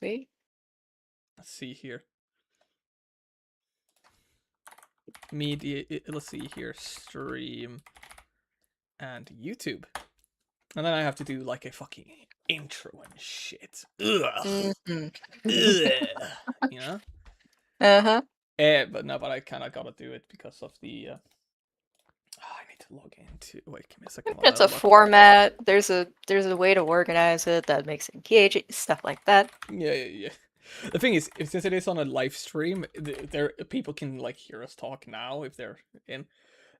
Sweet. Let's see here. Media. Let's see here. Stream and YouTube, and then I have to do like a fucking intro and shit. Ugh. Mhm. Ugh. You know. Uh-huh. But I kind of gotta do it because of the. I need to log into. Wait, give me a second. While I It's a look. format. There's a way to organize it that makes it engaging, stuff like that. Yeah. The thing is, since it is on a live stream, there people can like hear us talk now if they're in.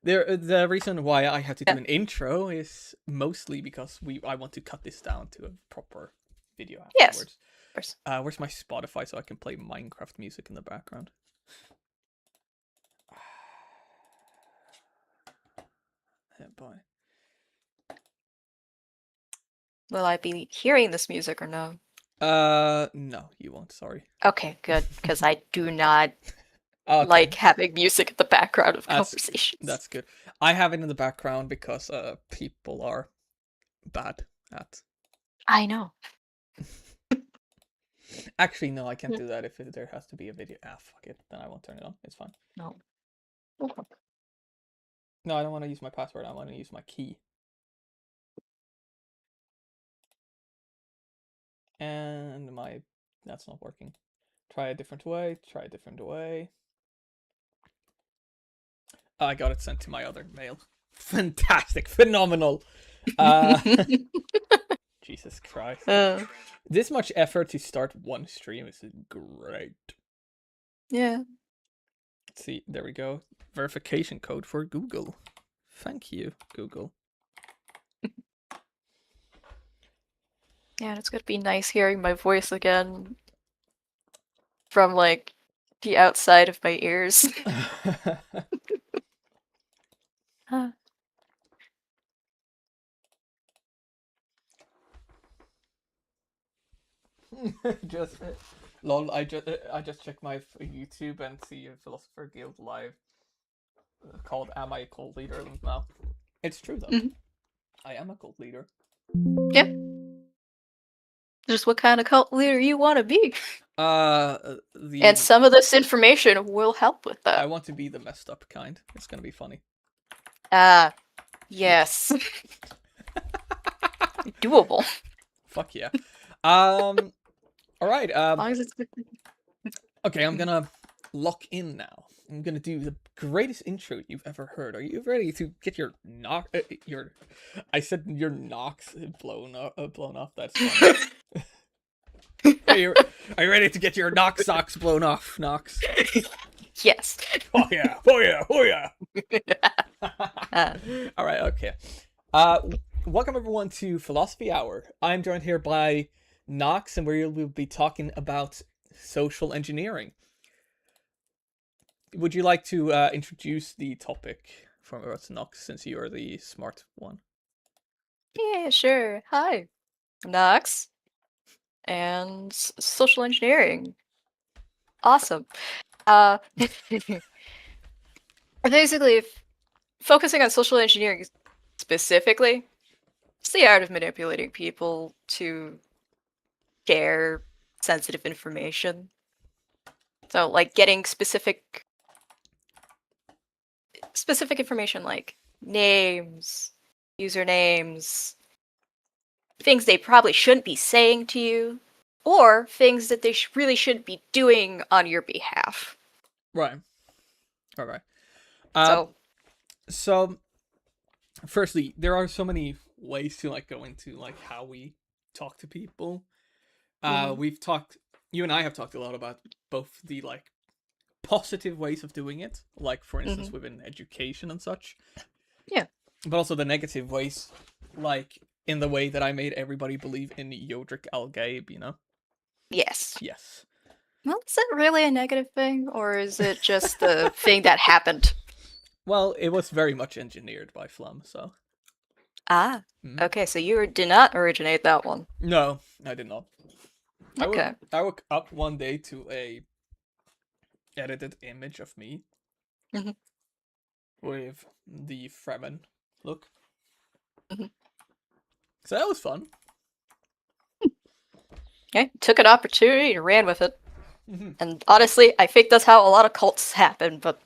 The reason why I have to do Yeah. an intro is mostly because I want to cut this down to a proper video Yes. afterwards. Of course. Where's my Spotify so I can play Minecraft music in the background? Yeah, boy. Will I be hearing this music or no? No, you won't. Sorry. Okay, good, because I do not Okay. like having music in the background of conversations. That's good. I have it in the background because people are bad at. I know. Actually, no, I can't do that if there has to be a video. Fuck it. Then I won't turn it on. It's fine. No. No, I don't want to use my password. I want to use my key. And that's not working. Try a different way. Try a different way. I got it sent to my other mail. Fantastic. Phenomenal. Jesus Christ. This much effort to start one stream is great. Yeah. Let's see. There we go. Verification code for Google. Thank you, Google. Yeah, it's gonna be nice hearing my voice again from like the outside of my ears. just lol. I just checked my YouTube and see a Philosopher Guild live called "Am I a Cult Leader?" Now, it's true though. I am a cult leader. Yeah. Just what kind of cult leader you want to be. And some of this information will help with that. I want to be the messed up kind. It's gonna be funny. Yes. Doable. Fuck yeah. All right. As long as it's Okay, I'm gonna lock in now. I'm gonna do the greatest intro you've ever heard. Are you ready to get your I said your knocks blown off. That's funny. Are you ready to get your knock socks blown off, Knox? Yes. Oh yeah. All right. Okay. Welcome everyone to Philosophy Hour. I'm joined here by Knox, and we will be talking about social engineering. Would you like to introduce the topic for us, Knox, since you are the smart one? Yeah, sure. Hi, I'm Knox, and social engineering. Awesome. Basically, focusing on social engineering specifically, it's the art of manipulating people to share sensitive information. So, like getting specific information like names, usernames, things they probably shouldn't be saying to you, or things that they really shouldn't be doing on your behalf. Right. All right. So, firstly, there are so many ways to like go into like how we talk to people. You and I have talked a lot about both the like positive ways of doing it, like for instance within education and such. Yeah. But also the negative ways, like in the way that I made everybody believe in Yodrik Al-Gaib, you know? Yes. Yes. Well, is it really a negative thing, or is it just the thing that happened? Well, it was very much engineered by Flum, so. Okay, so you did not originate that one. No, I did not. Okay. I woke up one day to a edited image of me with the Fremen look. So that was fun. Okay, took an opportunity and ran with it. Mhm. And honestly, I think that's how a lot of cults happen, but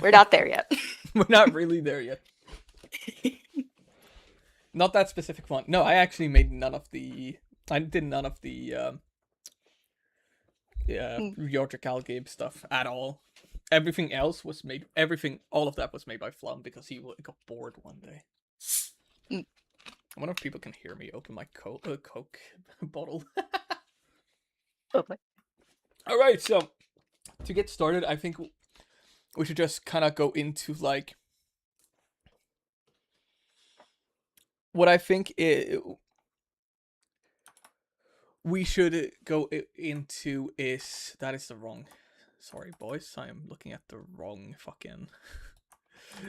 we're not there yet. We're not really there yet. Not that specific one. No, I actually made none of the. I did none of the Ryortikal Gabe stuff at all. Everything else was made. All of that was made by Flum because he got bored one day. Mm. I wonder if people can hear me open my Coke bottle. Lovely. All right, so to get started, I think we should just kind of go into like what I think we should go into is that is the wrong. Sorry, boys, I am looking at the wrong fucking.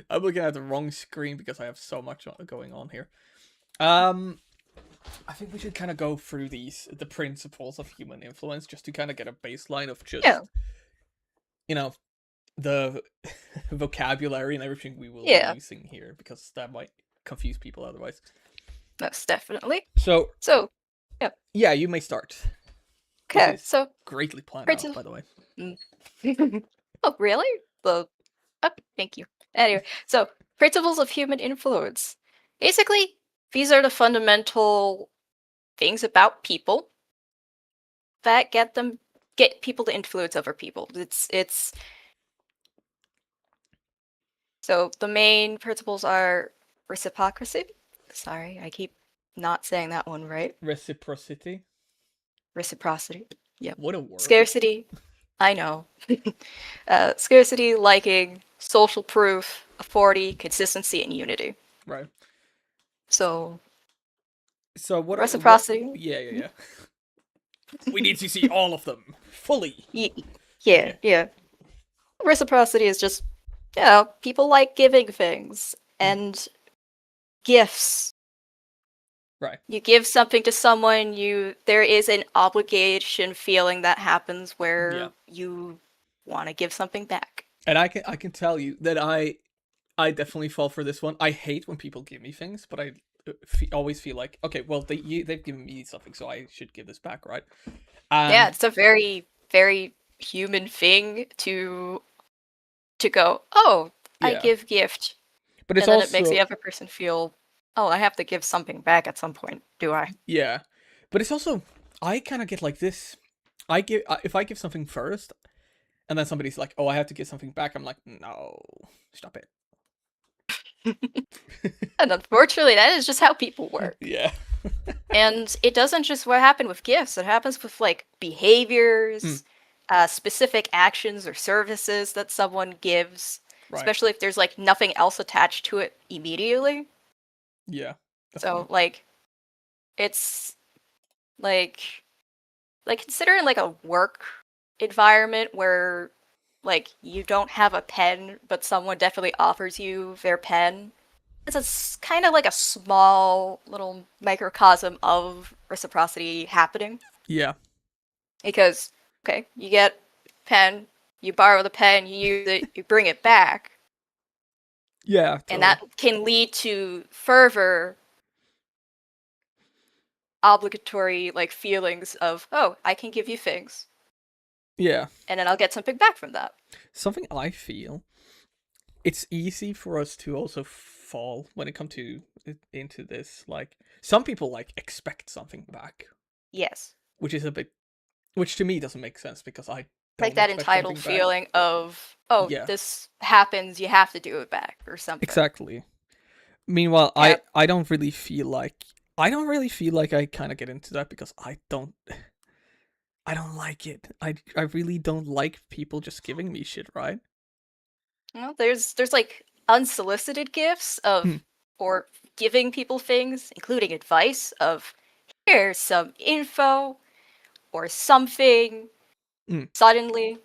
I'm looking at the wrong screen because I have so much going on here. I think we should kind of go through the principles of human influence just to kind of get a baseline of just you know the vocabulary and everything we will be using here because that might confuse people otherwise. Most definitely. So yeah, you may start. Okay, so greatly planned out, by the way. Oh, really? Oh, thank you. Anyway, so principles of human influence. Basically, these are the fundamental things about people that get people to influence over people. It's so the main principles are reciprocity. Sorry, I keep not saying that one right. Reciprocity. Yep. What a word. Scarcity. I know. Scarcity, liking, social proof, authority, consistency, and unity. Right. So what reciprocity? Yeah. We need to see all of them fully. Yeah. Reciprocity is just, people like giving things and gifts. Right. You give something to someone, there is an obligation feeling that happens where you want to give something back. And I can tell you that I definitely fall for this one. I hate when people give me things, but I always feel like, okay, well they've given me something, so I should give this back, right? Yeah, it's a very, very human thing to go, oh, I give gift. But it's and then also... it makes the other person feel, oh, I have to give something back at some point, do I? Yeah. But it's also, I kind of get like this. If I give something first, and then somebody's like, oh, I have to give something back, I'm like, no, stop it. And unfortunately, that is just how people work. Yeah. And it doesn't just happen with gifts. It happens with like behaviors, specific actions or services that someone gives, especially if there's like nothing else attached to it immediately. Yeah. So like, it's like considering like a work environment where like you don't have a pen, but someone definitely offers you their pen. It's kind of like a small little microcosm of reciprocity happening. Yeah. Because, okay, you get pen, you borrow the pen, you use it, you bring it back. Yeah. Totally. And that can lead to further obligatory like feelings of, oh, I can give you things. Yeah. And then I'll get something back from that. Something I feel, it's easy for us to also fall when it comes into this. Like, some people like expect something back. Yes. Which to me doesn't make sense because I don't like that entitled feeling of, oh, this happens, you have to do it back or something. Exactly. Meanwhile, I don't really feel like I kind of get into that because I don't like it. I really don't like people just giving me shit, right? Well, there's like unsolicited gifts of or giving people things, including advice of, here's some info or something suddenly.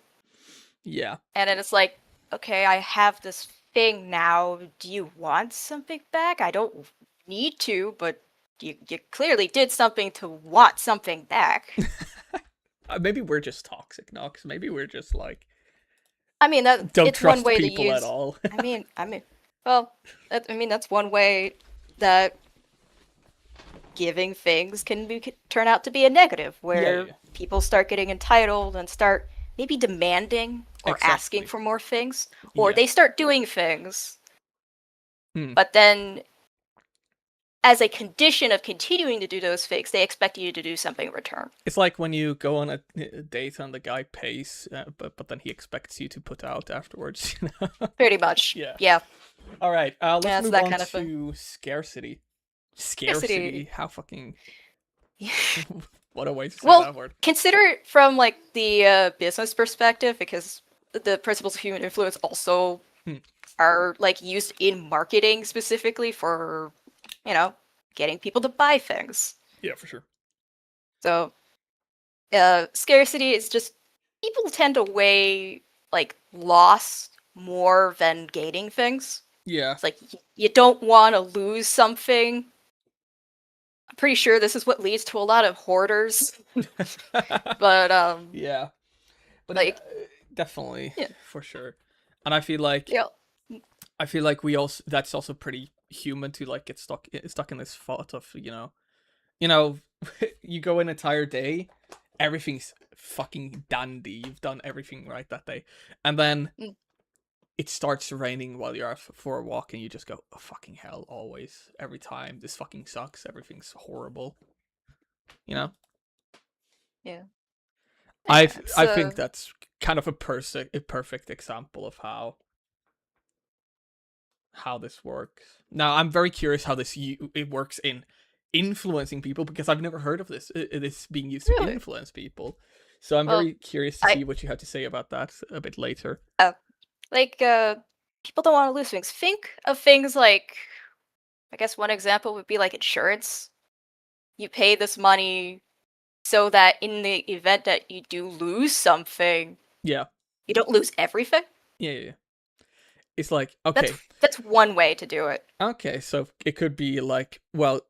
Yeah. And then it's like, okay, I have this thing now. Do you want something back? I don't need to, but you clearly did something to want something back. Maybe we're just toxic, Nox. Maybe we're just like, I mean, that don't it's trust one way people to use, at all. I mean, well, that's one way that giving things can turn out to be a negative, where yeah. people start getting entitled and start maybe demanding or asking Exactly. for more things, or Yeah. they start doing things, Hmm. but then as a condition of continuing to do those things, they expect you to do something in return. It's like when you go on a date and the guy pays, but then he expects you to put out afterwards. Pretty much. Yeah. Yeah. All right. Let's Yeah, it's move that on kind of thing. to scarcity. Scarcity. Scarcity. How fucking what a way to say Well, that word. consider it from like the business perspective, because the principles of human influence also Hmm. are like used in marketing specifically for, you know, getting people to buy things. Yeah, for sure. So, scarcity is just people tend to weigh like loss more than gaining things. Yeah. It's like you don't want to lose something. I'm pretty sure this is what leads to a lot of hoarders. But Yeah. But like definitely yeah, for sure. And I feel like we also that's also pretty human to like get stuck in this thought of, you know, you go an entire day, everything's fucking dandy. You've done everything right that day. And then mm, it starts raining while you're out for a walk and you just go, oh, fucking hell, always, every time. This fucking sucks. Everything's horrible. You know? yeah, I yeah. It's I think that's kind of a perfect example of how this works. Now, I'm very curious how it works in influencing people because I've never heard of this. It is being used to really influence people. So I'm well. very curious to I see what you have to say about that a bit later. like people don't want to lose things. Think of things like, I guess one example would be like insurance. You pay this money so that in the event that you do lose something, Yeah. you don't lose everything. Yeah, yeah, yeah. It's like, That's okay. that's one way to do it. Okay, so it could be like, well,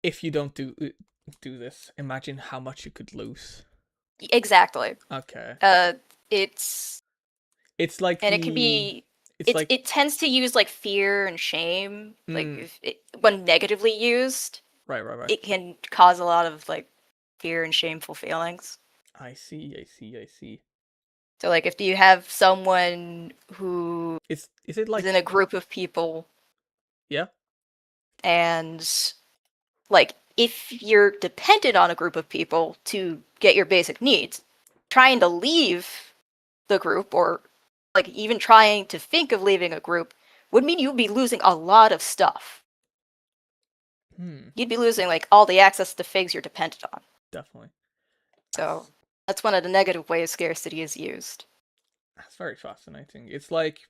if you don't do this, imagine how much you could lose. Exactly. Okay. Uh, it's It's like and it can the be it's like it tends to use like fear and shame. Like mm, if when negatively used, right, right, right. it can cause a lot of like fear and shameful feelings. I see, I see, I see. So like if you have someone who Is it is in like a group of people yeah? and like if you're dependent on a group of people to get your basic needs, trying to leave the group or like even trying to think of leaving a group would mean you'd be losing a lot of stuff. Hmm, You'd be losing like all the access to things you're dependent on. definitely. So that's one of the negative ways scarcity is used. That's very fascinating. It's like,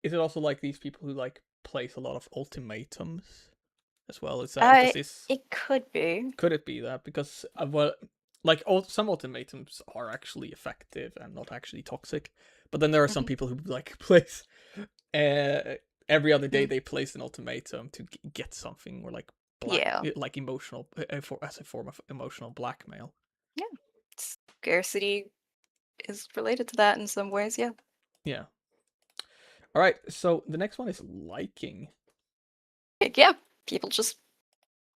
is it also like these people who like place a lot of ultimatums as well? Does I this It could be. could it be that because well, like some ultimatums are actually effective and not actually toxic, but then there are some Mhm. people who like place uh every other day Mm. they place an ultimatum to get something or like Yeah. like emotional as a form of emotional blackmail. Yeah. Scarcity is related to that in some ways, yeah. Yeah. All right. So the next one is liking. Like, yeah. People just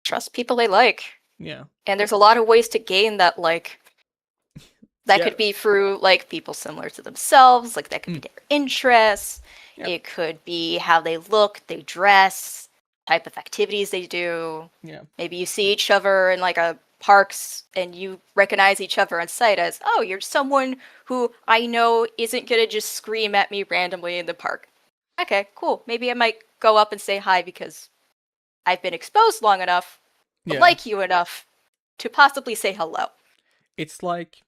trust people they like. Yeah. And there's a lot of ways to gain that like. That Yeah. could be through like people similar to themselves, like that could be Mm. their interests. Yeah. It could be how they look, they dress, type of activities they do. Yeah. Maybe you see each other in like a parks and you recognize each other on sight as, oh, you're someone who I know isn't gonna just scream at me randomly in the park. Okay, cool. Maybe I might go up and say hi because I've been exposed long enough, Yeah. like you enough to possibly say hello. It's like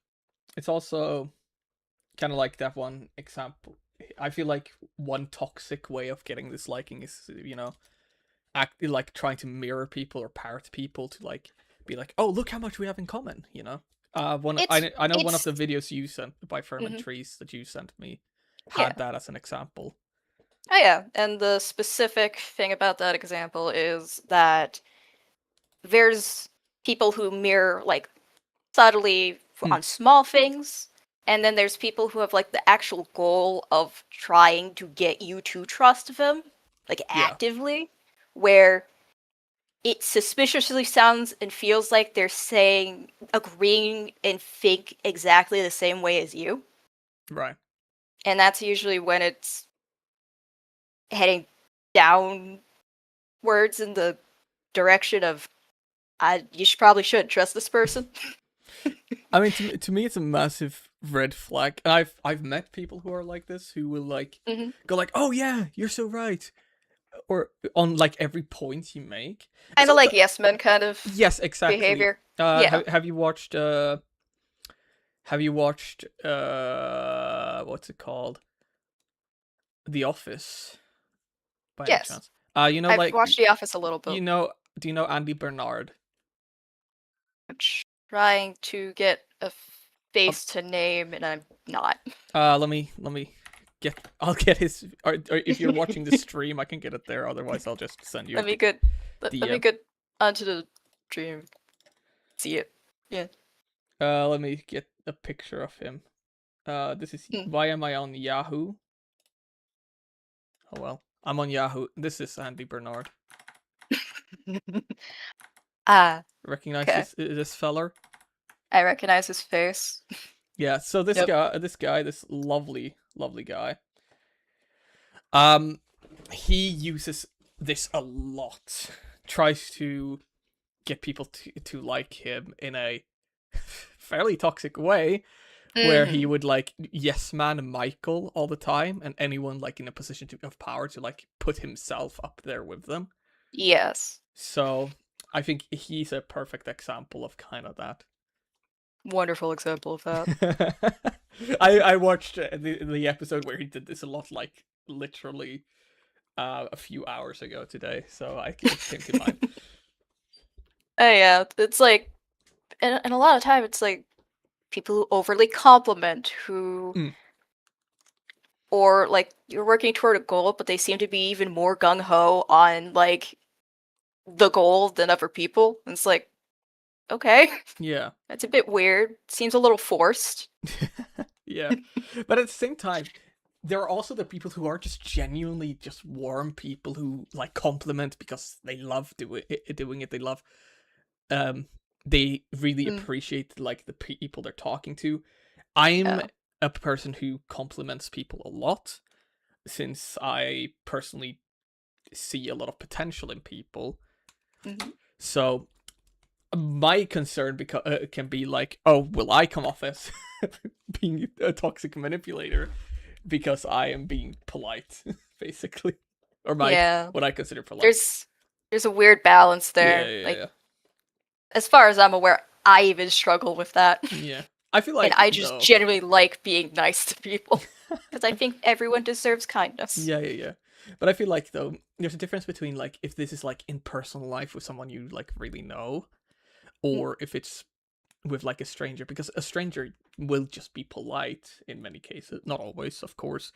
it's also kind of like that one example. I feel like one toxic way of getting this liking is, act like trying to mirror people or parrot people to like be like, oh, look how much we have in common. One It's I know one of it's the videos you sent by Ferment mhm, Trees that you sent me yeah. had that as an example. Oh yeah, and the specific thing about that example is that there's people who mirror like subtly Hmm. on small things, and then there's people who have like the actual goal of trying to get you to trust them, like Yeah. actively, where it suspiciously sounds and feels like they're saying, agreeing and think exactly the same way as you. Right. And that's usually when it's heading downwards in the direction of, you probably shouldn't trust this person. I mean, to me, it's a massive red flag. And I've met people who are like this, who will like Hmm. go like, "Oh yeah, you're so right," or on like every point you make. And Kind of like yes men kind of yes, exactly. behavior. Yeah. Have you watched what's it called? The Office, by any Yes. chance? You know, I've like watched The Office a little bit. you know, do you know Andy Bernard? I'm trying to get a face to name, and I'm not. Let me get. I'll get his. Or if you're watching the stream, I can get it there. Otherwise, I'll just send you. Let me get. Let me DM. get onto the stream. See it. Yeah. Let me get a picture of him. This is. Hmm. Why am I on Yahoo? Oh well, I'm on Yahoo. This is Andy Bernard. Ah, Recognize okay. this feller? I recognize his face. Yeah. So this Yep. guy, this lovely guy. He uses this a lot. Tries to get people to like him in a fairly toxic way, where he would like yes man Michael all the time, and anyone like in a position of power to like put himself up there with them. Yes. So I think he's a perfect example of kind of that. Wonderful example of that. I watched the episode where he did this a lot, like literally a few hours ago today, so it came to mind. Yeah, it's like, and a lot of time it's like people who overly compliment, who, or like you're working toward a goal, but they seem to be even more gung ho on like the goal than other people. And it's like, okay, Yeah. that's a bit weird. Seems a little forced. Yeah. But at the same time, there are also the people who are just genuinely just warm people who like compliment because they love doing it. They love they really appreciate like the people they're talking to. I'm a person who compliments people a lot, since I personally see a lot of potential in people. So my concern can be like, oh, will I come off as being a toxic manipulator because I am being polite, basically, or what I consider polite. There's a weird balance there. Yeah. As far as I'm aware, I even struggle with that. Yeah, I feel like, and I just generally like being nice to people because I think everyone deserves kindness. Yeah. But I feel like though there's a difference between like if this is like in personal life with someone you like really know, or if it's with like a stranger, because a stranger will just be polite in many cases, not always, of course,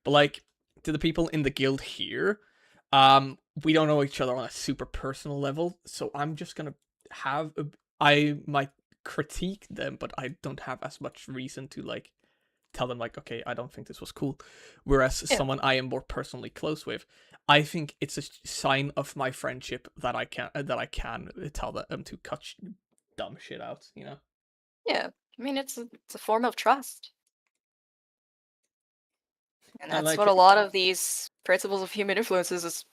but like to the people in the guild here, we don't know each other on a super personal level, so I'm just gonna I might critique them, but I don't have as much reason to like tell them like, okay, I don't think this was cool. Whereas someone I am more personally close with, I think it's a sign of my friendship that I can tell them to cut dumb shit out, you know? Yeah, I mean it's a form of trust, and that's like what a lot of these principles of human influences is.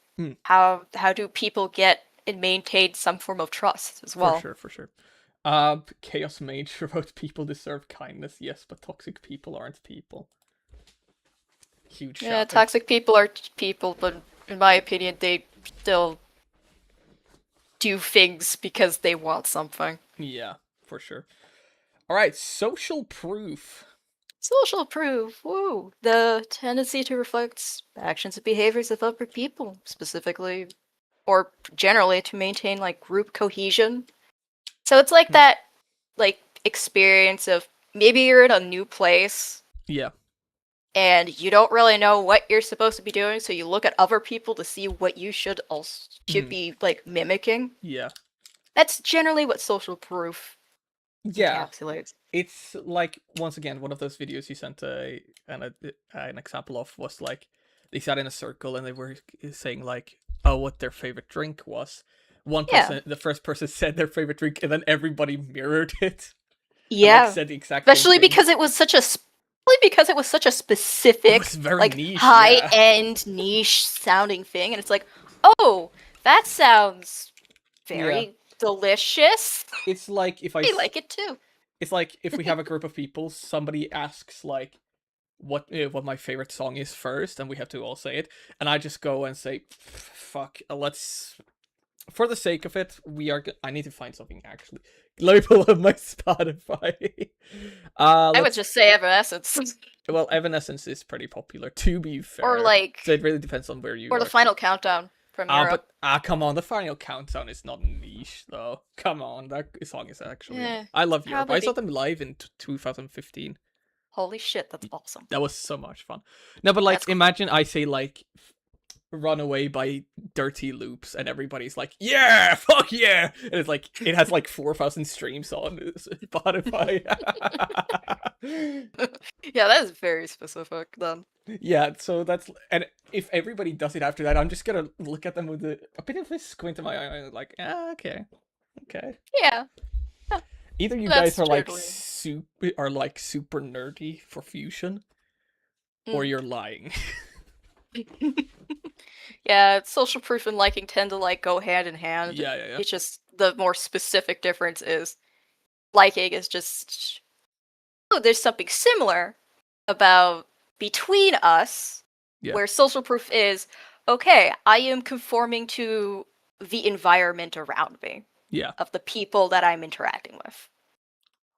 How do people get and maintain some form of trust as well? For sure. Chaos Mage wrote, people deserve kindness, yes, but toxic people aren't people. Huge. Yeah, toxic people are people, but in my opinion, they still do things because they want something. Yeah, for sure. All right, social proof. Social proof, woo! The tendency to reflect actions and behaviors of other people, specifically, or generally to maintain like group cohesion. So it's like that, like experience of maybe you're in a new place. Yeah. And you don't really know what you're supposed to be doing, so you look at other people to see what you should be like mimicking. Yeah. That's generally what social proof encapsulates. It's like, once again, one of those videos you sent an example of was like they sat in a circle and they were saying like, oh, what their favorite drink was, one Yeah. person, the first person said their favorite drink, and then everybody mirrored it. And, Yeah. like, said the exact same Especially thing. because it was such a specific, It was very like niche, high yeah. end niche sounding thing, and it's like, oh, that sounds very delicious. It's like if I like it too. it's like if we have a group of people, somebody asks like what my favorite song is first, and we have to all say it, and I just go and say, "Fuck, let's." For the sake of it, I need to find something actually. Let me pull up my Spotify. I would just say Evanescence. Well, Evanescence is pretty popular, to be fair. Or like, so it really depends on where you or are. the Final Countdown from Europe. But come on, the Final Countdown is not niche though. Come on, that song is actually. Yeah, I love Europe. probably I saw them live in 2015. Holy shit, that's awesome. That was so much fun. No, but like, That's cool. imagine I say like, "Runaway" by Dirty Loops, and everybody's like, "Yeah, fuck yeah!" And it's like it has like 4,000 streams on Spotify. Yeah, that is very specific then. Yeah, so that's, and if everybody does it after that, I'm just gonna look at them with a bit of a squint in my eye, like, okay. Yeah. Either you That's guys are like totally- super nerdy for fusion, or Mm. you're lying. Yeah, social proof and liking tend to like go hand in hand. Yeah. It's just the more specific difference is liking is just, oh, there's something similar about between us, Yeah. where social proof is, okay, I am conforming to the environment around me, Yeah. of the people that I'm interacting with.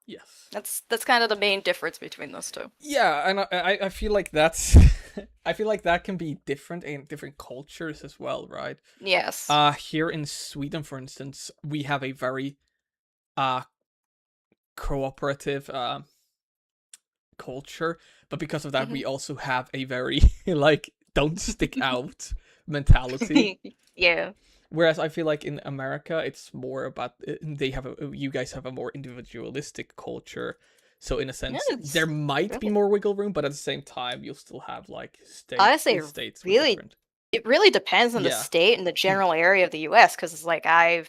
Yes. That's kind of the main difference between those two. Yeah, and I feel like that's I feel like that can be different in different cultures as well, right? Yes. Here in Sweden, for instance, we have a very cooperative culture, but because of that, we also have a very like don't stick out mentality. Yeah. Whereas I feel like in America, it's more about you guys have a more individualistic culture. So in a sense, Yes, there might be really. more wiggle room, but at the same time, you'll still have like Honestly, states with really, different. it really depends on the Yeah. state and the general area of the U.S. Because it's like I've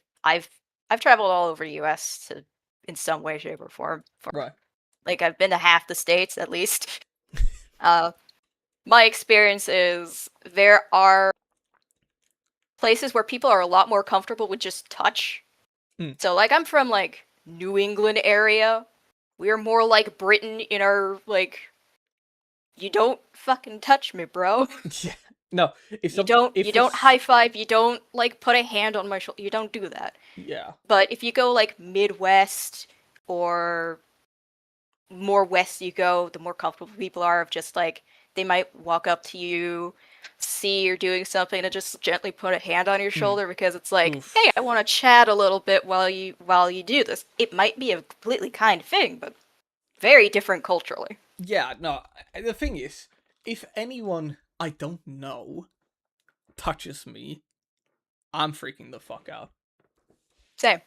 traveled all over the U.S. in some way, shape, or form. Right. Like I've been to half the states at least. My experience is there are places where people are a lot more comfortable with just touch. Mm. So like I'm from like New England area. We're more like Britain in our like, you don't fucking touch me, bro. Yeah. No. If You don't high five. You don't like put a hand on my shoulder. You don't do that. Yeah. But if you go like Midwest or more west you go, the more comfortable people are of just like they might walk up to you, see you're doing something, and just gently put a hand on your shoulder because it's like, Oof. hey, I want to chat a little bit while you do this. It might be a completely kind thing, but very different culturally. Yeah. No. The thing is, if anyone I don't know touches me, I'm freaking the fuck out. Same.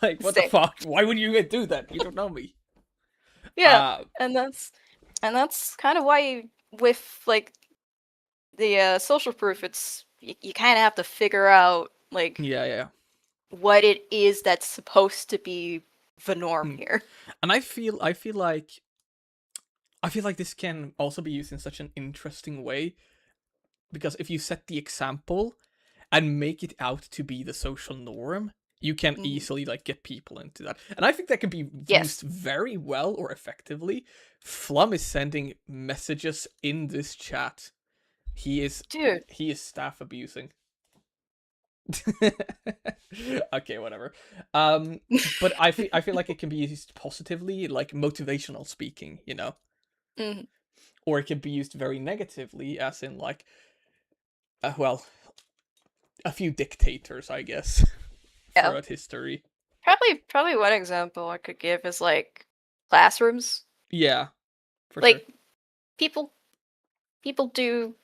Like, what Same. the fuck? Why would you even do that? You don't know me. Yeah, and that's kind of why with like the social proof, it's you kind of have to figure out like Yeah. what it is that's supposed to be the norm here. And I feel like this can also be used in such an interesting way, because if you set the example and make it out to be the social norm, you can easily like get people into that. And I think that can be used very well or effectively. Flum is sending messages in this chat. He is staff abusing. Okay, whatever. But I feel like it can be used positively, like motivational speaking, you know? Mhm. Or it can be used very negatively, as in like, well, a few dictators, I guess, throughout history. Probably one example I could give is like classrooms. Yeah, for Like sure. people do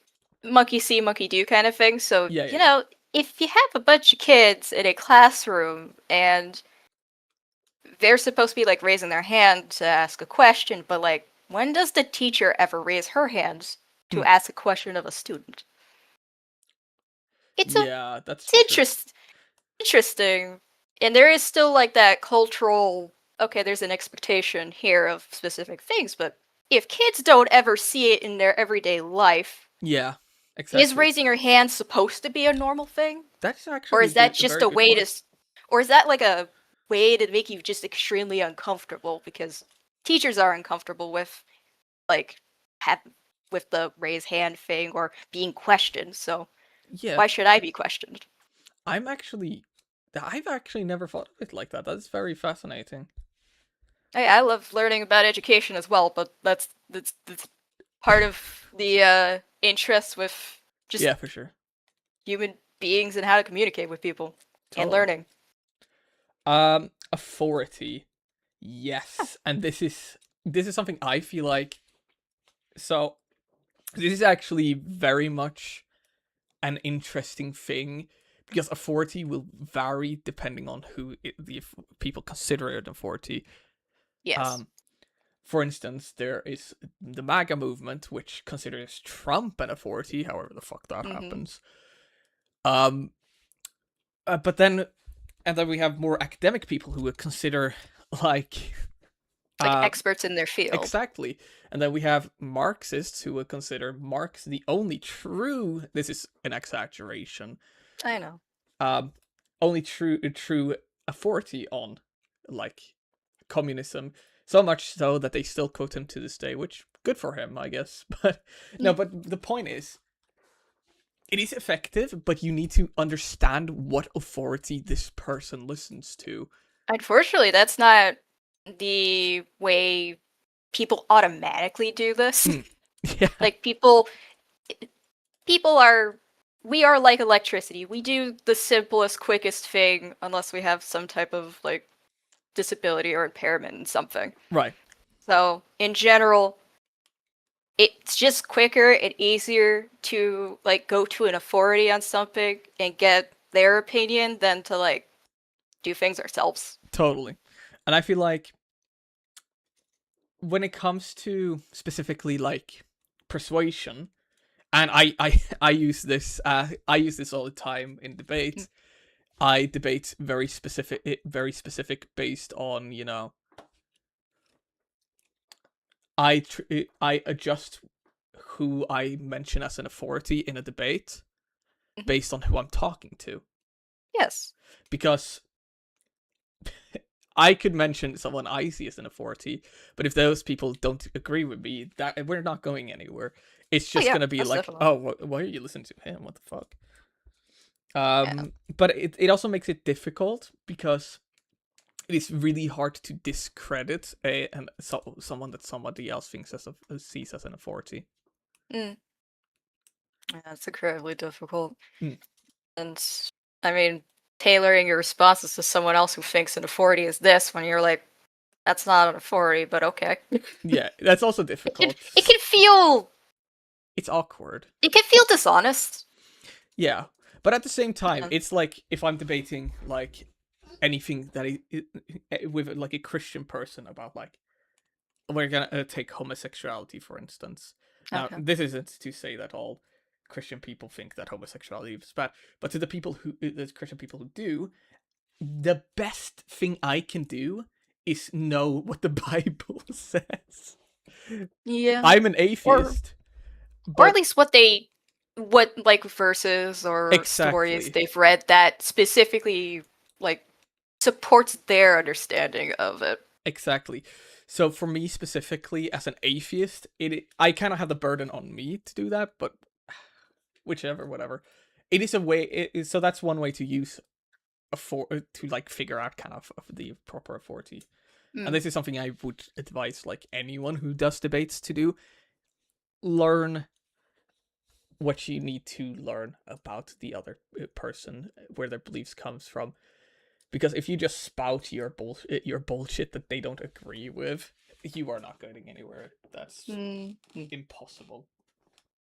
monkey see, monkey do kind of thing. So Yeah. you know, if you have a bunch of kids in a classroom and they're supposed to be like raising their hand to ask a question, but like when does the teacher ever raise her hand to ask a question of a student? It's that's interesting. interesting. And there is still like that cultural, okay, there's an expectation here of specific things, but if kids don't ever see it in their everyday life, Yeah, is exactly. raising your hand supposed to be a normal thing? That's Or actually is that a just very a good way point. to or is that like a way to make you just extremely uncomfortable because teachers are uncomfortable with like have with the raise hand thing or being questioned, so Yeah, why should I be questioned? I'm actually, I've actually never thought of it like that. That's very fascinating. I love learning about education as well, but that's part of the interest with just Yeah, for sure. human beings and how to communicate with people and Totally. learning. Authority. Yes, and this is something I feel like. So this is actually very much an interesting thing because authority will vary depending on the people consider it authority. Yes. Um, for instance, there is the MAGA movement, which considers Trump an authority, however the fuck that Mm-hmm. happens. Um, but then and then we have more academic people who would consider like Like uh experts in their field. exactly, and then we have Marxists who would consider Marx the only true, this is an exaggeration, I know. um only true authority on like communism, so much so that they still quote him to this day, which good for him, I guess. But no, Mm. but the point is it is effective, but you need to understand what authority this person listens to. Unfortunately, that's not the way people automatically do this. Hmm. Yeah, Like people are we are like electricity. We do the simplest, quickest thing unless we have some type of like disability or impairment in something. right. So, in general, it's just quicker and easier to like go to an authority on something and get their opinion than to like do things ourselves. Totally. And I feel like when it comes to specifically like persuasion, and I use this I use this all the time in Mm. debate. I debate very specific based on, I adjust who I mention as an authority in a debate Mhm. based on who I'm talking to, Yes. because I could mention someone I see as an authority, but if those people don't agree with me, that we're not going anywhere. It's Oh just yeah, gonna be that's like, definitely. oh, why are you listening to him? What the fuck? Yeah. But it also makes it difficult because it is really hard to discredit someone that somebody else sees as an authority. Mm. Yeah, it's incredibly difficult. Mm. And I mean, tailoring your responses to someone else who thinks an authority is this when you're like, that's not an authority, but okay. Yeah, that's also It can difficult. it can feel It's awkward. it can feel dishonest. Yeah, but at the same time, Mm. it's like if I'm debating like anything with like a Christian person about like we're gonna take homosexuality for instance. Now, Okay. this isn't to say that all Christian people think that homosexuality is bad, but to the Christian people who do, the best thing I can do is know what the Bible says. Yeah. I'm an Or atheist, or at but least what like verses or stories exactly, they've read that specifically like supports their understanding of it. exactly. So for me specifically, as an atheist, I kind of have the burden on me to do that, but whichever, whatever. It is a way. So that's one way to use to like figure out kind of the proper authority. And Mm. this is something I would advise like anyone who does debates to do. Learn what you need to learn about the other person, where their beliefs comes from. Because if you just spout your bullshit that they don't agree with, you are not going anywhere. That's Mm. impossible.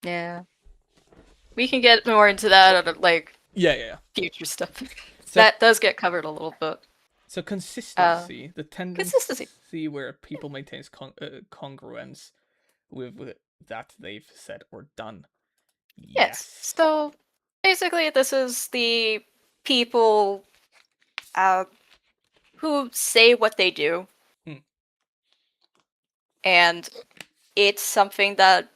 Yeah. We can get more into that at like Yeah, yeah, yeah. future stuff. So That does get covered a little bit. so Uh consistency, the consistency. tendency where people maintains congruence with that they've said or done. Yes. Yes. So basically this is the people who say what they do. Hmm. And it's something that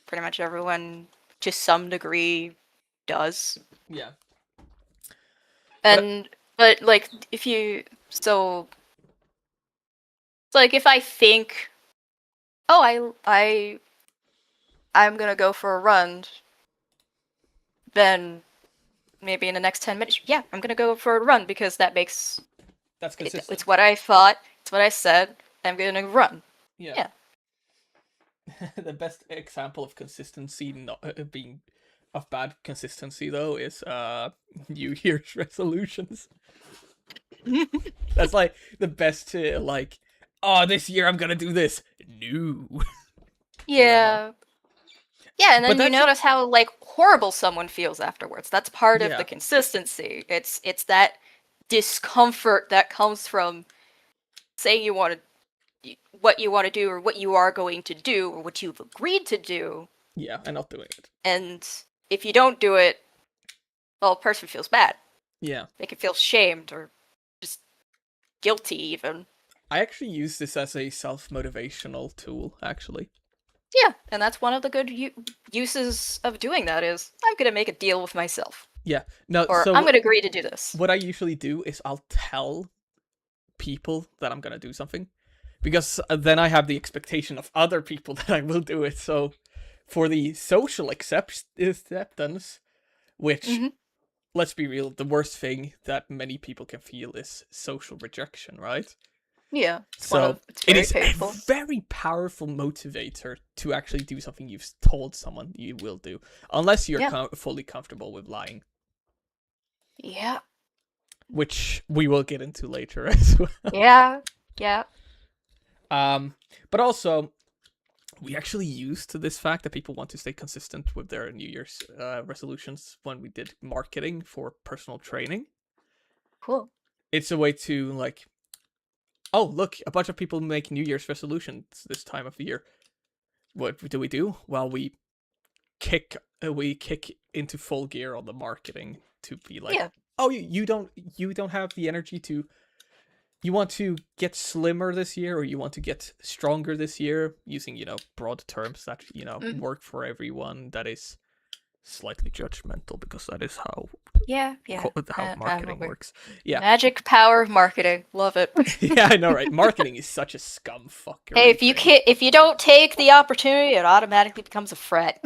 pretty much everyone, to some degree, does. Yeah. And but like if you so like if I think, oh, I'm gonna go for a run, then maybe in the next 10 minutes, yeah, I'm gonna go for a run because that makes That's consistent. it's what I thought, it's what I said. I'm gonna run. Yeah. Yeah. The best example of consistency not being of bad consistency though is New Year's resolutions. That's like the best like, oh, this year I'm gonna do this. No. Yeah. Yeah, and But then you that's notice how like horrible someone feels afterwards. That's part of Yeah. the consistency. It's that discomfort that comes from saying you want to what you want to do or what you are going to do or what you've agreed to do, Yeah, and not doing it. and if you don't do it, well, a person feels bad. Yeah. They can feel shamed or just guilty even. I actually use this as a self-motivational tool, actually. Yeah, and that's one of the good uses of doing that is I'm going to make a deal with myself. Yeah. No, Or so I'm going to agree to do this. what I usually do is I'll tell people that I'm gonna do something, because then I have the expectation of other people that I will do it. So for the social acceptance, which, Mhm. let's be real, the worst thing that many people can feel is social rejection, right? Yeah, it's So it's it very is painful. a very powerful motivator to actually do something you've told someone you will do, unless you're Yeah. fully comfortable with lying, Yeah. which we will get into later as well. Yeah. Yeah. But also, we actually used this fact that people want to stay consistent with their New Year's resolutions when we did marketing for personal training. Cool. It's a way to like, oh look, a bunch of people make New Year's resolutions this time of the year. What do? Well, we kick into full gear on the marketing to be like, Yeah. oh, you don't have the energy to. You want to get slimmer this year, or you want to get stronger this year, using, broad terms that, Mhm. work for everyone. That is slightly judgmental, because that is how Yeah. Yeah. how marketing works. Yeah. Magic power of marketing. Love it. Yeah, I know, right? Marketing is such a scum fucker. Hey, if you don't take the opportunity, it automatically becomes a threat.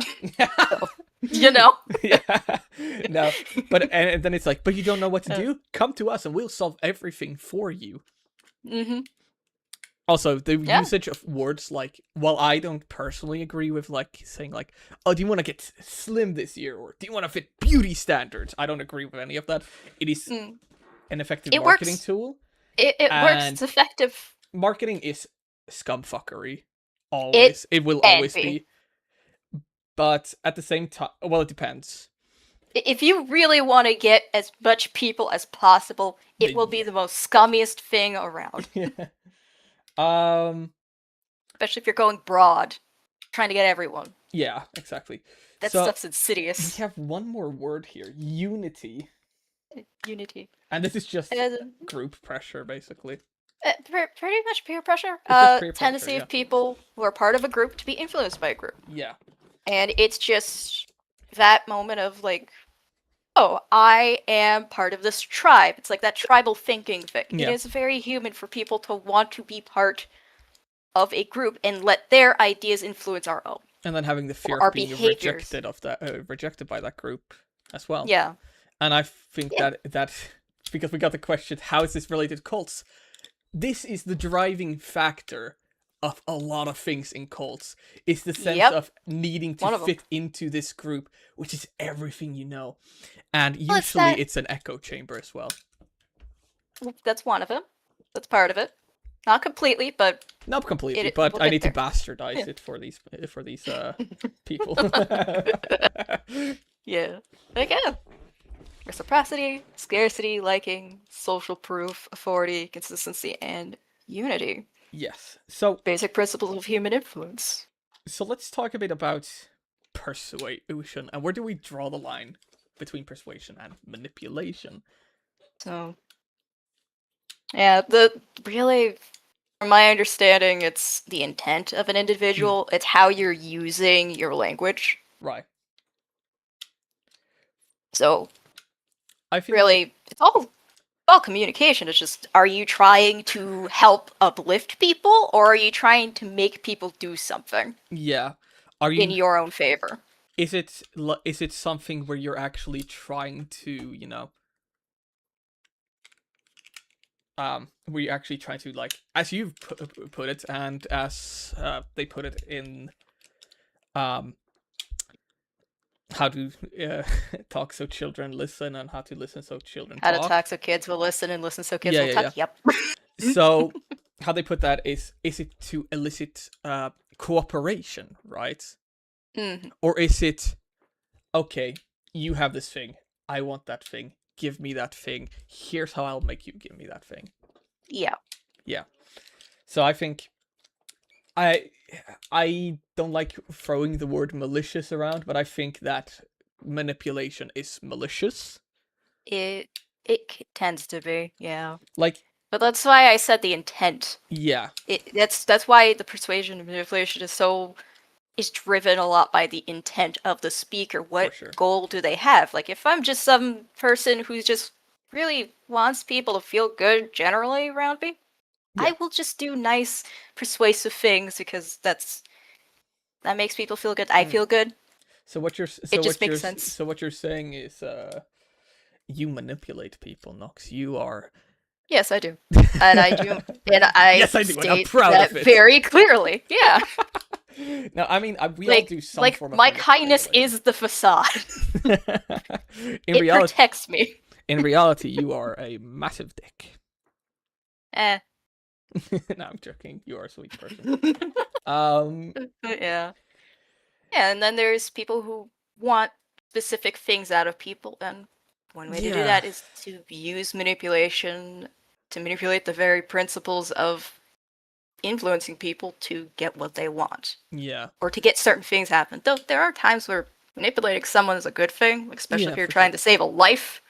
You know. Yeah. No, but and then it's like, but you don't know what to do? Come to us and we'll solve everything for you. Mm-hmm. Also, the Yeah. usage of words like, well, I don't personally agree with like saying like, oh, do you want to get slim this year, or do you want to fit beauty standards? I don't agree with any of that. It is an effective marketing works. tool. It works. It's effective. Marketing is scumfuckery. Always. It will always be. But at the same time, well, it depends. If you really want to get as much people as possible, it will be the most scummiest thing around. Yeah. Especially if you're going broad, trying to get everyone. Yeah, exactly. That stuff's insidious. We have one more word here: unity. Unity. And this is just group pressure, basically. Pretty much peer pressure. Tendency of people who are part of a group to be influenced by a group. Yeah. And it's just that moment of like, oh, I am part of this tribe. It's like that tribal thinking thing. Yeah. It is very human for people to want to be part of a group and let their ideas influence our own. And then having the fear of being rejected by that group as well. Yeah. And I think that because we got the question, how is this related to cults? This is the driving factor of a lot of things in cults. It's the sense of needing to fit into this group, which is everything you know. And usually it's an echo chamber as well. That's one of them. That's part of it. Not completely, but not completely. But I need to bastardize it for these people. Yeah. Like, reciprocity, scarcity, liking, social proof, authority, consistency, and unity. Yes. So basic principles of human influence. So let's talk a bit about persuasion, and where do we draw the line between persuasion and manipulation? So Yeah, the really, from my understanding, it's the intent of an Hmm. individual. It's how you're using your language. Right. So I feel like really, it's all communication. It's just, are you trying to help uplift people, or are you trying to make people do something yeah. Are in you your own favor? is it something where you're actually trying to, where you actually try to, like, as you've put it, and as they put it in um how to talk so children listen, and how to listen so children How to talk. talk so kids will listen and listen so kids Yeah, will yeah, yeah. talk. Yep. So how they put that is it to elicit cooperation, right? Mhm. Or is it, okay, you have this thing, I want that thing, give me that thing, here's how I'll make you give me that thing. Yeah. Yeah. So I think I I don't like throwing the word malicious around, but I think that manipulation is malicious. It tends to be, yeah. Like, But that's why I said the intent. yeah, That's why the persuasion and manipulation is driven a lot by the intent of the speaker. for What sure. goal do they have? Like if I'm just some person who's just really wants people to feel good generally around me, Yeah. I will just do nice persuasive things because that makes people feel good. I Mm. feel good. So what you're It just makes sense. so what you're saying is you manipulate people, Nox. You are Yes, I do. And I do, and I Yes, I do, and I'm state proud that of it. very clearly. Yeah. No, I mean, we all do some Like form of my kindness manipulation. is the facade. in It reality, protects me. you are a massive dick. Eh. No, I'm joking. You are a sweet person. Um, Yeah. Yeah, and then there's people who want specific things out of people, and one way to do yeah, that is to use manipulation to manipulate the very principles of influencing people to get what they want yeah, or to get certain things happen. Though there are times where manipulating someone is a good thing, especially yeah, if you're for sure. trying to save a life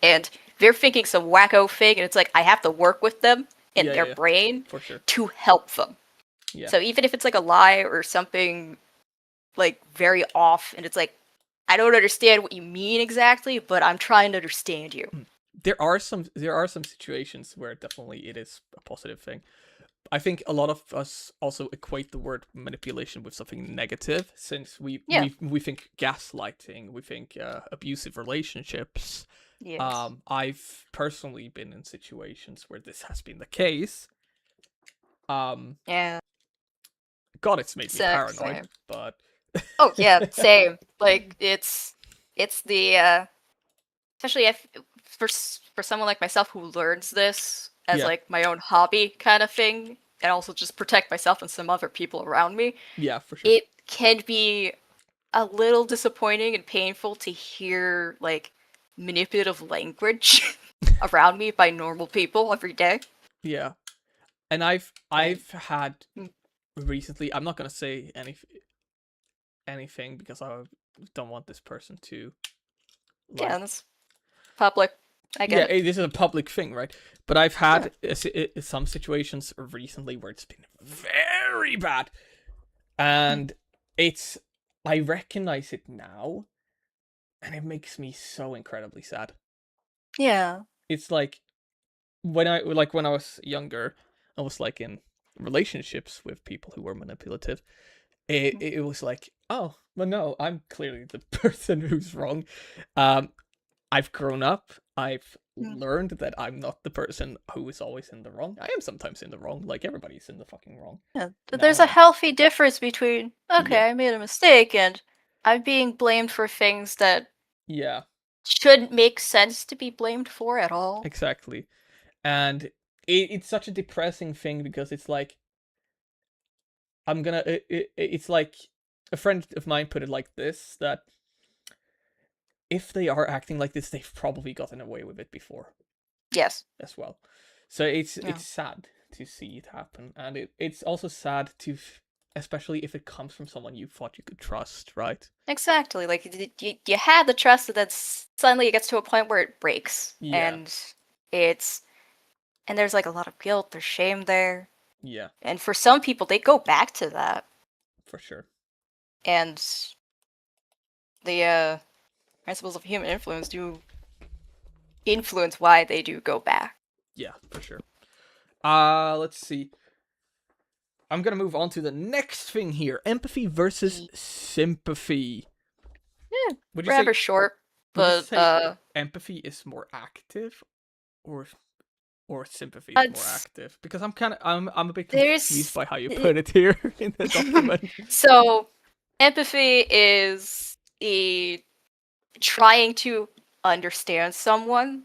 and they're thinking some wacko thing, and it's like I have to work with them in Yeah, yeah, their yeah, brain for sure. to help them. Yeah, So even if it's like a lie or something like very off, and it's like I don't understand what you mean exactly, but I'm trying to understand you. there are some situations where definitely it is a positive thing. I think a lot of us also equate the word manipulation with something negative, since Yeah. we think gaslighting, we think abusive relationships. Yes. I've personally been in situations where this has been the case. Um, Yeah. God, it's made me paranoid, Same. but Oh yeah, same. Like it's the especially if for someone like myself who learns this as yeah, like my own hobby kind of thing, and also just protect myself and some other people around me. yeah, for sure. It can be a little disappointing and painful to hear like manipulative language around me by normal people every day. Yeah, and Like, I've had mm, recently. I'm not gonna say anything because I don't want this person to, yeah, like, that's public. I get yeah, it. this is a public thing, right? But I've Yeah. had some situations recently where it's been very bad, Mm. and it's I recognize it now, and it makes me so incredibly sad. Yeah. It's like when I was younger, I was like in relationships with people who were manipulative. It was like, oh, well, no, I'm clearly the person who's wrong. Um, I've grown up. I've Mm. learned that I'm not the person who is always in the wrong. I am sometimes in the wrong, like everybody's in the fucking wrong. Yeah. But there's Now a I, healthy difference between, yeah, okay, I made a mistake and I'm being blamed for things that yeah, shouldn't make sense to be blamed for at all. exactly. And it's such a depressing thing because it's like it's like a friend of mine put it like this, that if they are acting like this, they've probably gotten away with it before Yes. as well. So Yeah. it's sad to see it happen, and it's also sad to, especially if it comes from someone you thought you could trust, right? Exactly. Like you had the trust, and then suddenly it gets to a point where it breaks, Yeah, and it's and there's like a lot of guilt, there's shame there. Yeah, And for some people, they go back to that. for sure. And the principles of human influence do influence why they do go back. Yeah, for sure. Let's see. I'm gonna move on to the next thing here: empathy versus sympathy. Yeah, Would you rather say? short, Would you but say empathy is more active, or sympathy is more it's active? Because I'm a bit confused there's by how you put it here in the document. so empathy is the trying to understand someone.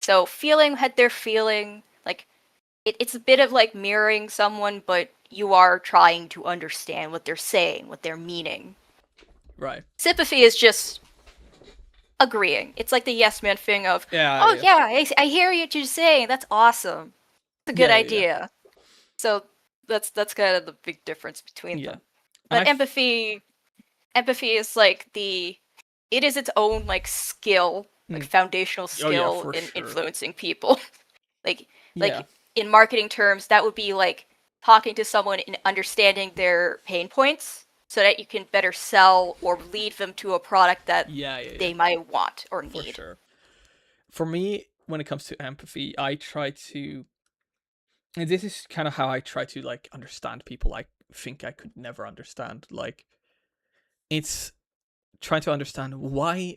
So feeling what they're feeling, like it's a bit of like mirroring someone, but you are trying to understand what they're saying, what they're meaning. Right. Sympathy is just agreeing. It's like the yes man thing of, Yeah. oh yeah, I hear what you're saying. That's awesome. It's a good Yeah. idea. So that's kind of the big difference between Yeah. them. And But empathy is like it is its own like skill, like foundational Oh yeah, skill for in sure. influencing people. Yeah. like in marketing terms, that would be like talking to someone and understanding their pain points so that you can better sell or lead them to a product that they might want or For need. sure. For me, when it comes to empathy, I try to, and this is kind of how I try to like understand people I think I could never understand. Like, it's trying to understand why.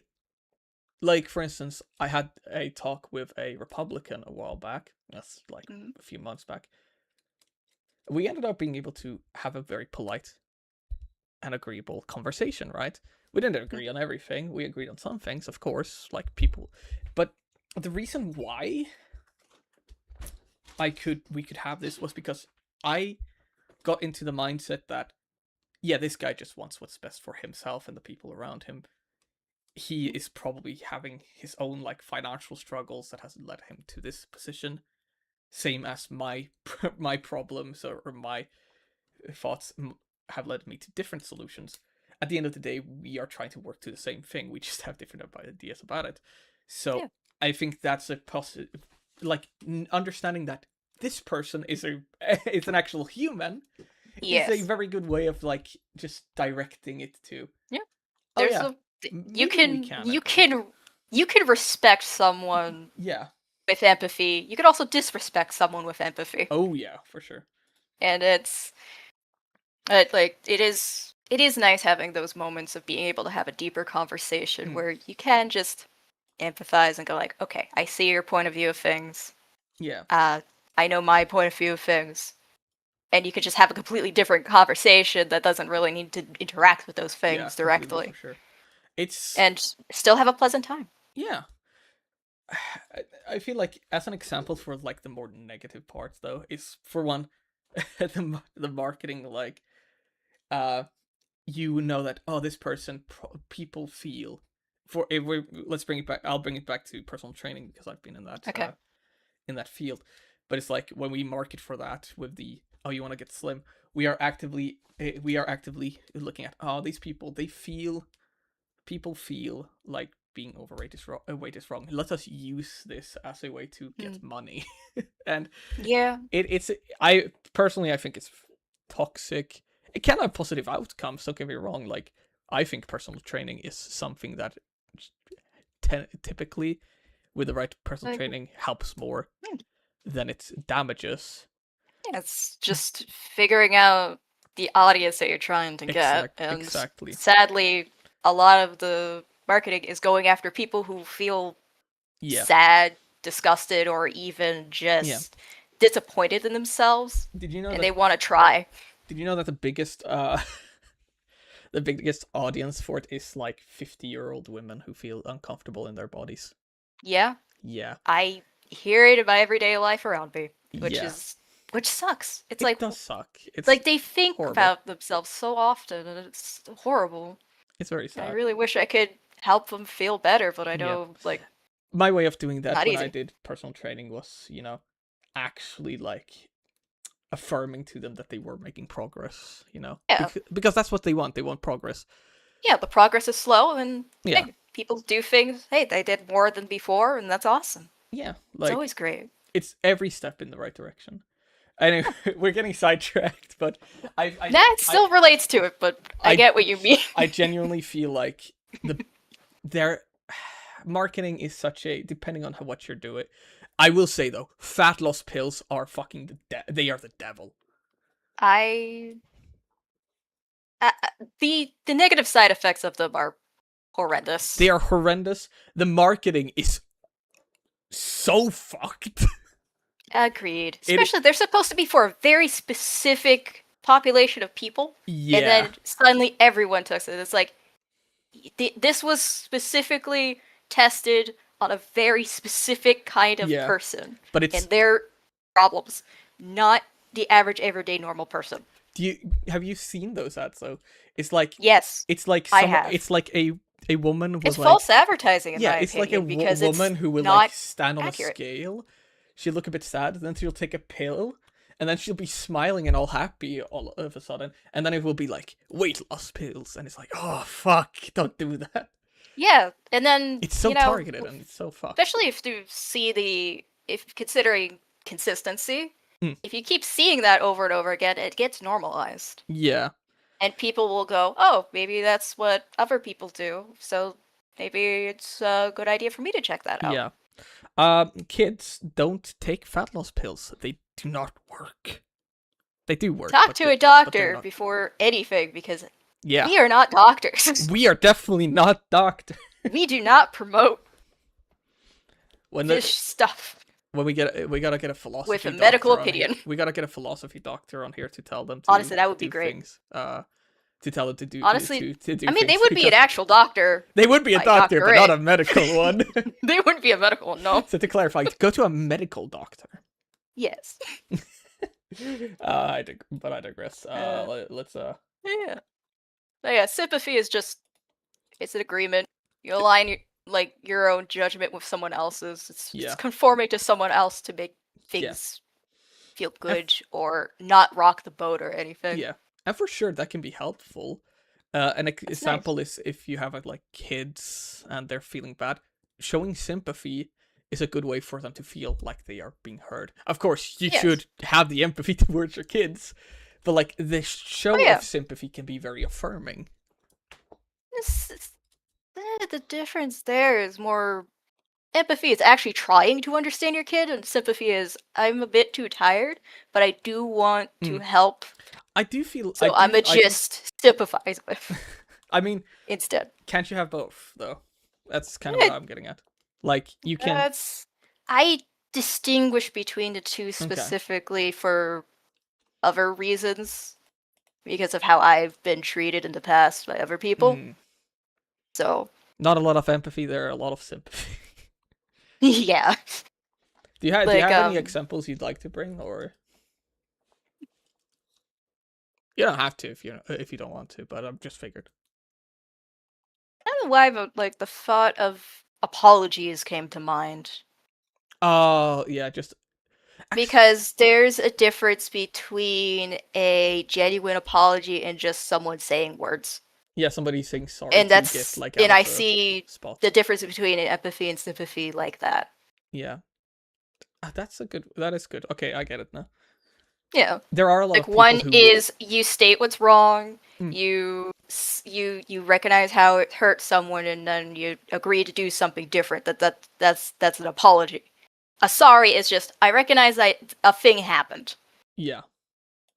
Like, for instance, I had a talk with a Republican a while back. That's like a few months back. We ended up being able to have a very polite and agreeable conversation, right? We didn't agree on everything. We agreed on some things, of course, like people. But the reason why we could have this was because I got into the mindset that, yeah, this guy just wants what's best for himself and the people around him. He is probably having his own like financial struggles that has led him to this position, same as my my problems or my thoughts have led me to different solutions. At the end of the day, we are trying to work to the same thing. We just have different ideas about it. So Yeah. I think that's a positive, like understanding that this person is is an actual human is a very good way of like just directing it to. Yeah. Oh There's yeah, a maybe we can. you can respect someone Yeah. with empathy. You can also disrespect someone with empathy. Oh yeah, for sure. And it's like it is nice having those moments of being able to have a deeper conversation where you can just empathize and go like, okay, I see your point of view of things. Yeah. I know my point of view of things. And you could just have a completely different conversation that doesn't really need to interact with those things directly. For sure. It's and still have a pleasant time. Yeah. I feel like as an example for like the more negative parts though is for one the marketing like you know that this person people feel for if we let's bring it back I'll bring it back to personal training because I've been in that field, but it's like when we market for that with the you want to get slim, we are actively looking at these people people feel like being overweight is wrong. Weight is wrong. Let us use this as a way to get money, and yeah, it's I personally I think it's toxic. It can have positive outcomes. Don't get me wrong. Like I think personal training is something that typically, with the right personal training, helps more than it damages. it's just figuring out the audience that you're trying to get, and exactly. Sadly, a lot of the marketing is going after people who feel sad, disgusted, or even just disappointed in themselves. Did you know? And they want to try. Did you know that the biggest the biggest audience for it is like 50-year-old women who feel uncomfortable in their bodies? Yeah. Yeah. I hear it in my everyday life around me, which sucks. It does suck. It's like they think horrible about themselves so often, and it's horrible. It's very sad. I really wish I could help them feel better, but I know like my way of doing that when easy. I did personal training was, actually like affirming to them that they were making progress, Yeah. because that's what they want. They want progress. Yeah, the progress is slow, and hey, people do things. Hey, they did more than before, and that's awesome. Yeah, it's always great. it's every step in the right direction. Anyway, we're getting sidetracked, but That still relates to it, but I get what you mean. I genuinely feel like their marketing is such a, depending on what you're doing. I will say though, fat loss pills are fucking they are the devil. The negative side effects of them are horrendous. They are horrendous. The marketing is so fucked. Agreed. Especially they're supposed to be for a very specific population of people. Yeah. And then suddenly everyone took it. It's like this was specifically tested on a very specific kind of person. But it's and their problems, not the average everyday normal person. Have you seen those ads though? It's like yes. It's like I have. It's like a woman was it's like false advertising in my it's opinion, like a because woman it's who will not like stand on accurate. a scale. She'll look a bit sad, and then she'll take a pill, and then she'll be smiling and all happy all of a sudden, and then it will be like weight loss pills, and it's like, oh fuck, don't do that. Yeah, and then it's so targeted and it's so fucked. Especially if you see if considering consistency, if you keep seeing that over and over again, it gets normalized. Yeah. And people will go, oh, maybe that's what other people do, so maybe it's a good idea for me to check that out. Yeah. Kids, don't take fat loss pills. They do not work. They do work. Talk to a doctor before anything, because we are not doctors. We are definitely not doctors. We do not promote this stuff. When we gotta get a philosophy with a medical opinion. We gotta get a philosophy doctor on here to tell them. Honestly, that would be great. Things, to tell them to do. Honestly, to do I mean, they things would be an actual doctor. They would be a doctor, but not a medical one. They wouldn't be a medical one, no. So to clarify, go to a medical doctor. Yes. I digress. Let's. Yeah. But yeah, sympathy is just, it's an agreement. You align your own judgment with someone else's. It's conforming to someone else to make things feel good or not rock the boat or anything. Yeah, and for sure that can be helpful. An example is if you have like kids and they're feeling bad, showing sympathy is a good way for them to feel like they are being heard. Of course, you should have the empathy towards your kids, but like the show of sympathy can be very affirming. The difference there is more empathy is actually trying to understand your kid, and sympathy is I'm a bit too tired, but I do want to help. I do feel so. I'm just sympathize with. I mean, instead, can't you have both though? That's kind of what I'm getting at. Like you can. I distinguish between the two specifically for other reasons, because of how I've been treated in the past by other people. So not a lot of empathy there, a lot of sympathy. Yeah. Do you have any examples you'd like to bring, or you don't have to if you don't want to, but I've just figured. I don't know why, but the thought of apologies came to mind. Oh yeah, just because there's a difference between a genuine apology and just someone saying words. Yeah, somebody saying sorry. And that's and I see the difference between empathy and sympathy like that. Yeah, that is good. Okay, I get it now. Yeah, there are a lot of people one is you state what's wrong, you recognize how it hurt someone, and then you agree to do something different. That's an apology. A sorry is just I recognize that a thing happened. Yeah,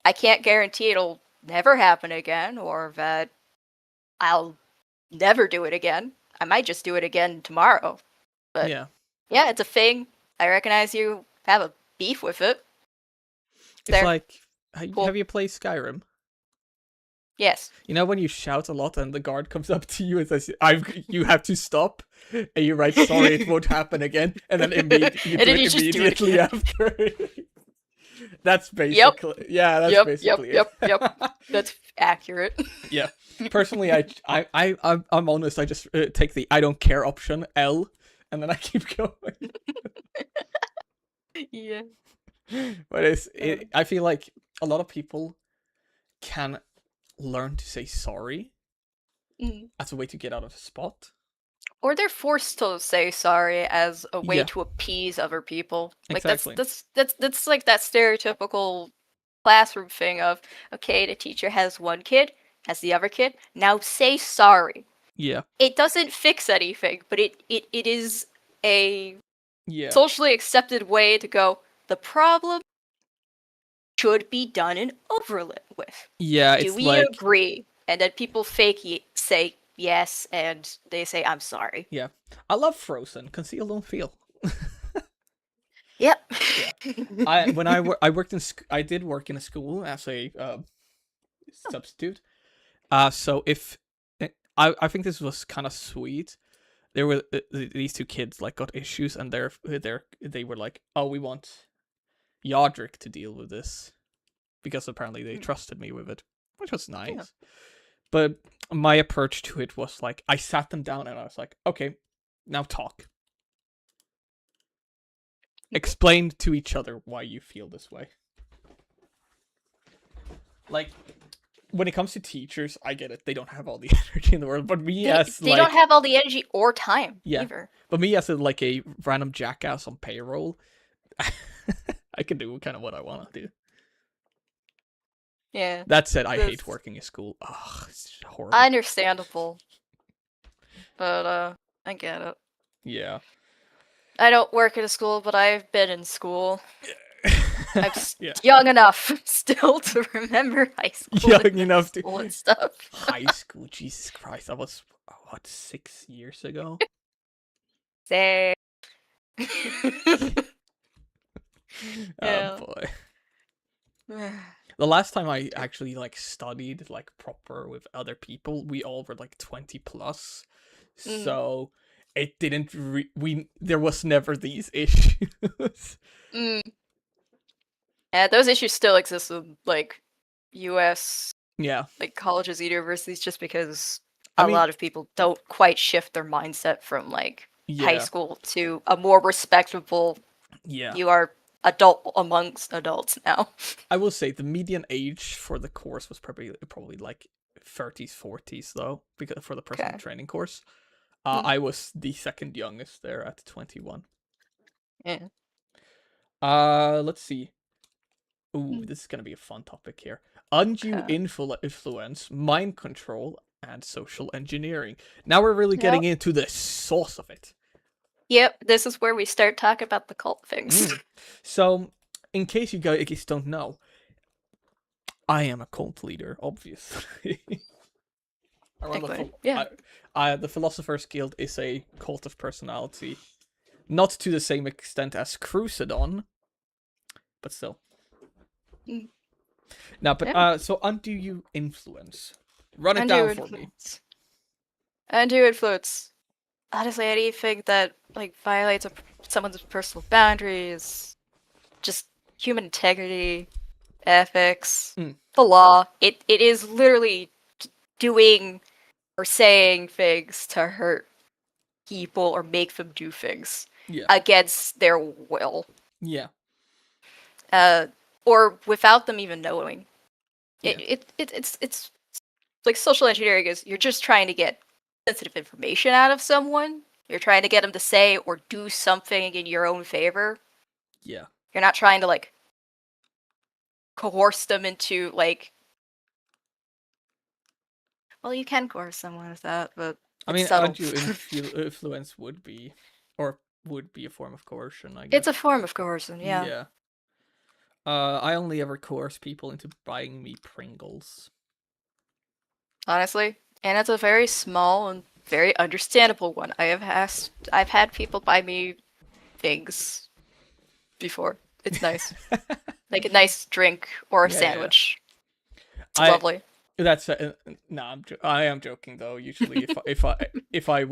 I can't guarantee it'll never happen again, or that I'll never do it again. I might just do it again tomorrow. But yeah, it's a thing. I recognize you have a beef with it. It's like, have you played Skyrim? Yes. You know when you shout a lot and the guard comes up to you and says, you have to stop, and you write, sorry, it won't happen again, and then immediately after. That's basically, that's basically Yep. That's accurate. Yeah. Personally, I'm honest, I just take the I don't care option, L, and then I keep going. Yeah. But I feel like a lot of people can learn to say sorry as a way to get out of a spot. or they're forced to say sorry as a way Yeah. to appease other people. Like Exactly. that's like that stereotypical classroom thing of, okay, the teacher has one kid, has the other kid, now say sorry. Yeah. It doesn't fix anything, but it is a Yeah. socially accepted way to go, the problem should be done and over with. Yeah, Do it's we like agree? And then people say yes, and they say, I'm sorry. yeah. I love Frozen. Conceal don't feel. Yep. Yeah. I worked in I did work in a school as a substitute. So if I think this was kind of sweet. There were these two kids like got issues, and they were like, oh, we want Yodrick to deal with this because apparently they trusted me with it, which was nice. Yeah. But my approach to it was like, I sat them down and I was like, okay, now talk. Explain to each other why you feel this way. Like, when it comes to teachers, I get it. They don't have all the energy in the world. But me They don't have all the energy or time either. But me as like a random jackass on payroll, I can do kind of what I want to do. Yeah. That said, I hate working in school. Ugh, it's horrible. Understandable. But I get it. Yeah. I don't work at a school, but I've been in school. I'm Yeah. young enough still to remember high school. Young enough to and stuff. High school, Jesus Christ, that was what, 6 years ago? Say. Oh boy. The last time I actually like studied like proper with other people, we all were like 20 plus. So it didn't there was never these issues. Yeah, those issues still exist in like US Yeah. like colleges and universities, just because a lot of people don't quite shift their mindset from like high school to a more respectable, you are adult amongst adults now. I will say the median age for the course was probably like 30s, 40s though, because for the personal training course. I was the second youngest there at 21. Yeah. Let's see. Ooh, this is gonna be a fun topic here. Undue influence, mind control, and social engineering. Now we're really getting into the source of it. Yep, this is where we start talking about the cult things. So, in case you guys don't know, I am a cult leader, obviously. The Philosopher's Guild is a cult of personality. Not to the same extent as Crusadon, but still. Now, but so undue influence. Run it down for me. Undue influence. Honestly, anything that like violates someone's personal boundaries, just human integrity, ethics, the law. It is literally doing or saying things to hurt people or make them do things against their will. Yeah. Or without them even knowing. It's like social engineering is you're just trying to get sensitive information out of someone. You're trying to get them to say or do something in your own favor. Yeah. You're not trying to like coerce them into like. Well, you can coerce someone with that, but I mean, undue influence would be a form of coercion, I guess. It's a form of coercion, yeah. Yeah. I only ever coerce people into buying me Pringles. Honestly, and it's a very small and very understandable one. I've had people buy me things before. It's nice. Like a nice drink or a sandwich. It's lovely. That's no, I am joking though. Usually, if I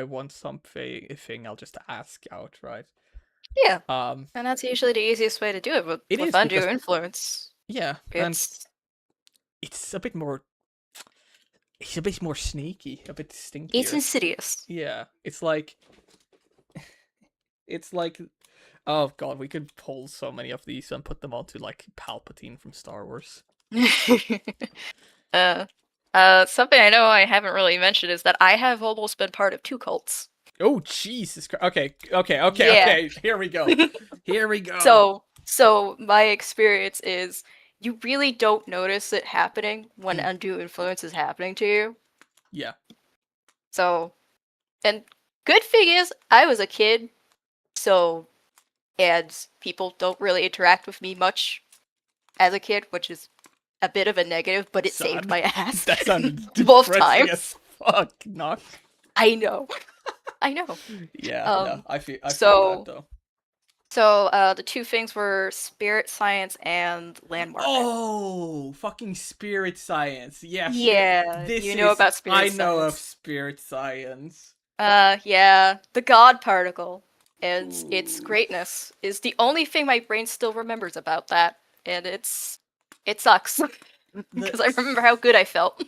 want something, I'll just ask out, right? Yeah. And that's usually the easiest way to do it with undue influence. Yeah, it's a bit more. It's a bit more sneaky, a bit stinky. It's insidious. Yeah, it's like, oh god, we could pull so many of these and put them onto like Palpatine from Star Wars. Something I know I haven't really mentioned is that I have almost been part of 2 cults. Oh, Jesus Christ. Okay. Yeah. Here we go. Here we go. So my experience is you really don't notice it happening when Mm. undue influence is happening to you. Yeah. So, and good thing is I was a kid, so and people don't really interact with me much as a kid, which is a bit of a negative, but it saved Sad. my ass That sounded both depressing times. as fuck, Knock. I know. I know. Yeah, no, I feel bad So though. the two things were spirit science and landmark. Oh, fucking spirit science. Yes, Yeah, this you know is. about spirit I know of science. spirit science. Yeah, the God particle and its Ooh. greatness is the only thing my brain still remembers about that, and it sucks The because I remember how good I felt.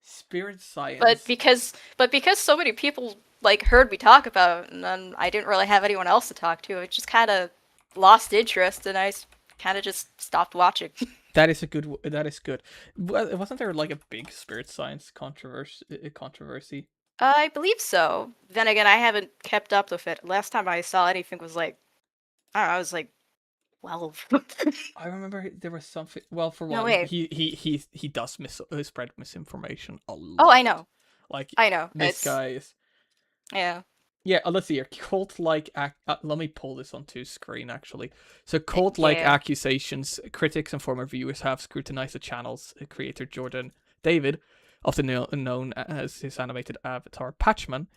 spirit But science. because so many people like heard me talk about it, and then I didn't really have anyone else to talk to, it just kind of lost interest, and I kind of just stopped watching. That is a good. That is good. Wasn't there like a big spirit science controversy? I believe so. Then again, I haven't kept up with it. Last time I saw anything was like, I don't know, I was like 12. I remember there was something. Well, for No one, way. he does spread misinformation a Oh, I lot. know. Like I know. this It's guy is. yeah. Yeah, let's see here. Cult-like let me pull this onto screen actually. So cult-like Yeah. accusations. Critics and former viewers have scrutinized the channel's creator Jordan David, often known as his animated avatar Patchman.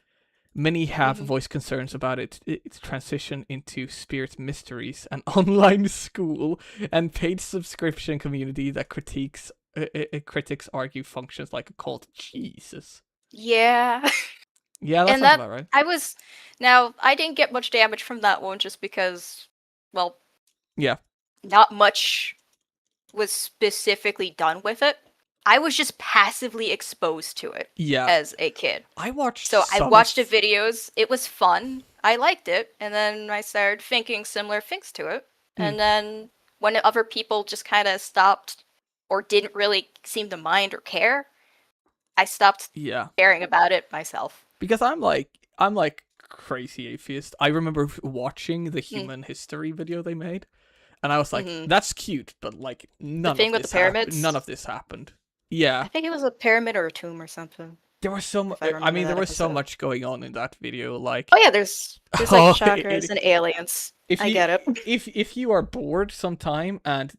Many have Hmm. voiced concerns about its transition into Spirit Mysteries, an online school and paid subscription community that critics argue functions like a cult. Jesus. Yeah. Yeah, that And sounds that about right. I was now I didn't get much damage from that one just because well, Yeah. not much was specifically done with it. I was just passively exposed to it Yeah. as a kid. I watched So I some watched the of. videos, it was fun, I liked it, and then I started thinking similar things to it. Hmm. And then when other people just kind of stopped or didn't really seem to mind or care, I stopped Yeah. caring about it myself. Because I'm like crazy atheist. I remember watching the Mm. human history video they made, and I was like, Hmm. that's cute, but like The thing with the none pyramids, of this happened. Yeah. I think it was a pyramid or a tomb or something, There was so if I I remember mean, there that was so episode. much going on in that video. Like, Oh yeah, there's like oh, chakras and aliens. if I you get it. if you are bored sometime and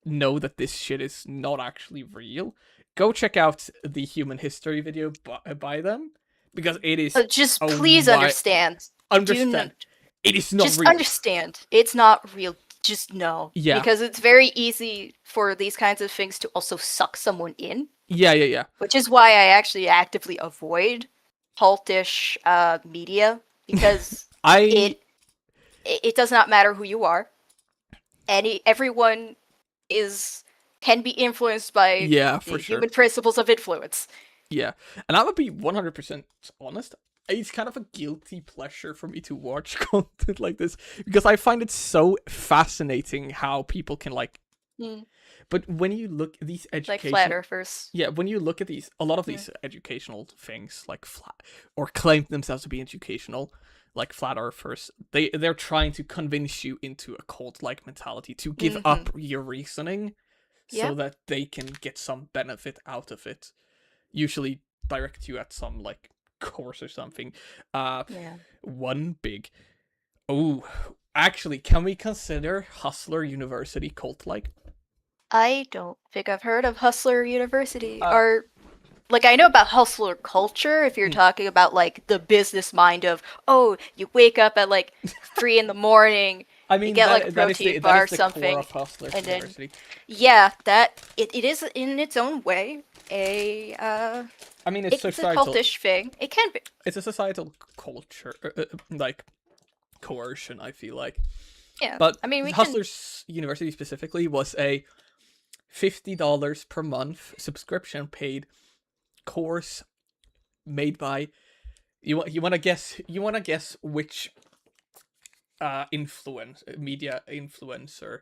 know that this shit is not actually real, go check out the human history video by them because it is Just a please understand. Do understand. not It is not just real. understand. It's not real. Just know. Yeah. Because it's very easy for these kinds of things to also suck someone in, Yeah. which is why I actually actively avoid cultish media because I it does not matter who you are. Everyone is can be influenced by yeah, the for sure. human principles of influence. Yeah. And I would be 100% honest. It's kind of a guilty pleasure for me to watch content like this because I find it so fascinating how people can like. Mm. But when you look at these Like flat educational, earthers. yeah, when you look at a lot of these educational things like flat or claim themselves to be educational, like flat earthers, they're trying to convince you into a cult like mentality to give up your reasoning so Yep. that they can get some benefit out of it. Usually direct you at some like course or something. Yeah. One big. Oh, actually, can we consider Hustler University cult like? I don't think I've heard of Hustler University. Uh, Or like I know about hustler culture if you're mm, talking about like the business mind of, oh, you wake up at like 3 in the morning, I you mean get like a that is protein that bar is or the core something, of Hustler and then University. yeah, that it is in its own way a I mean, it's a cultish thing. It can be. it's a societal culture, like coercion. I feel like, Yeah. but I mean, we can Hustlers University specifically was a $50 per month subscription paid course made by you want to guess which media influencer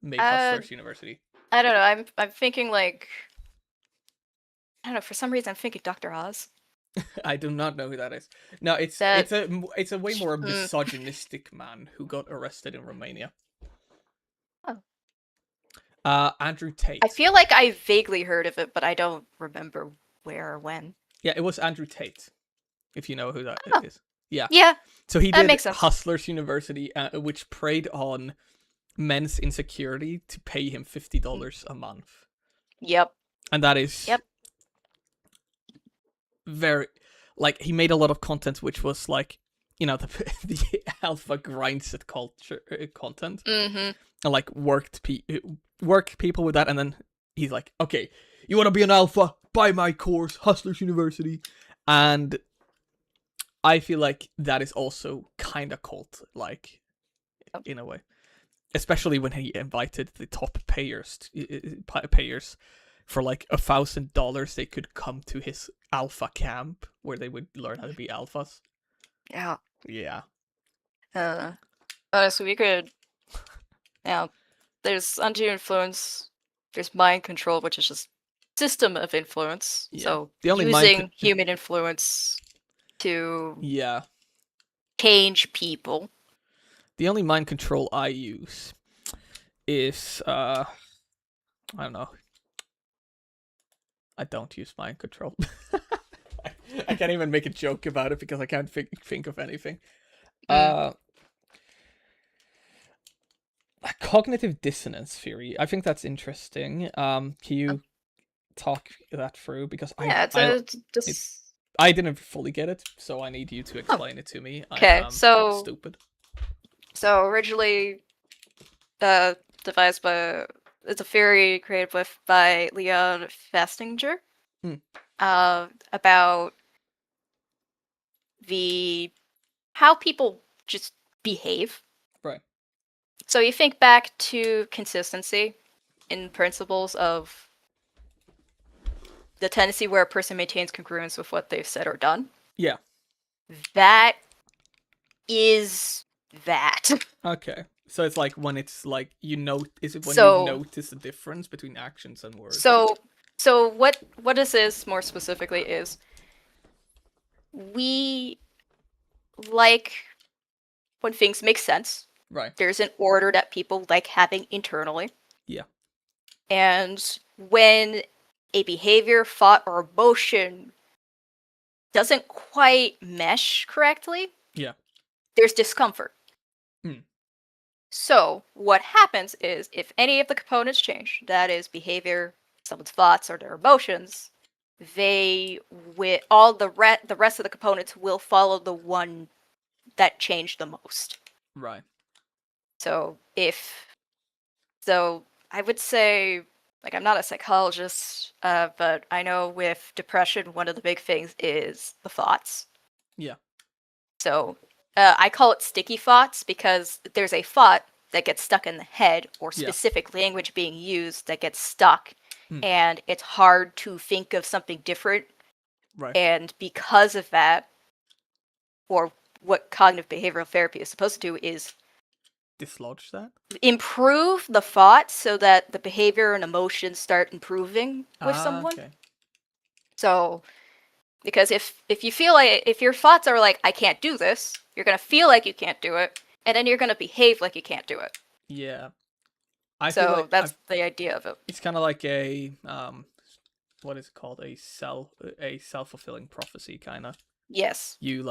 made uh Hustlers University. I don't know. I'm thinking like I don't know, for some reason I'm thinking Dr. Oz. I do not know who that is. No, That it's a way more mm, misogynistic man who got arrested in Romania. oh. Andrew I Tate. feel like I vaguely heard of it, but I don't remember where or when. Yeah, it was Andrew Tate. If you know who that Oh, is. Yeah. yeah, So he that did makes sense. Hustlers University, which preyed on men's insecurity to pay him $50 a month, Yep, and that is yep. very like he made a lot of content which was like the the alpha grindset culture content Mm-hmm. and like work people with that, and then he's like, okay, you want to be an alpha, buy my course, Hustlers University. And I feel like that is also kind of cult like in a way, especially when he invited the top payers for like $1,000 they could come to his alpha camp where they would learn how to be alphas. Yeah. Yeah. So we could. Now, there's undue influence. There's mind control, which is just system of influence. Yeah. So The only using human influence to Yeah. change people. The only mind control I use is I don't know. I don't use mind control. I can't even make a joke about it because I can't think of anything. Cognitive dissonance theory. I think that's interesting. Can you talk that through? Because Yeah, I didn't fully get it, so I need you to explain it to me. Okay, I'm so stupid. So originally, devised by it's a theory created by Leon Festinger. Hmm. About how people just behave. Right. So you think back to consistency in principles of the tendency where a person maintains congruence with what they've said or done. Yeah. That is that. Okay. So it's like when it's like you So- notice the difference between actions and words? So what this is more specifically is we like when things make sense. Right. There's an order that people like having internally. Yeah. And when a behavior, thought, or emotion doesn't quite mesh correctly, Yeah. there's discomfort. Hmm. So what happens is if any of the components change, that is behavior, someone's thoughts, or their emotions, all the rest of the components will follow the one that changed the most. Right. So I would say, like, I'm not a psychologist, but I know with depression, one of the big things is the thoughts. Yeah. So I call it sticky thoughts because there's a thought that gets stuck in the head or specific language being used that gets stuck, and it's hard to think of something different. Right. And because of that, or what cognitive behavioral therapy is supposed to do is dislodge that, improve the thoughts so that the behavior and emotions start improving with someone. Okay. So because if you feel like, if your thoughts are like, I can't do this, you're going to feel like you can't do it, and then you're going to behave like you can't do it. Yeah. So that's the idea of it. It's kind of like a what is it called, a self-fulfilling prophecy kind of. Yes. You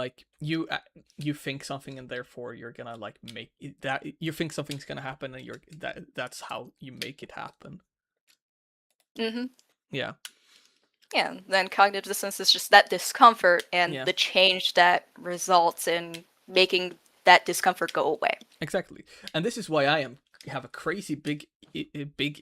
think something and therefore you're gonna like make that, you think something's gonna happen and that's how you make it happen. Mm-hmm. Yeah. Yeah, then cognitive dissonance is just that discomfort and the change that results in making that discomfort go away. Exactly. And this is why I have a crazy big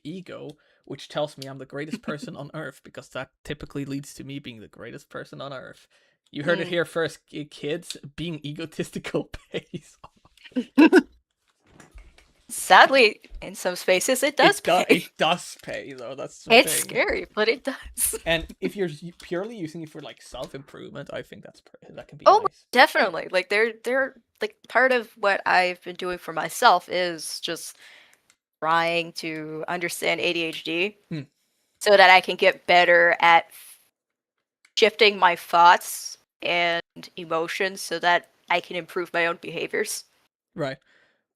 ego, which tells me I'm the greatest person on earth, because that typically leads to me being the greatest person on earth. You heard it here first, kids. Being egotistical pays off. Sadly, in some spaces, it does pay. It does pay, though. That's the It's thing. scary, but it does. And if you're purely using it for like self-improvement, I think that can be nice. Definitely. Like they're like, part of what I've been doing for myself is just trying to understand ADHD so that I can get better at shifting my thoughts and emotions so that I can improve my own behaviors. Right.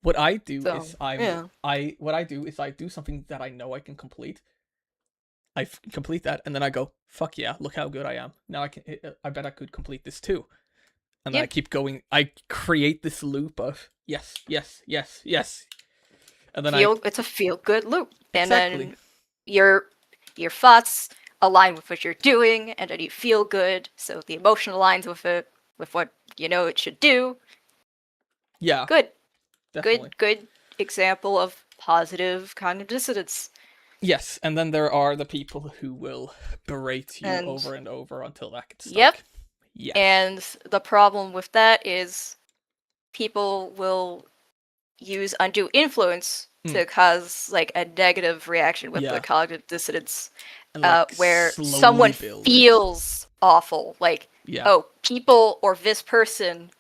What I do So, is yeah. I do something that I know I can complete. Complete that, and then I go, fuck yeah, look how good I am. Now I bet I could complete this too. And then I Yep. keep going. I create this loop of yes, yes, yes, yes. And then It's a feel good loop. And exactly. then your thoughts align with what you're doing, and then you feel good, so the emotion aligns with it, with what you know it should do. Yeah, Good. definitely. Good example of positive cognitive dissonance. Yes, and then there are the people who will berate you And over and over until that gets yep. stuck. Yes. And the problem with that is people will use undue influence Mm. to cause like a negative reaction with the Yeah. cognitive dissonance, And like where slowly someone build it. feels awful. Like, Yeah. oh, people or this person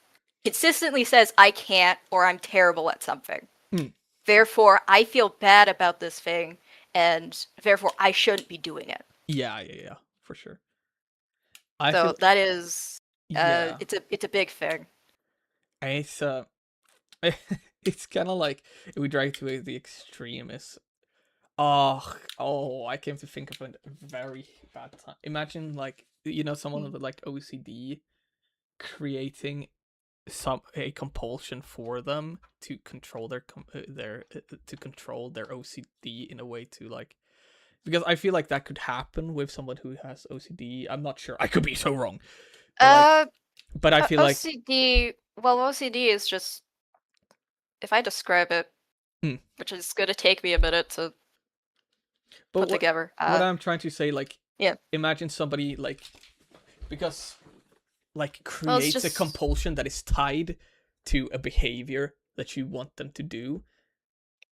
consistently says I can't or I'm terrible at something. Mm. Therefore, I feel bad about this thing, and therefore I shouldn't be doing it. Yeah, for sure. I So feel that is, yeah. it's a big thing. And it's kind of like if we drag to the extremists. I came to think of a very bad time. Imagine like someone with like OCD creating a compulsion for them to control to control their OCD in a way to like, because I feel like that could happen with someone who has OCD. I'm not sure. I could be so wrong. But like, Uh, but I feel like OCD. Well, OCD is just, if I describe it, Hmm. which is going to take me a minute to but put together. what I'm trying to say, like, Yeah. imagine somebody like, because like Well, it's creates a just. compulsion that is tied to a behavior that you want them to do.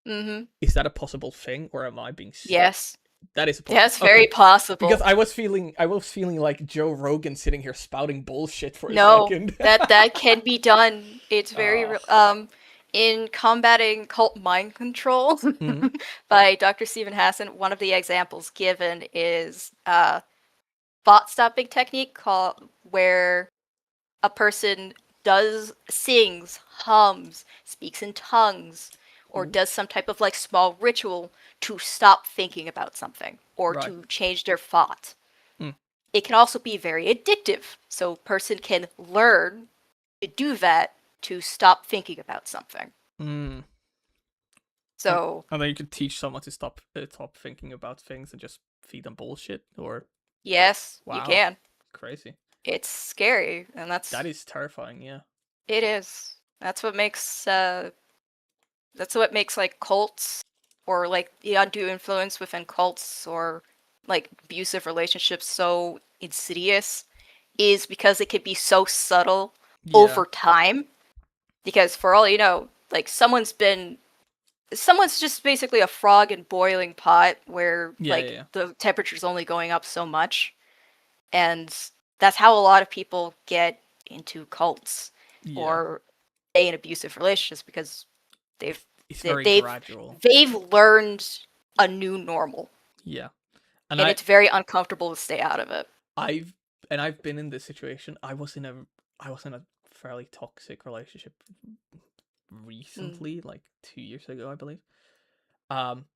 Mm-hmm. Is that a possible thing, or am I being Yes. that is a That's very okay? possible. Because I was feeling like Joe Rogan sitting here spouting bullshit for a No, second. that can be done. It's very Oh. in combating cult mind control Mhm. by Dr. Stephen Hassan. One of the examples given is thought stopping technique called where a person sings, hums, speaks in tongues, or Ooh. does some type of like small ritual to stop thinking about something or Right. to change their thought. Mm. It can also be very addictive. So a person can learn to do that to stop thinking about something. Mm. So And then you could teach someone to stop thinking about things and just feed them bullshit. Or yes, you wow, can. crazy. It's scary, and That is terrifying. Yeah. it is. That's what makes like cults or like the undue influence within cults or like abusive relationships so insidious, is because it can be so subtle Yeah. over time. Because for all you know, like someone's just basically a frog in boiling pot where like Yeah. the temperature's only going up so much, and that's how a lot of people get into cults Yeah. or stay in abusive relationships, because they've It's they- very they've gradual. they've learned a new normal, Yeah. And and it's very uncomfortable to stay out of it. I've been in this situation. I was in a fairly toxic relationship recently, like 2 years ago, I believe. Um,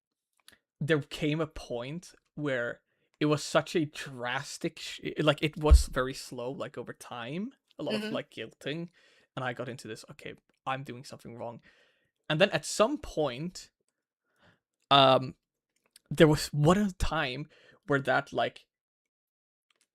there came a point where it was such a drastic, like it was very slow, like over time, a lot of Mm-hmm. like guilting, and I got into this. Okay, I'm doing something wrong, and then at some point, um, there was one time where that like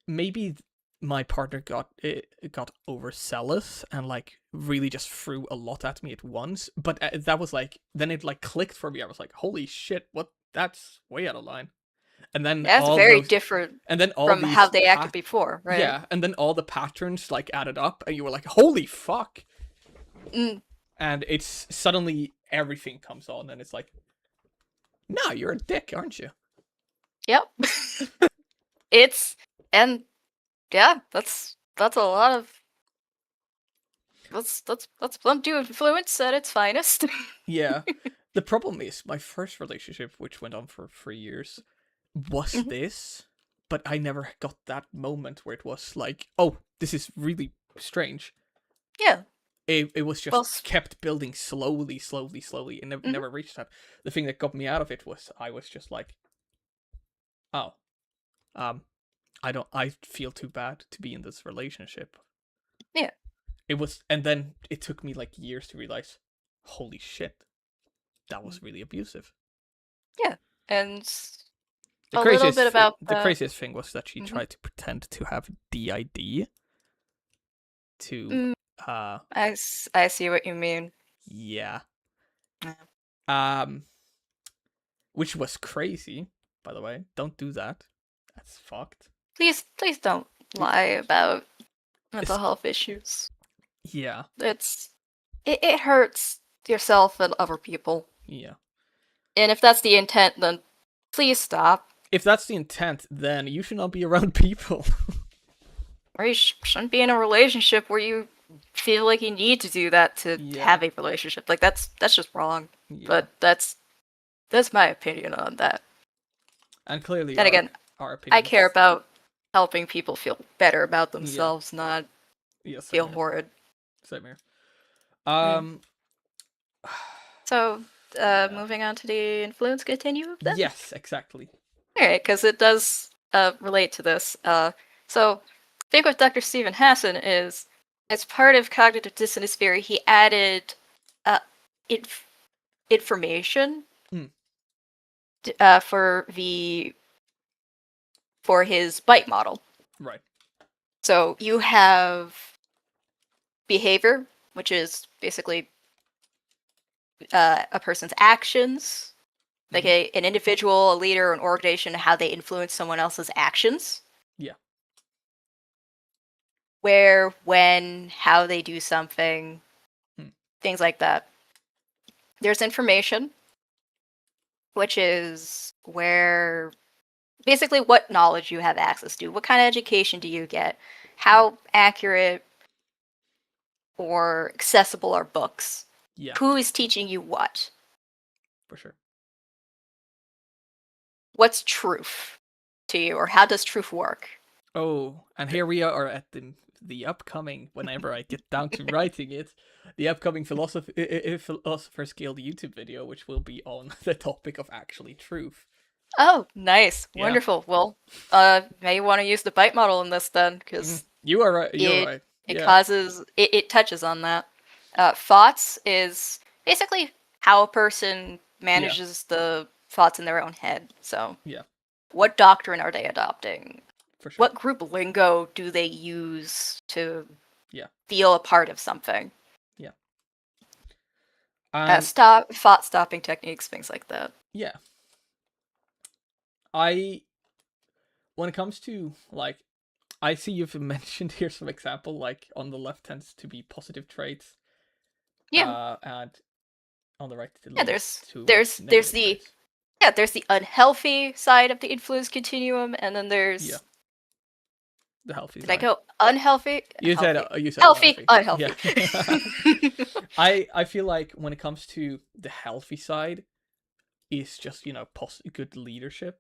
maybe my partner got overzealous and like really just threw a lot at me at once, but that was like, then it like clicked for me. I was like, holy shit, what, that's way out of line. And then That's very different all from how these they acted before, right? yeah, and then all the patterns like added up and you were like, holy fuck. Mm. And it's suddenly everything comes on and it's like, nah, you're a dick, aren't you? Yep. It's and yeah, that's a lot of that's undue influence at its finest. Yeah. The problem is my first relationship, which went on for 3 years, was Mhm. this, but I never got that moment where it was like, oh, this is really strange. Yeah. It was Well, just kept building slowly, and never reached that. The thing that got me out of it was I was just like, oh, um, I feel too bad to be in this relationship. yeah. It was, and then it took me like years to realize, holy shit, that Mm. was really abusive. Yeah. And The a little craziest bit about the craziest thing was that she Mhm. tried to pretend to have DID to Mm, I see what you mean. yeah. Yeah. Which was crazy, by the way. Don't do that. That's fucked. Please don't lie about mental health issues. Yeah. It hurts yourself and other people. Yeah. And if that's the intent, then please stop. If that's the intent, then you should not be around people. Or you shouldn't be in a relationship where you feel like you need to do that to Yeah. have a relationship. Like that's just wrong. Yeah. But that's my opinion on that. And clearly, And again, our I opinions. care about helping people feel better about themselves, not Yeah, feel here. horrid. Same here. So, Yeah. moving on to the influence continuum then? Yes, exactly. Alright, because it does relate to this. So, the thing with Dr. Stephen Hassan is, as part of cognitive dissonance theory, he added information Hmm. for his bite model. Right. So you have behavior, which is basically a person's actions, like an individual, a leader, an organization, how they influence someone else's actions. Yeah. Where, when, how they do something, things like that. There's information, which is where basically what knowledge you have access to, what kind of education do you get, how accurate or accessible are books, Yeah. who is teaching you what, For sure. what's truth to you, or how does truth work. Oh, and here we are at the upcoming, whenever I get down to writing it, the upcoming Philosopher's Guild YouTube video, which will be on the topic of actually truth. Oh, nice. Yeah. Wonderful. Well, may want to use the bite model in this then, because you are right. You're right. It causes it touches on that. Thoughts is basically how a person manages the thoughts in their own head. So, yeah, what doctrine are they adopting? for sure. What group lingo do they use to Yeah. feel a part of something? Yeah. Thought stopping techniques, things like that. Yeah. When it comes to like, I see you've mentioned here some example, like on the left tends to be positive traits. Yeah. And on the right, there's the unhealthy side of the influence continuum, and then there's the healthy Did side. I go unhealthy? You said healthy, unhealthy. Yeah. I feel like when it comes to the healthy side, is just good leadership.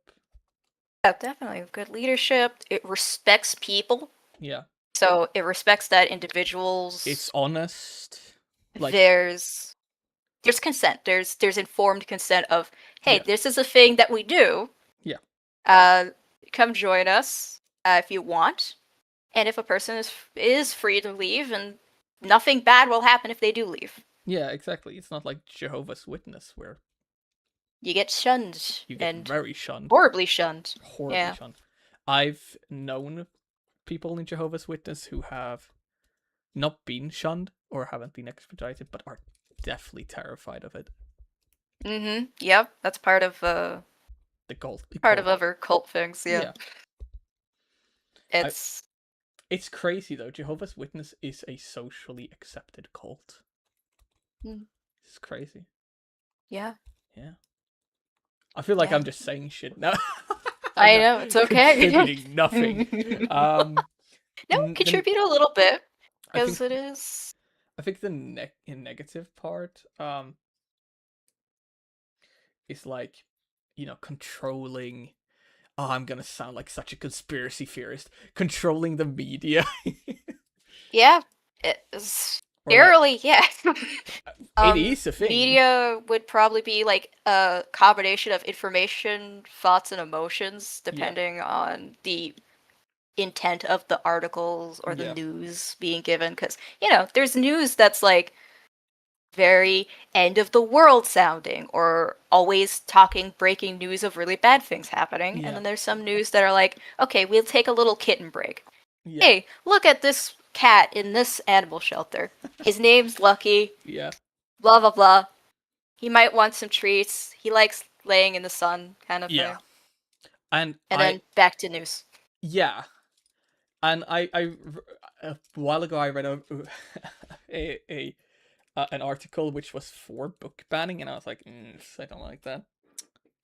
Yeah, definitely good leadership. It respects people. Yeah. So it respects that individuals. It's honest. Like, there's consent. There's informed consent of, hey, this is a thing that we do. Yeah. Come join us if you want. And if a person is free to leave, and nothing bad will happen if they do leave. Yeah, exactly. It's not like Jehovah's Witness where you get shunned. You get very shunned. Horribly shunned. Horribly shunned. I've known people in Jehovah's Witness who have not been shunned or haven't been expedited, but are definitely terrified of it. Mm-hmm. Yep, that's part of the cult. Part of other cult things. Yeah. It's crazy though. Jehovah's Witness is a socially accepted cult. It's crazy. Yeah. Yeah. I feel like I'm just saying shit now. I know, it's okay. Contributing nothing. No, contribute a little bit because it is. I think the negative part is like, controlling Oh, I'm gonna sound like such a conspiracy theorist. Controlling the media. Yeah, it's Or like, barely, yeah. it is a thing. Media would probably be like a combination of information, thoughts, and emotions, Yeah. depending on the intent of the articles or the Yeah. news being given. Because, there's news that's like very end of the world sounding or always talking breaking news of really bad things happening. And Yeah. then there's some news that are like, okay, we'll take a little kitten break. Yeah. Hey, look at this cat in this animal shelter. His name's Lucky, Yeah. blah, blah, blah. He might want some treats. He likes laying in the sun, kind of Yeah. thing. And And then back to news. yeah. And a while ago I read a an article which was for book banning, and I was like, I don't like that.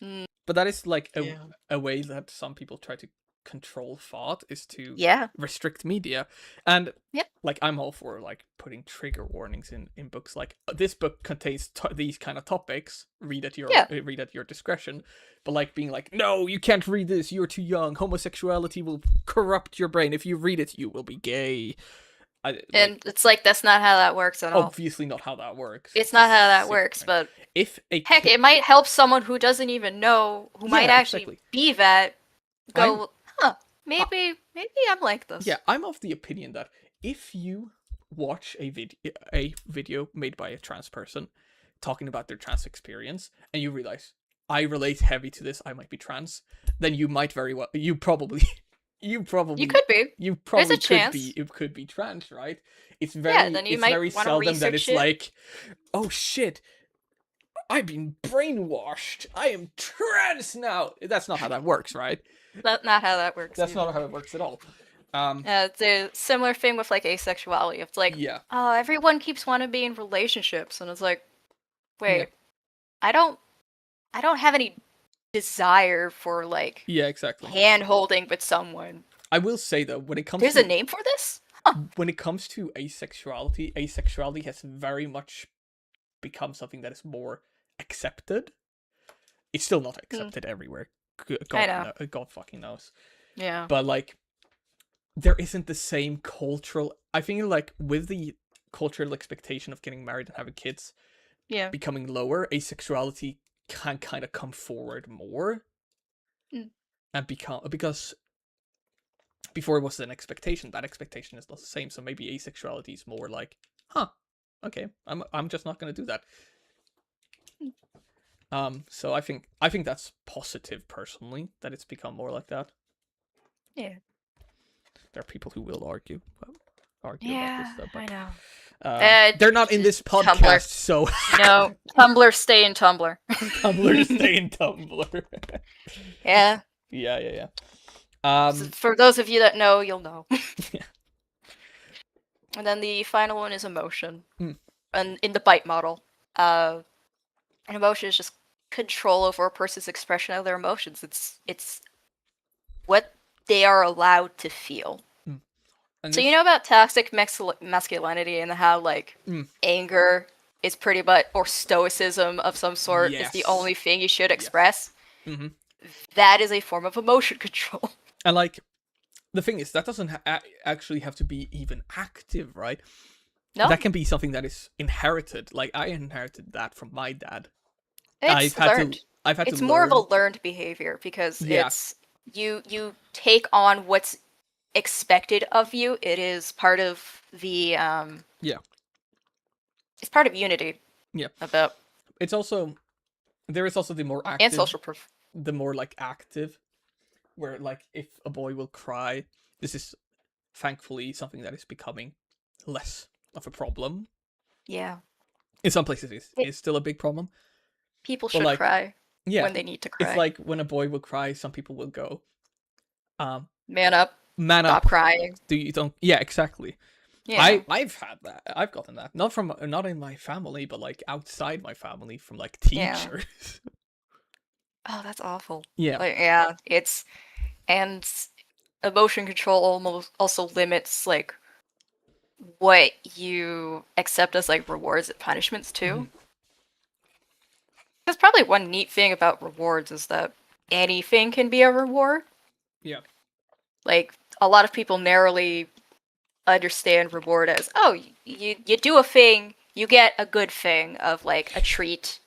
Mm, But that is like yeah. a way that some people try to control thought, is to Yeah. restrict media. And Yep. like, I'm all for like putting trigger warnings in books. Like, this book contains these kind of topics. Read at your discretion. But like, being like, no, you can't read this. You're too young. Homosexuality will corrupt your brain. If you read it, you will be gay. And it's like, that's not how that works at all. Obviously not how that works. It's not how that works, but if a heck, it might help someone who doesn't even know, who might actually exactly. be that, go, maybe I'm like this. Yeah, I'm of the opinion that if you watch a video made by a trans person talking about their trans experience, and you realize, I relate heavy to this, I might be trans, then you might very well, you probably You could be. You probably There's a chance. It could be trans, right? It's very then you it's might very wanna seldom that it's research it. like, oh shit, I've been brainwashed. I am trans now. That's not how that works, right? That's not how that works. That's either. not how it works at all. It's a similar thing with like asexuality. It's like, Yeah. oh, everyone keeps wanting to be in relationships, and it's like, wait, Yeah. I don't have any desire for like Yeah, exactly. hand holding with someone. I will say though, when it comes There's to a name for this? when it comes to asexuality has very much become something that is more accepted. It's still not accepted everywhere. God fucking knows. Yeah. But like, there isn't the same cultural. I think like with the cultural expectation of getting married and having kids, Yeah. becoming lower, asexuality can kind of come forward more, and because before it was an expectation, that expectation is not the same. So maybe asexuality is more like, okay, I'm just not gonna do that. So I think that's positive personally, that it's become more like that. Yeah. There are people who will argue about this stuff, but I know. they're not in this podcast, Tumblr. so No, Tumblr stay in Tumblr. Tumblr stay in Tumblr. Yeah. Yeah. For those of you that know, you'll know. Yeah. And then the final one is emotion. Hmm. And in the bite model, an emotion is just control over a person's expression of their emotions. It's what they are allowed to feel. And So you know about toxic masculinity and how like anger is pretty much, or stoicism of some sort, is the Yes. only thing you should express? Mhm. That is a form of emotion control. And like, the thing is, that doesn't actually have to be even active, right? No, That can be something that is inherited. Like, I inherited that from my dad. it's learned. I've had It's to more of a learn. learned behavior because Yeah. it's you take on what's expected of you. It is part of the Yeah. It's part of unity. Yeah. About It's also, there is also the more active, and social proof. the more like active, where like, if a boy will cry, this is thankfully something that is becoming less of a problem. Yeah. In some places it's still a big problem. People But, should like, cry Yeah. when they need to cry. It's like, when a boy will cry, some people will go, Man up, man stop up. crying. Yeah, exactly. Yeah. I've had that. I've gotten that. Not in my family, but like outside my family, from like Yeah. teachers. Oh, that's awful. Yeah. Like, yeah, it's and emotion control almost also limits like what you accept as like rewards and punishments too. Mhm. That's probably one neat thing about rewards is that anything can be a reward. Yeah. Like, a lot of people narrowly understand reward as, oh, you do a thing, you get a good thing of like a treat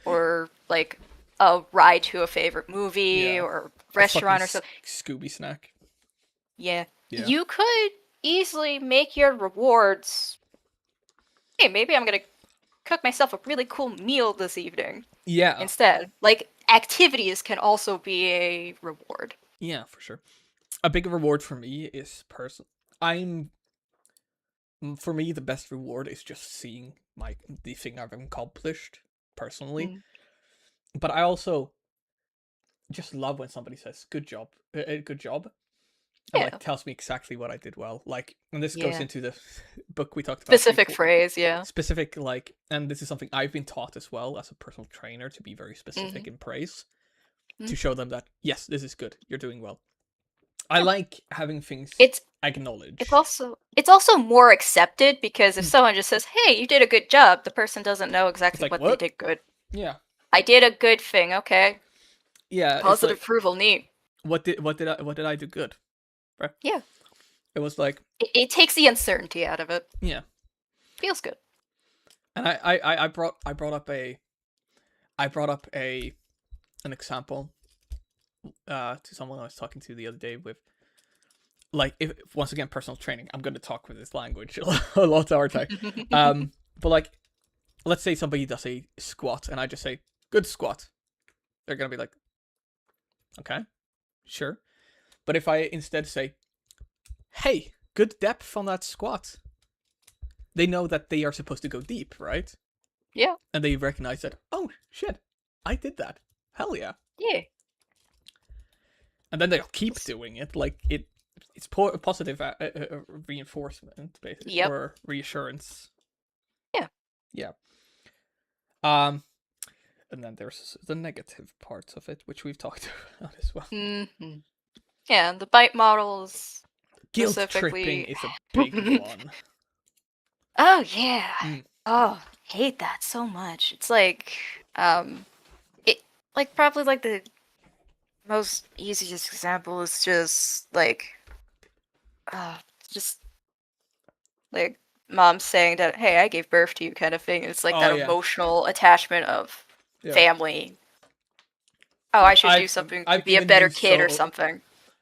or like a ride to a favorite movie Yeah. or A fucking restaurant or something. Scooby snack. Yeah. Yeah. You could easily make your rewards. Hey, maybe I'm gonna cook myself a really cool meal this evening Yeah. instead. Like, activities can also be a reward. Yeah, for sure. A big reward for me is for me the best reward is just seeing the thing I've accomplished personally. Mm. But I also just love when somebody says good job, good job, and Yeah. like tells me exactly what I did well. Like, and this goes Yeah. into the book we talked about Specific before. phrase, yeah. Specific, like, and this is something I've been taught as well as a personal trainer, to be very specific in praise, to Mhm. show them that yes, this is good, you're doing well. I Yeah. like having things It's acknowledged. it's also more accepted because if someone just says, "Hey, you did a good job," the person doesn't know exactly like, what "What?" they did good. Yeah, I did a good thing, okay. yeah. It's Positive like, approval, neat. what did I do good? Right? Yeah. It was like, It takes the uncertainty out of it. yeah. Feels good. And I brought up an example to someone I was talking to the other day with, like, if once again personal training. I'm gonna talk with this language a lot, aren't I? But like, let's say somebody does a squat and I just say good squat, they're gonna be like, okay, sure. But if I instead say, hey, good depth on that squat, they know that they are supposed to go deep, right? Yeah. And they recognize that, oh shit, I did that. Hell yeah. Yeah. And then they'll keep doing it. Like, it's positive reinforcement, basically, Yep. or reassurance. Yeah. Yeah. And then there's the negative parts of it, which we've talked about as well. Mm-hmm. Yeah, and the bite models. Guilt Specifically- tripping is a big one. Oh yeah. Mm. Oh, hate that so much. It's like, it like probably like the most easiest example is just like, just like mom saying that, hey, I gave birth to you, kind of thing. It's like Oh, that yeah. emotional attachment of Yeah. family. Oh, I should do I've- something to I've be a given better you kid or so- something.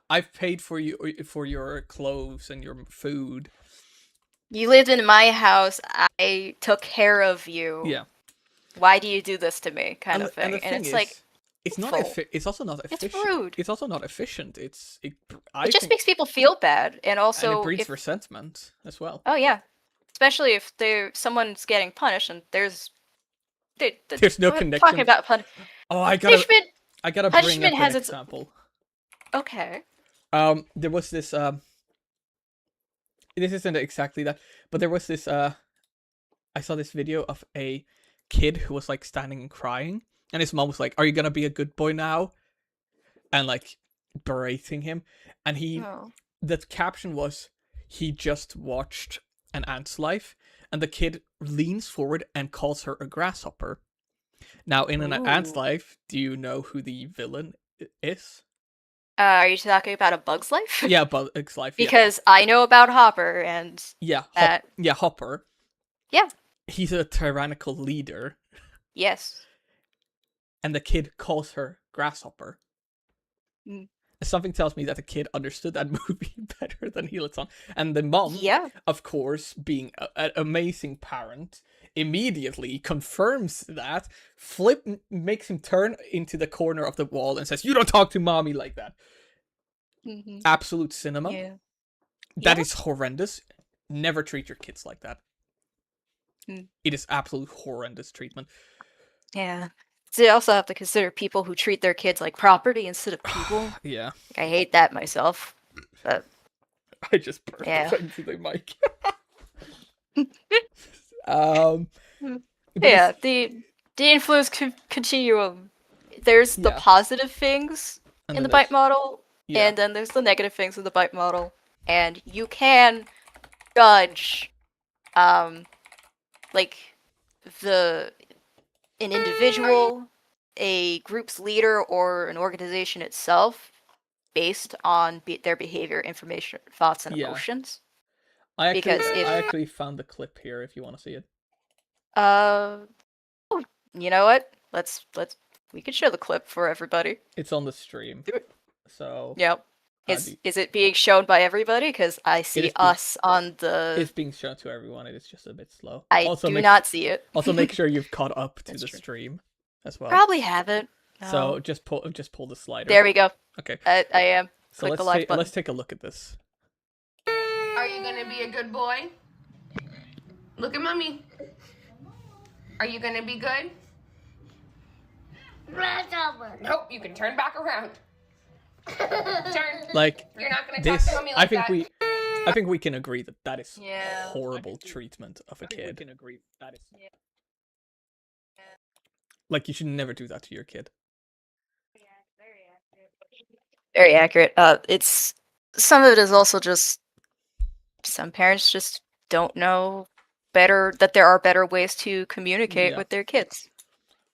I've paid for your clothes and your food. You lived in my house. I took care of you. Yeah. Why do you do this to me? Kind of And thing. the And thing it's is, like, it's not hateful. it's also not It's efficient. rude. It's also not efficient. I It just think, makes people feel bad, and and also it breeds if resentment as well. oh yeah, especially if someone's getting punished and there's There's no we're connection. Talking about Oh, I gotta punishment. bring punishment up has an its- example. Okay. There was this this isn't exactly that, but there was this I saw this video of a kid who was like standing and crying, and his mom was like, "Are you gonna be a good boy now?" And like berating him, and Oh. the caption was, he just watched An Ant's Life, and the kid leans forward and calls her a grasshopper. Now, in An Ant's Ooh. Life, do you know who the villain is? Are you talking about A Bug's Life? Yeah, Bug's Life. Yeah. Because I know about Hopper and Yeah, that. Hopper. Yeah. He's a tyrannical leader, Yes. and the kid calls her grasshopper. Mm. Something tells me that the kid understood that movie better than he lets on. And the mom, Yeah. of course, being an amazing parent, immediately confirms that, makes him turn into the corner of the wall and says, "You don't talk to mommy like that." Mm-hmm. Absolute cinema. Yeah. That Yeah. is horrendous. Never treat your kids like that. Mm. It is absolute horrendous treatment. Yeah. So you also have to consider people who treat their kids like property instead of people. Yeah. I hate that myself. But I just burped Yeah. into the mic. But yeah, the influence continuum. There's the Yeah. positive things and in the then bite model, yeah. and then there's the negative things in the bite model, and you can judge, like an individual a group's leader or an organization itself based on their behavior, information, thoughts, and Yeah. emotions. I Because if actually found the clip here if you want to see it. oh, you know what? We could show the clip for everybody. It's on the stream. Do it. So Yep. uh, Is it being shown by everybody? Because I see us on the. it's being shown to everyone. It is just a bit slow. I Also do not see it. Also, make sure you've caught up to That's the true. stream as well. Probably haven't. So No. just pull the slider. There we go. Okay. I am. So Click the like button. let's take a look at this. Are you gonna be a good boy? Look at mommy. Are you gonna be good? Nope, you can turn back around. Turn. Like You're not gonna this, talk to mommy like that. I think we can agree that that is Yeah. horrible treatment of a kid. We can agree that is. Like you should never do that to your kid. Very accurate. It's some of it is also just some parents just don't know better that there are better ways to communicate Yeah. with their kids.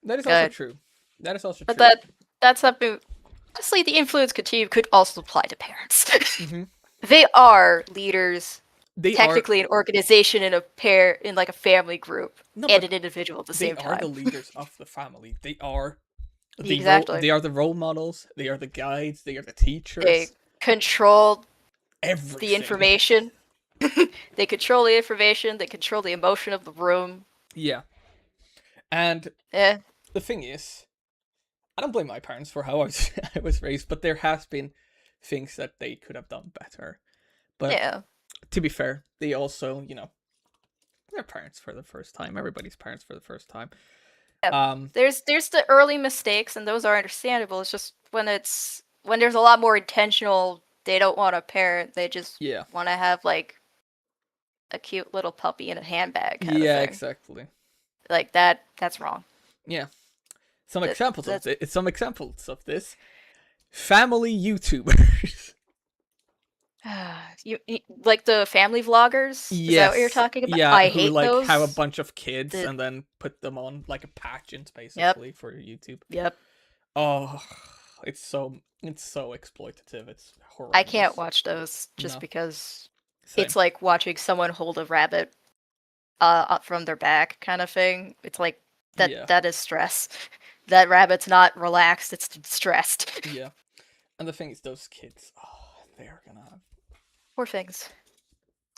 That is also Good. true. That is also But true. that's something. Honestly, the influence could also apply to parents. Mhm. They are leaders, They technically an organization in like a family group No, and but an individual at the they same are time. the leaders of the family. They are Exactly. they are the role models. They are the guides. They are the teachers. They control Everything. the information. They control the information. They control the emotion of the room. Yeah. And Eh, the thing is, I don't blame my parents for how I was raised, but there has been things that they could have done better. But yeah. to be fair, they also, they're parents for the first time. Everybody's parents for the first time. Yep. There's the early mistakes, and those are understandable. It's just when there's a lot more intentional. They don't want a parent. They just Yeah. want to have like a cute little puppy in a handbag. Kind Yeah, of thing. exactly. Like that. That's wrong. Yeah. Some That- examples of that's- this. Some examples of this. Family YouTubers. You like the family vloggers? Is that what you're Yes. talking about? Yeah, I who hate like those. have a bunch of kids The- and then put them on like a pageant basically for YouTube. Yep. Oh, it's so exploitative. It's horrible. I can't watch those just No. because Same. it's like watching someone hold a rabbit up from their back kind of thing. It's like that Yeah. that is stress. That rabbit's not relaxed, it's stressed. Yeah. And the thing is, those kids, oh, they're gonna have. Poor things.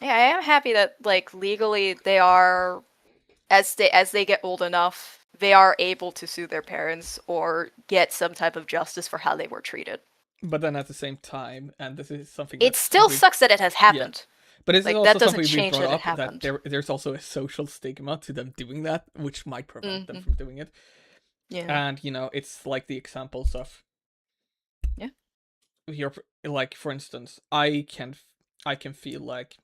Yeah, I am happy that like legally they are as they get old enough, they are able to sue their parents or get some type of justice for how they were treated. But then at the same time, and this is something It still sucks. sucks that it has happened. But it's like, also that doesn't something we change brought that it up that happened. there's also a social stigma to them doing that, which might prevent them Mhm. from doing it. Yeah. And it's like the examples of Yeah. Your like, for instance, I can feel like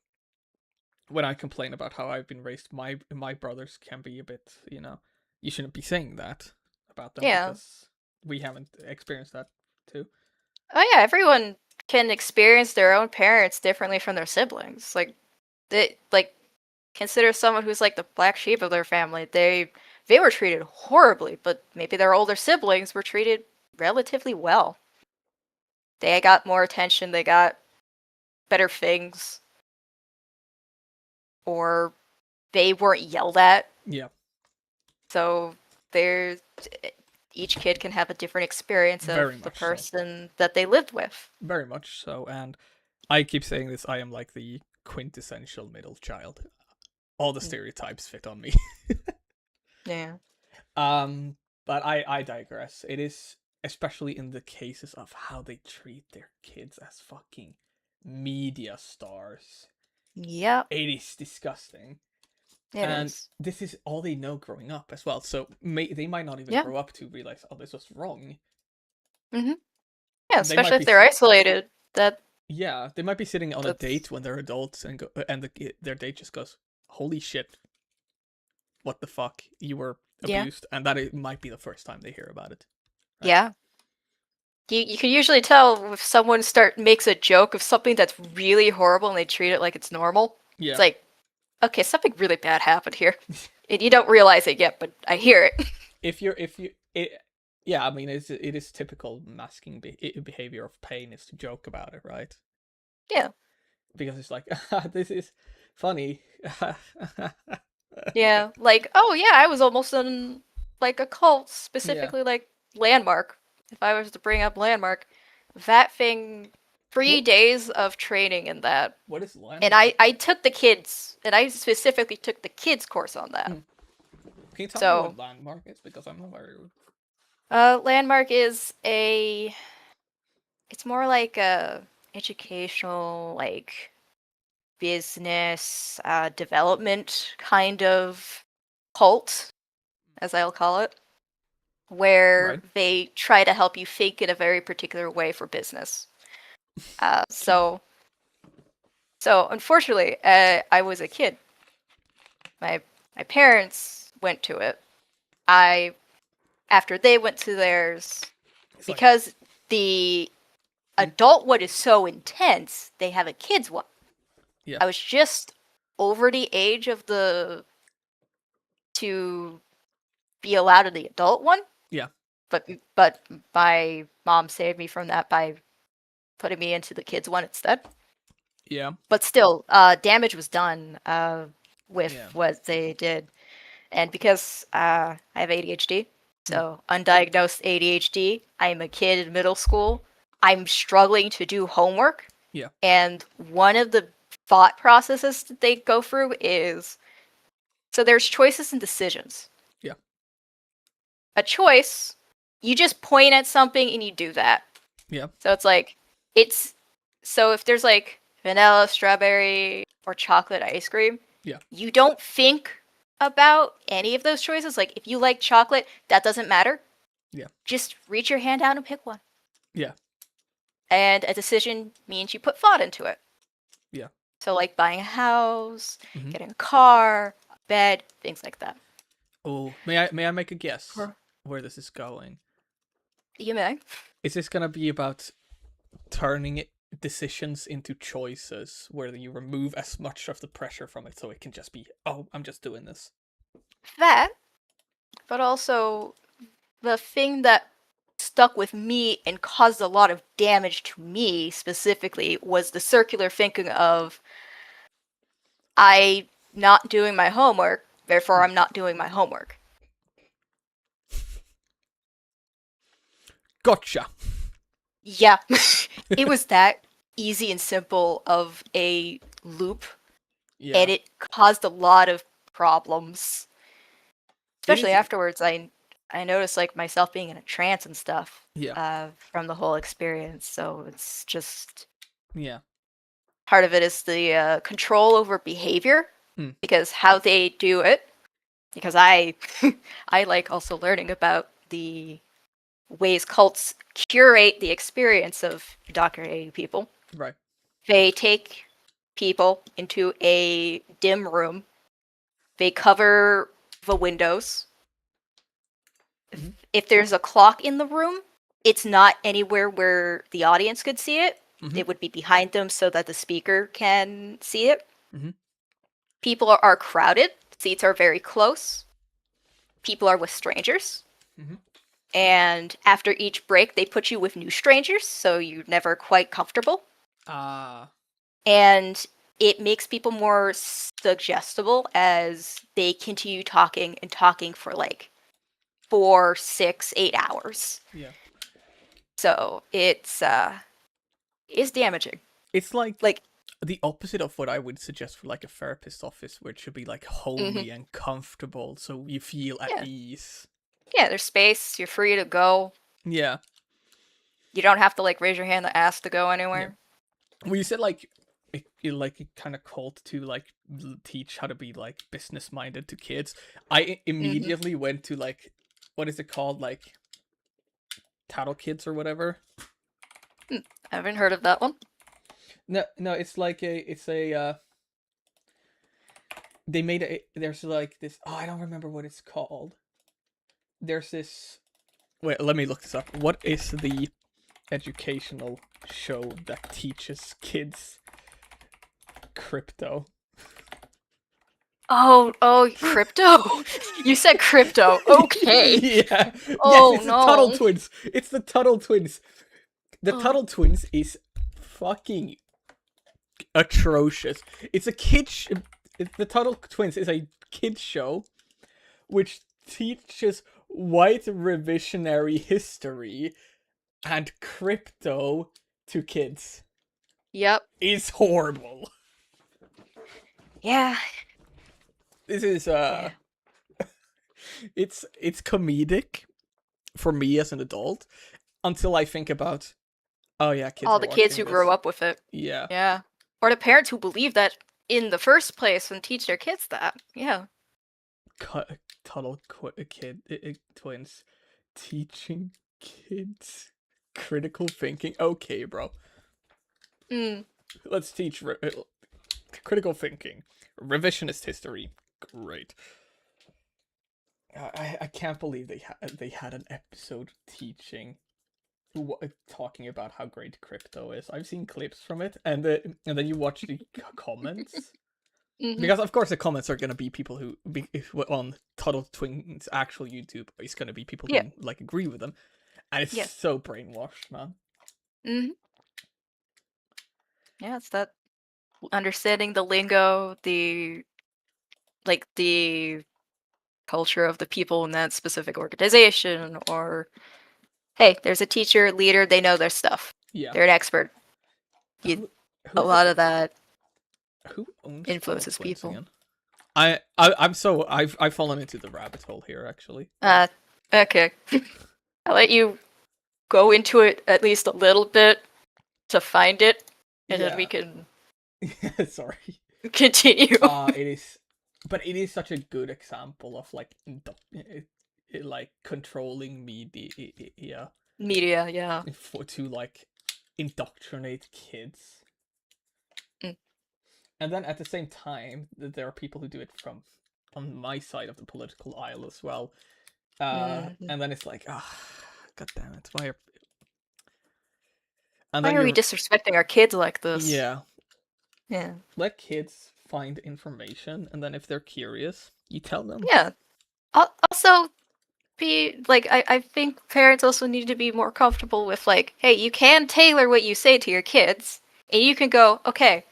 when I complain about how I've been raised, my brothers can be a bit, you shouldn't be saying that about them Yeah. because we haven't experienced that too. Oh yeah, everyone can experience their own parents differently from their siblings. Like consider someone who's like the black sheep of their family. They were treated horribly, but maybe their older siblings were treated relatively well. They got more attention, they got better things. Or they weren't yelled at. Yeah. So each kid can have a different experience Very of the much so. person that they lived with. Very much so, and I keep saying this, I am like the quintessential middle child. All the stereotypes fit on me. Yeah. But I digress. It is especially in the cases of how they treat their kids as fucking media stars. Yep. It is disgusting. It and is. this is all they know growing up as well. So they might not even Yeah. grow up to realize, oh, this was wrong. Yeah, They especially might if be they're isolated. That Yeah, they might be sitting on a That's- date when they're adults and their date just goes, "Holy shit, what the fuck? You were Yeah. abused," and that it might be the first time they hear about it. Right. yeah. You can usually tell if someone makes a joke of something that's really horrible and they treat it like it's normal. Yeah, It's like, okay, something really bad happened here. And you don't realize it yet, but I hear it. if Yeah, I mean, it is typical masking behavior of pain is to joke about it, right? Yeah. Because it's like, this is funny. Yeah. Like, oh yeah, I was almost in like a cult, Yeah. specifically like Landmark. If I was to bring up Landmark, that thing, 3 days of training in that. What is And landmark? I took the kids, and I specifically took the kids course on that. Hmm. Can you tell me So, what landmark is? Because I'm not very. Landmark is it's more like a educational, like business development kind of cult, as I'll call it, where Right. they try to help you think in a very particular way for business. So unfortunately, I was a kid. My parents went to it. After they went to theirs, It's like, because the adult one is so intense, they have a kids one. Yeah. I was just over the age of to be allowed in the adult one. Yeah. But my mom saved me from that by putting me into the kids one instead. Yeah. But still, damage was done with Yeah. what they did, and because I have ADHD, so undiagnosed ADHD, I'm a kid in middle school. I'm struggling to do homework. Yeah. And one of the thought processes that they go through is, so there's choices and decisions. Yeah. A choice, you just point at something and you do that. Yeah. So it's like, so if there's like vanilla, strawberry, or chocolate ice cream, Yeah. you don't think about any of those choices. Like, if you like chocolate, that doesn't matter. Yeah. Just reach your hand out and pick one. Yeah. And a decision means you put thought into it. Yeah. So, like buying a house, Mhm. getting a car, a bed, things like that. Oh, may I make a guess Sure. where this is going? You may. Is this gonna be about turning decisions into choices where you remove as much of the pressure from it so it can just be, oh, I'm just doing this? That, but also the thing that stuck with me and caused a lot of damage to me specifically was the circular thinking of, I not doing my homework, therefore I'm not doing my homework. Gotcha. Yeah. It was that easy and simple of a loop, Yeah. and it caused a lot of problems. Especially is- afterwards, I noticed like myself being in a trance and stuff Yeah. from the whole experience. So it's just Yeah. part of it is the control over behavior, Mm. because how they do it. Because I I like also learning about the ways cults curate the experience of indoctrinating people. Right. They take people into a dim room. They cover the windows. Mhm. If there's a clock in the room, it's not anywhere where the audience could see it. Mhm. It would be behind them so that the speaker can see it. Mhm. People are crowded. Seats are very close. People are with strangers. Mhm. And after each break, they put you with new strangers, so you're never quite comfortable. And it makes people more suggestible as they continue talking and talking for like 4, 6, 8 hours. Yeah. So it's damaging. It's like Like, the opposite of what I would suggest for like a therapist office, where it should be like homey and comfortable, so you feel at Yeah. ease. yeah, there's space. You're free to go. Yeah. You don't have to like raise your hand to ask to go anywhere. Well, you said like it kind of called to like teach how to be like business minded to kids. I immediately went to like, what is it called, like Tattle Kids or whatever. I haven't heard of that one. No, it's like they made there's like this, oh, I don't remember what it's called. There's this, wait, let me look this up. What is the educational show that teaches kids crypto? Oh, crypto. You said crypto. Okay. Yeah. Oh, Yes, it's the Tuttle no. Twins. It's the Tuttle Twins. The Oh. Tuttle Twins is fucking atrocious. It's a the Tuttle Twins is a kids show which teaches white revisionary history and crypto to kids. Yep. It's horrible. Yeah. This is Yeah. it's comedic for me as an adult until I think about, oh yeah, kids All are the kids who watching grow this. up with it. Yeah. Yeah. Or the parents who believe that in the first place and teach their kids that. Yeah. Tuttle twins teaching kids critical thinking. Okay, bro. Mm. Let's teach critical thinking, revisionist history. Great. I can't believe they had an episode talking about how great crypto is. I've seen clips from it, and then you watch the comments. Mhm. Because of course the comments are gonna be people who on Tuttle Twins' actual YouTube is gonna be people Yeah. who like agree with them, and it's Yeah. so brainwashed, man. Mhm. Yeah, it's that understanding the lingo, the culture of the people in that specific organization, or hey, there's a teacher, leader, they know their stuff. Yeah. They're an expert. Who A is lot it? of that Who owns influences Tuttle Twins people. again? I've fallen into the rabbit hole here actually. Okay. I'll let you go into it at least a little bit to find it, and then we Yeah. can Sorry. continue. It is such a good example of like like controlling media Media, yeah. to like indoctrinate kids. Mm. And then at the same time, there are people who do it from on my side of the political aisle as well. Mhm. And then it's like, god damn it, why are Why are we disrespecting our kids like this? Yeah, Yeah. let kids find information, and then if they're curious, you tell them. Yeah. Also, be like, I think parents also need to be more comfortable with like, hey, you can tailor what you say to your kids, and you can go, okay,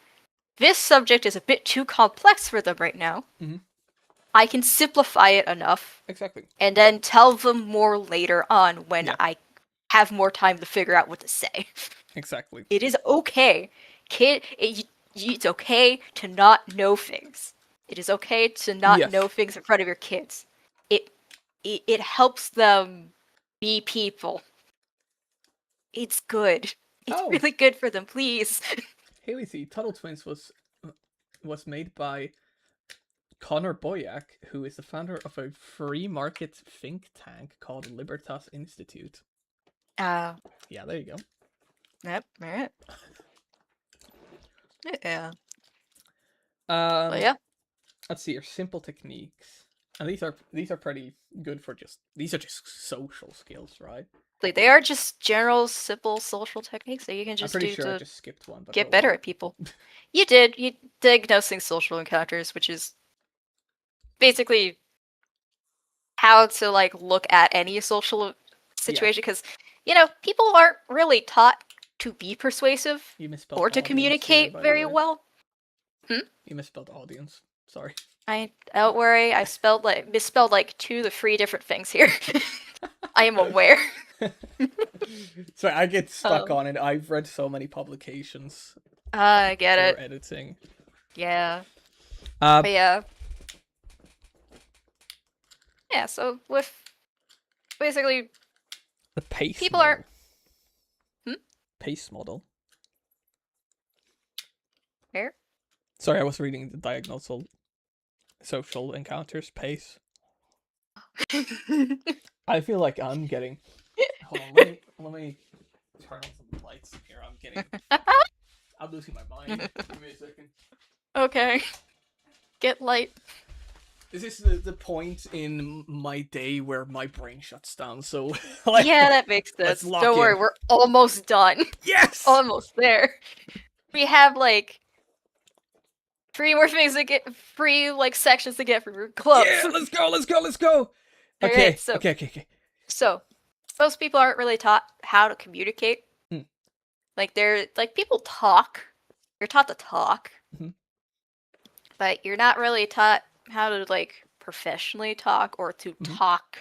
this subject is a bit too complex for them right now. Mhm. I can simplify it enough, Exactly. and then tell them more later on when Yeah. I have more time to figure out what to say. Exactly. It is okay, it's okay to not know things. It is okay to not Yes. know things in front of your kids. It helps them be people. It's good. It's Oh. really good for them. Please. Here we see Tuttle Twins was made by Connor Boyack, who is the founder of a free market think tank called Libertas Institute. Yeah, there you go. Yep. Right. Yeah. But Yeah. Let's see here. Simple techniques, and these are pretty good for these are just social skills, right? Like, they are just general, simple social techniques that you can I'm just pretty do sure I to just skipped one. But get go better on. at people. You did. You diagnosing social encounters, which is basically how to like look at any social situation, because people aren't really taught to be persuasive You misspelled or to audience communicate here, by the very way. well. You misspelled audience. Sorry. Don't worry, I misspelled like 2 to 3 different things here. I am aware. Sorry, I get stuck Oh. on it. I've read so many publications I get for it. editing. Yeah. But yeah. Yeah, so with basically The pace. people model. aren't. Pace model. Where? Sorry, I was reading the diagnosal social encounters pace. I feel like I'm getting. Hold on, let me turn on some lights here. I'm losing my mind. Give me a second. Okay. Get light. This is the point in my day where my brain shuts down. So like, Yeah, that makes let's sense. lock Don't worry, in. we're almost done. Yes. Almost there. We have like 3 more things to get free like sections to get from your club. Yeah, let's go, let's go, let's go. Okay, Alright, so- okay. So, most people aren't really taught how to communicate. Mm. Like they're like people talk. You're taught to talk. Mhm. But you're not really taught how to like professionally talk or to Mhm. talk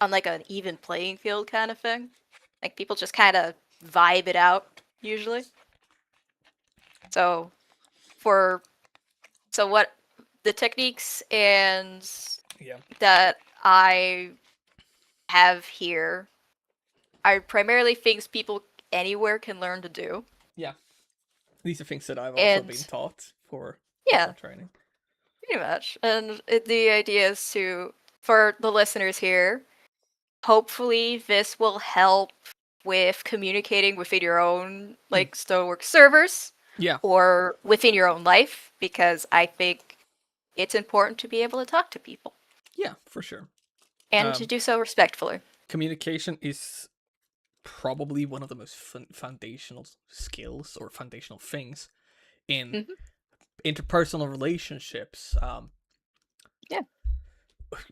on like an even playing field kind of thing. Like people just kind of vibe it out usually. So what the techniques and Yeah. that I have here are primarily things people anywhere can learn to do. These are things that I've also been And- taught for Yeah, training. pretty much. And the idea is for the listeners here, hopefully this will help with communicating within your own like Stoneworks servers Yeah. or within your own life, because I think it's important to be able to talk to people Yeah, for sure. and to do so respectfully. Communication is probably one of the most foundational skills or foundational things in Mhm. interpersonal relationships. Yeah.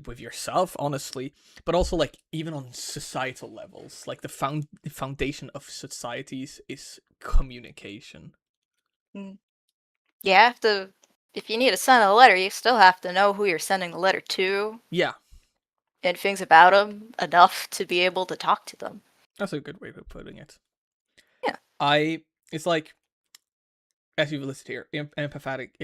With yourself, honestly, but also like even on societal levels. Like the foundation of societies is communication. You have to, if you need to send a letter, you still have to know who you're sending the letter to Yeah, and things about them enough to be able to talk to them. that's a good way of putting it. Yeah. It's like, as you've listed here, empathic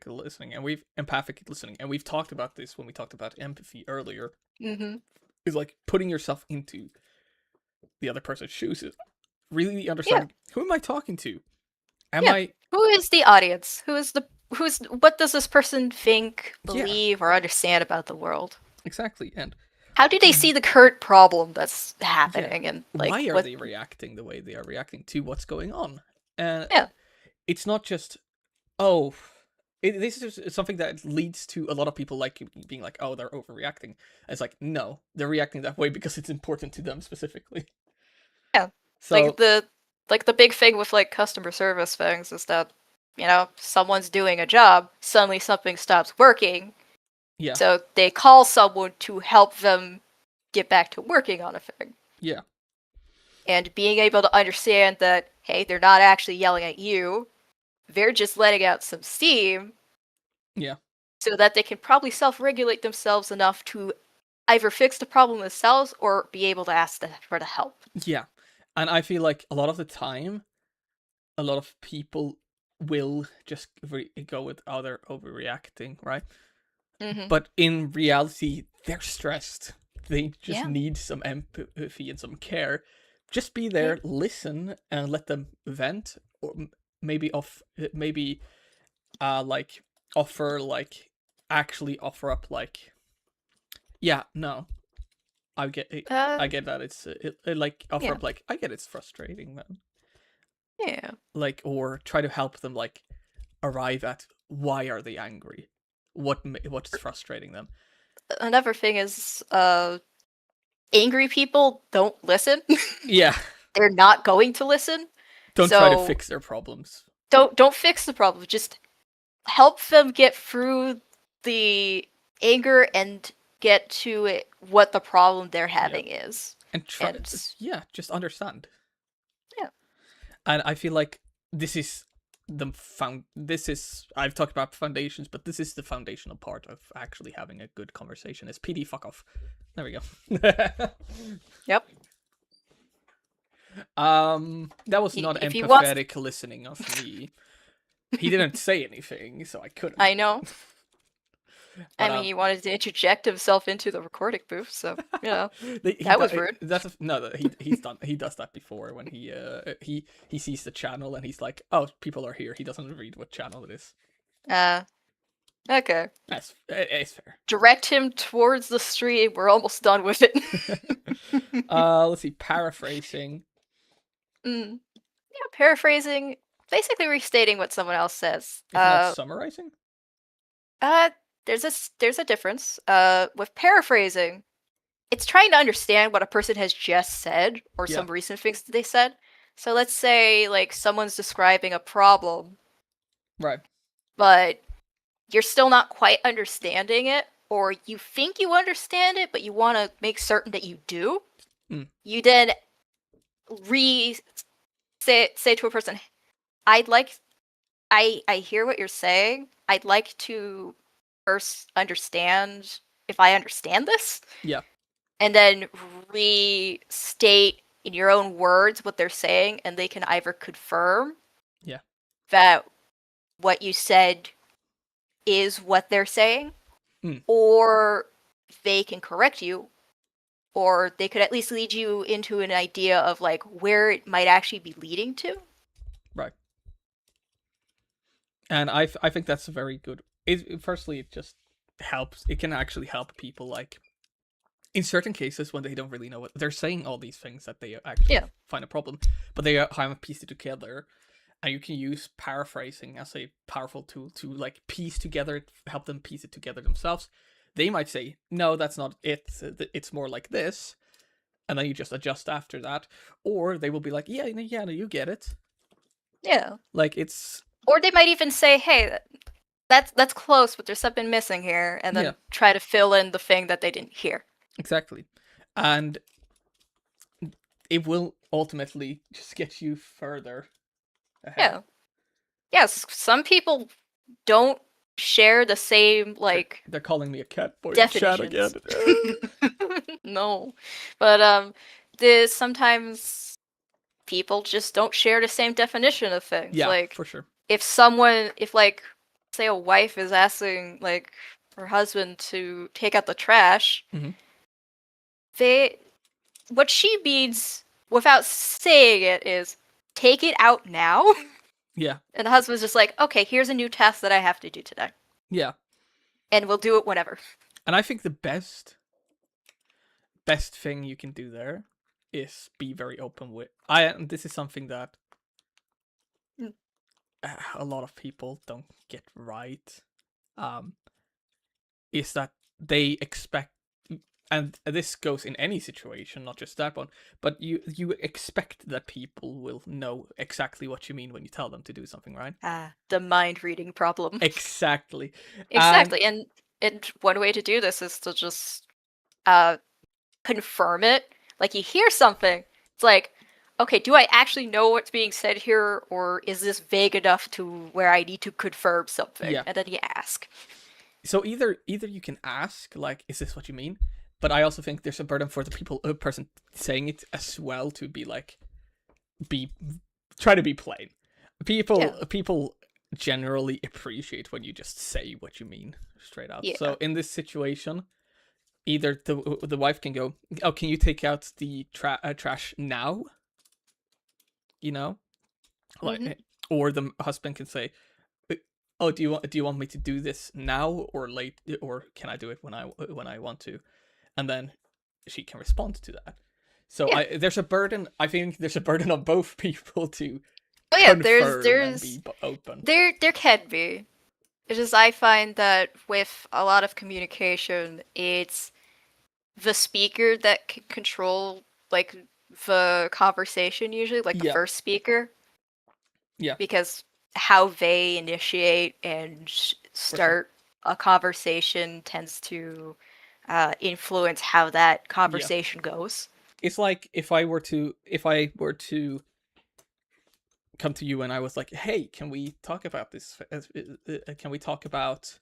listening, and we've talked about this when we talked about empathy earlier. Mm-hmm. Is like putting yourself into the other person's shoes, is really understanding who am I talking to? Am Yeah. I Who is the audience? What does this person think, Yeah. believe, or understand about the world? exactly? And How do they see the current problem that's happening? And like, why are what- they reacting the way they are reacting to what's going on? And Yeah. it's not just this is something that leads to a lot of people like being like, oh, they're overreacting. It's like, no, they're reacting that way because it's important to them specifically. Yeah. So like the big thing with like customer service things is that, you know, someone's doing a job, suddenly something stops working. Yeah. So they call someone to help them get back to working on a thing. Yeah. And being able to understand that, hey, they're not actually yelling at you, they're just letting out some steam. Yeah. So that they can probably self-regulate themselves enough to either fix the problem themselves or be able to ask for the help. Yeah. And I feel like a lot of the time, a lot of people will just go with, oh, they're overreacting, right? Mm-hmm. But in reality, they're stressed. They just Yeah. need some empathy and some care. Just be there, listen, and let them vent, or maybe like offer up like, yeah, no, I get it. I get that it's like offer Yeah. up like, I get it's frustrating, man. Yeah. Like, or try to help them like arrive at why are they angry, what's frustrating them. Another thing is, angry people don't listen. Yeah, They're not going to listen. don't try to So- fix their problems. Don't fix the problem. Just help them get through the anger and get to it, what the problem they're having is. And try, And- just understand. Yeah. And I feel like this is I've talked about foundations, but this is the foundational part of actually having a good conversation. Is PD fuck off. There we go. Yep. That was not If he wants- empathetic listening of me. He didn't say anything, so I couldn't. I know. I But, mean, he wanted to interject himself into the recording booth, so you know. He That was do- rude. He's done that before when he sees the channel and he's like, oh, people are here. He doesn't read what channel it is. Okay. It's fair. Direct him towards the stream. We're almost done with it. Let's see, paraphrasing. Yeah, paraphrasing, basically restating what someone else says. If not summarizing. There's a difference. With paraphrasing, it's trying to understand what a person has just said or Yeah. some recent things that they said. So let's say like someone's describing a problem, Right. but you're still not quite understanding it, or you think you understand it, but you want to make certain that you do, you then say to a person, I hear what you're saying. I'd like to first understand if I understand this. Yeah. And then restate in your own words what they're saying, and they can either confirm that what you said is what they're saying, or they can correct you, or they could at least lead you into an idea of like where it might actually be leading to. Right. And I think that's a very good. Firstly, it just helps. It can actually help people, like, in certain cases when they don't really know what they're saying, all these things that they actually find a problem, but they haven't pieced it together. And you can use paraphrasing as a powerful tool to, like, piece together, help them piece it together themselves. They might say, no, that's not it. It's more like this. And then you just adjust after that. Or they will be like, yeah, no, you get it. Yeah. Like, it's... Or they might even say, hey, that's close, but there's something missing here. And then try to fill in the thing that they didn't hear. Exactly. And it will ultimately just get you further ahead. Yeah. Yes, some people don't share the same, like... They're calling me a cat boy in chat again. No. But, sometimes people just don't share the same definition of things. Yeah, like, for sure. If like, say a wife is asking, like, her husband to take out the trash, what she means, without saying it, is, take it out now. Yeah. And the husband's just like, okay, here's a new task that I have to do today. Yeah. And we'll do it whenever. And I think the best thing you can do there is be very open with... this is something that a lot of people don't get right. Is that they expect... And this goes in any situation, not just that one, but you expect that people will know exactly what you mean when you tell them to do something, right? The mind reading problem. Exactly. Exactly. And one way to do this is to just confirm it. Like, you hear something, it's like, okay, do I actually know what's being said here, or is this vague enough to where I need to confirm something? Yeah. And then you ask. So either you can ask, like, is this what you mean? But I also think there's a burden for the person saying it as well, to be like, try to be plain. People generally appreciate when you just say what you mean straight out. Yeah. So in this situation, either the wife can go, oh, can you take out the trash now? You know, like, or the husband can say, oh, do you want me to do this now or late, or can I do it when I want to? And then she can respond to that. So there's a burden. I think there's a burden on both people to confirm and be open. There can be. It's just, I find that with a lot of communication, it's the speaker that can control, like, the conversation usually, like the first speaker. Yeah. Because how they initiate and start a conversation tends to influence how that conversation goes. It's like if I were to come to you and I was like, hey, can we talk about this? Can we talk about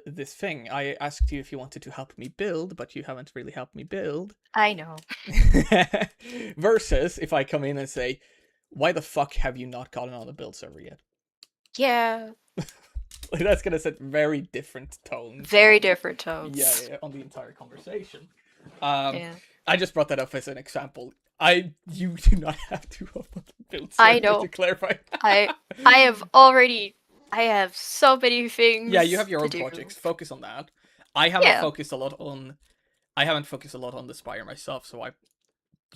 this thing? I asked you if you wanted to help me build, but you haven't really helped me build. I know. Versus if I come in and say, why the fuck have you not gotten on the build server yet? Yeah. Like, that's gonna set very different tones. Very different tones. Yeah, on the entire conversation. I just brought that up as an example. You do not have to open the build server, I know. to clarify. I have so many things. Yeah, you have your own projects. Focus on that. I haven't focused a lot on the Spire myself, so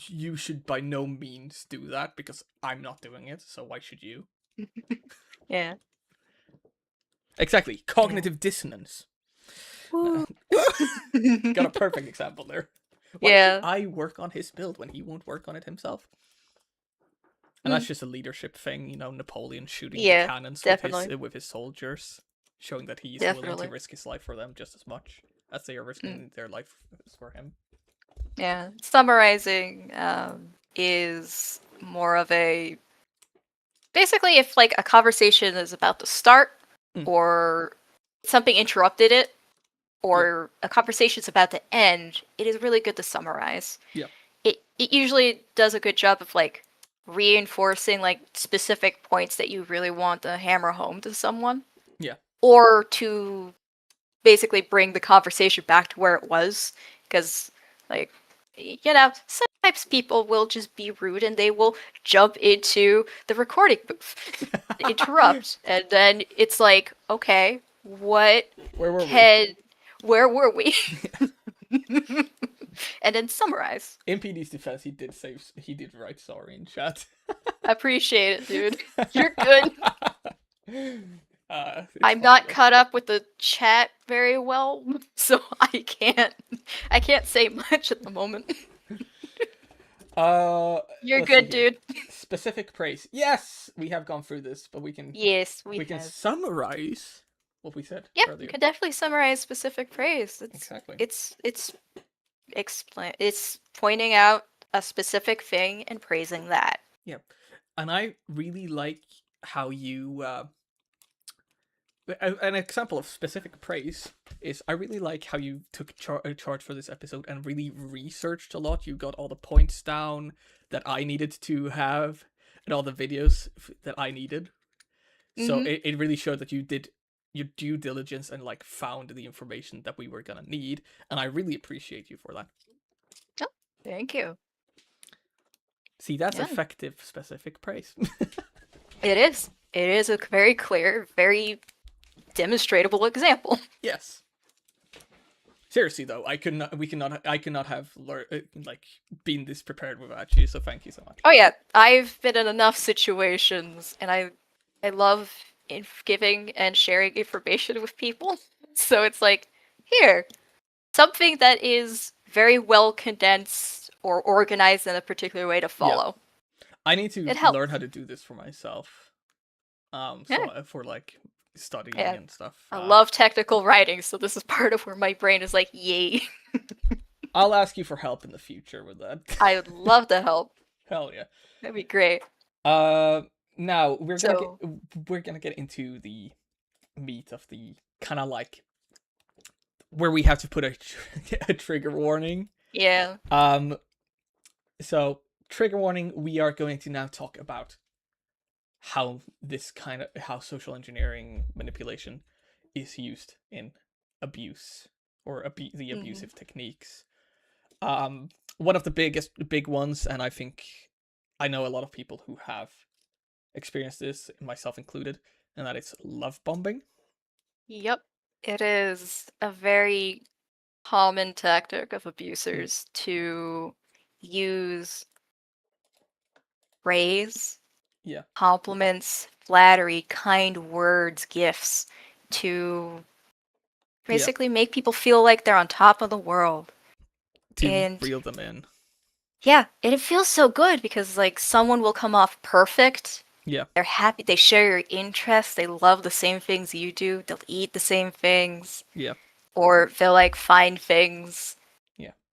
you should by no means do that, because I'm not doing it, so why should you? Yeah. Exactly. Cognitive dissonance. Got a perfect example there. Why should I work on his build when he won't work on it himself? And that's just a leadership thing, Napoleon shooting the Yeah, cannons definitely. with his soldiers, showing that he's willing Definitely. to risk his life for them just as much as they are risking their life for him. Yeah. Summarizing is more of a basically if like a conversation is about to start Mm. or something interrupted it or a conversation's about to end, it is really good to summarize. Yeah. It usually does a good job of like reinforcing like specific points that you really want to hammer home to someone. Yeah. Or to basically bring the conversation back to where it was because like sometimes people will just be rude and they will jump into the recording booth interrupt and then it's like okay what Where were where were we and then summarize. In PD's defense, he did write sorry in chat. Appreciate it, dude. You're good. It's I'm fine, not though. caught up with the chat very well, so I can't say much at the moment. You're Let's see good, here. dude. Specific praise. Yes, we have gone through this, but we can Yes, we can have. summarize what we said Yeah, earlier. you could definitely summarize specific praise. Exactly. It's pointing out a specific thing and praising that. Yeah, and I really like how you. An example of specific praise is I really like how you took charge for this episode and really researched a lot. You got all the points down that I needed to have and all the videos that I needed. So Mhm. it really showed that you did your due diligence and like found the information that we were gonna need, and I really appreciate you for that. Oh, thank you. See, that's Yeah. effective specific praise. It is. It is a very clear, very demonstrable example. Yes. Seriously though, I could not have been this prepared without you. So thank you so much. Oh yeah, I've been in enough situations, and I love giving and sharing information with people. So it's like, here, something that is very well condensed or organized in a particular way to follow. I need to It helps. learn how to do this for myself. So Yeah. for like studying Yeah. and stuff. I love technical writing, so this is part of where my brain is like, yay. I'll ask you for help in the future with that. I would love to help. Hell yeah. That'd be great. Now we're So- gonna get into the meat of the kind of like where we have to put a trigger warning. Yeah. So trigger warning. We are going to now talk about how social engineering manipulation is used in abuse or the abusive techniques. One of the big ones, and I know a lot of people who have experienced this, myself included, and that is love bombing. Yep. It is a very common tactic of abusers to use praise, Yeah. compliments, flattery, kind words, gifts to basically make people feel like they're on top of the world. To And- reel them in. Yeah, and it feels so good because like someone will come off perfect. Yeah. They're happy, they share your interests, they love the same things you do, they'll eat the same things. Yeah. Or they'll like find things.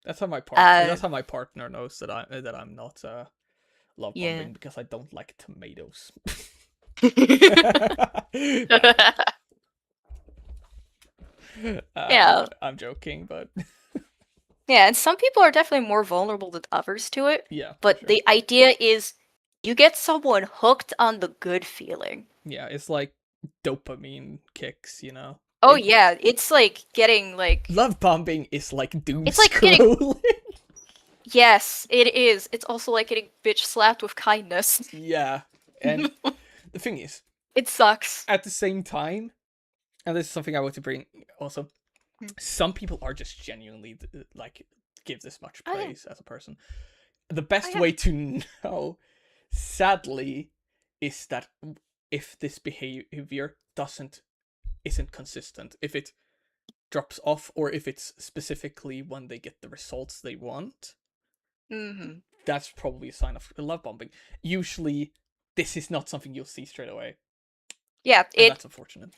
That's how my partner knows that I'm not love bombing, Yeah. because I don't like tomatoes. Yeah. I'm joking, but Yeah, and some people are definitely more vulnerable than others to it. yeah. But sure. the idea is you get someone hooked on the good feeling. Yeah, it's like dopamine kicks, you know. Oh yeah, it's like getting like Love bombing is like doom It's like getting- scrolling. yes, it is. It's also like getting bitch slapped with kindness. Yeah, and the thing is, It sucks. at the same time, and this is something I want to bring also, Hmm. some people are just genuinely like give this much Oh, yeah. praise as a person. The best yeah. way to know, sadly, is that if this behavior isn't consistent, if it drops off, or if it's specifically when they get the results they want, Mm-hmm. that's probably a sign of love bombing. Usually this is not something you'll see straight away, Yeah, and that's unfortunate.